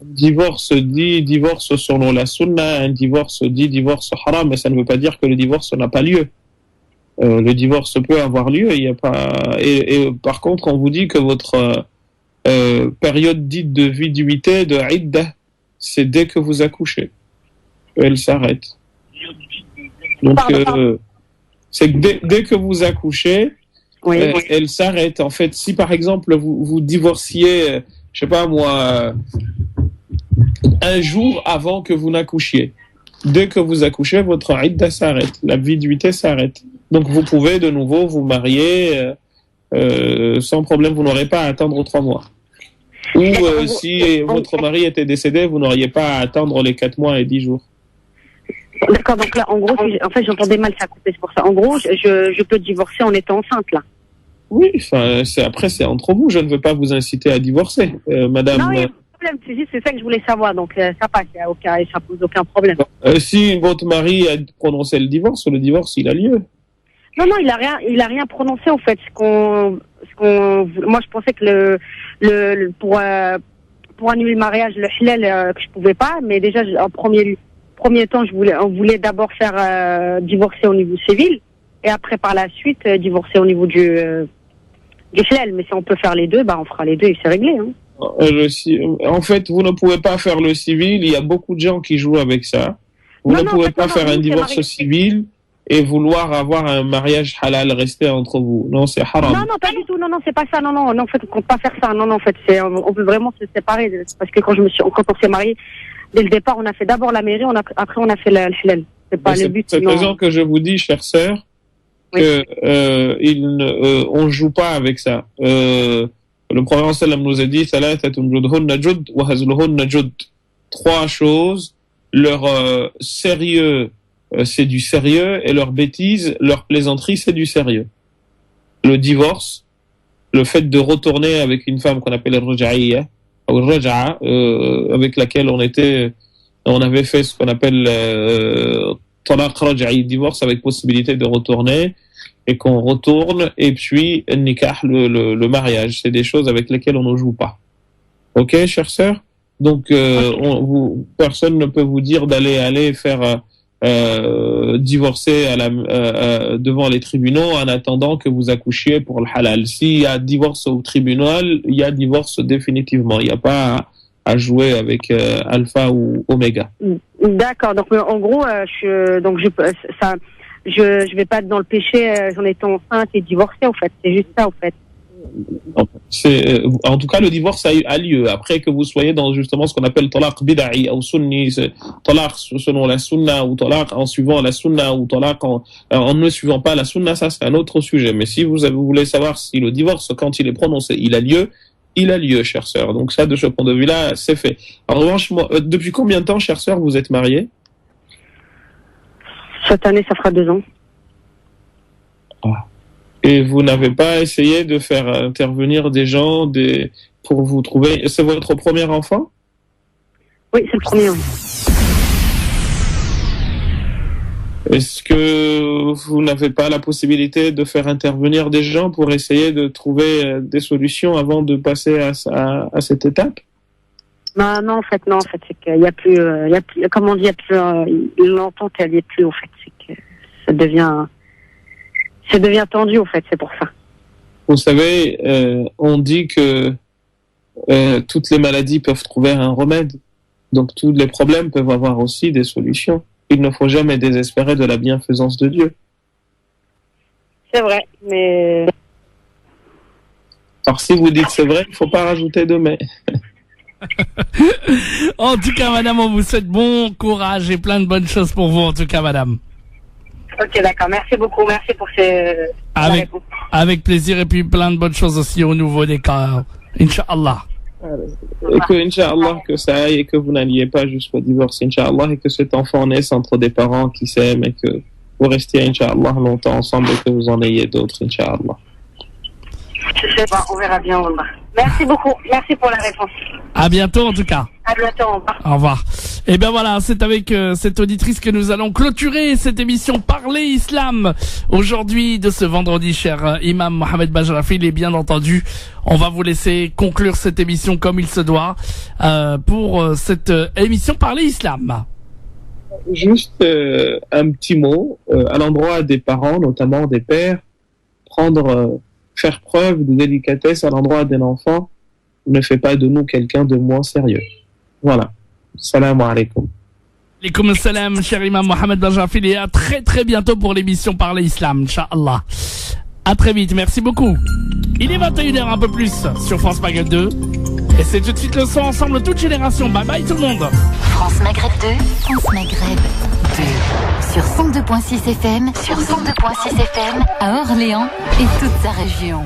divorce selon la sunna, un divorce haram, mais ça ne veut pas dire que le divorce n'a pas lieu. Le divorce peut avoir lieu, il y a pas. Et par contre, on vous dit que votre période dite de viduité, de iddah, c'est dès que vous accouchez. Elle s'arrête. Donc, c'est que dès que vous accouchez, oui. Elle s'arrête. En fait, si par exemple vous divorciez, je sais pas moi, un jour avant que vous n'accouchiez, dès que vous accouchez, votre iddah s'arrête, la viduité s'arrête. Donc vous pouvez de nouveau vous marier sans problème, vous n'aurez pas à attendre 3 mois. Ou si votre mari était décédé, vous n'auriez pas à attendre les 4 mois et 10 jours. D'accord, donc là, en gros, en fait, j'entendais mal, ça a coupé, c'est pour ça. En gros, je peux divorcer en étant enceinte, là. Oui, enfin, c'est entre vous. Je ne veux pas vous inciter à divorcer, madame. Non, il y a pas de problème, c'est juste, c'est ça que je voulais savoir. Donc, ça passe, ça pose aucun problème. Si votre mari a prononcé le divorce, il a lieu. Non, il a rien prononcé, en fait. Moi, je pensais que pour annuler le mariage, le halal, que je pouvais pas, mais déjà, en premier temps, on voulait d'abord faire divorcer au niveau civil, et après, par la suite, divorcer au niveau du halal. Mais si on peut faire les deux, on fera les deux et c'est réglé. Hein. En fait, vous ne pouvez pas faire le civil. Il y a beaucoup de gens qui jouent avec ça. Vous ne pouvez pas faire un divorce civil et vouloir avoir un mariage halal, rester entre vous. Non, c'est haram. Non, pas du tout. Non, c'est pas ça. Non, en fait, on ne compte pas faire ça. Non, en fait, on veut vraiment se séparer. Parce que quand on s'est mariés, dès le départ, on a fait d'abord la mairie, après on a fait le halal. C'est pas le but. C'est la raison que je vous dis, chère sœur, que on joue pas avec ça. Le prophète sallam nous a dit 3 choses. Leur sérieux, c'est du sérieux, et leur bêtise, leur plaisanterie, c'est du sérieux. Le divorce, le fait de retourner avec une femme qu'on appelle al-raj'iyya, ou al-raj'a, avec laquelle on avait fait ce qu'on appelle talaq raj'i, divorce avec possibilité de retourner, et qu'on retourne, et puis nikah, le mariage, c'est des choses avec lesquelles on ne joue pas. Ok, chère sœur? Donc, personne ne peut vous dire d'aller faire divorcer devant les tribunaux en attendant que vous accouchiez pour le halal. S'il y a divorce au tribunal, il y a divorce définitivement. Il n'y a pas à jouer avec alpha ou oméga. D'accord. Donc, en gros, je vais pas être dans le péché en étant enceinte et divorcée, en fait. C'est juste ça, en fait. En tout cas, le divorce a lieu après que vous soyez dans justement ce qu'on appelle talaq bid'i ou sunni, talaq selon la sunna, ou talaq en suivant la sunna, ou talaq en ne suivant pas la sunna. Ça, c'est un autre sujet. Mais si vous voulez savoir si le divorce, quand il est prononcé, il a lieu, chère sœur. Donc ça, de ce point de vue-là, c'est fait. En revanche, depuis combien de temps, chère sœur, vous êtes mariée? Cette année, ça fera 2 ans. Ah. Et vous n'avez pas essayé de faire intervenir des gens pour vous trouver... C'est votre premier enfant? Oui, c'est le premier, oui. Est-ce que vous n'avez pas la possibilité de faire intervenir des gens pour essayer de trouver des solutions avant de passer à cette étape? Non, en fait, c'est qu'il y a plus, comme on dit, il y a plus, l'entente, elle y est plus, en fait. C'est que ça devient tendu, en fait, c'est pour ça. Vous savez, on dit que toutes les maladies peuvent trouver un remède. Donc tous les problèmes peuvent avoir aussi des solutions. Il ne faut jamais désespérer de la bienfaisance de Dieu. C'est vrai, mais... Alors si vous dites c'est vrai, il ne faut pas rajouter de mais. En tout cas, madame, on vous souhaite bon courage et plein de bonnes choses pour vous, en tout cas, madame. Ok, d'accord. Merci beaucoup. Merci pour ces... Avec plaisir, et puis plein de bonnes choses aussi au niveau des cas. Inch'Allah. Et que, Inch'Allah, que ça aille et que vous n'alliez pas jusqu'au divorce, Inch'Allah, et que cet enfant naisse entre des parents qui s'aiment et que vous restiez, Inch'Allah, longtemps ensemble et que vous en ayez d'autres, Inch'Allah. Je sais pas, on verra bien, Wallah. Merci beaucoup. Merci pour la réponse. À bientôt, en tout cas. À bientôt, au revoir. Au revoir. Et bien voilà, c'est avec cette auditrice que nous allons clôturer cette émission Parler Islam aujourd'hui de ce vendredi, cher Imam Mohamed Bajrafil. Et bien entendu, on va vous laisser conclure cette émission comme il se doit pour cette émission Parler Islam. Juste un petit mot à l'endroit des parents, notamment des pères, faire preuve de délicatesse à l'endroit d'un enfant ne fait pas de nous quelqu'un de moins sérieux. Voilà. Salam alaikum. Alaikum salam, cher Imam Mohamed Bajrafil, et à très très bientôt pour l'émission Parler Islam, Inch'Allah. À très vite, merci beaucoup. Il est 21h un peu plus sur France Maghreb 2. Et c'est tout de suite le son ensemble, toute génération. Bye bye tout le monde. France Maghreb 2, France Maghreb 2. Sur 102.6 FM, à Orléans et toute sa région.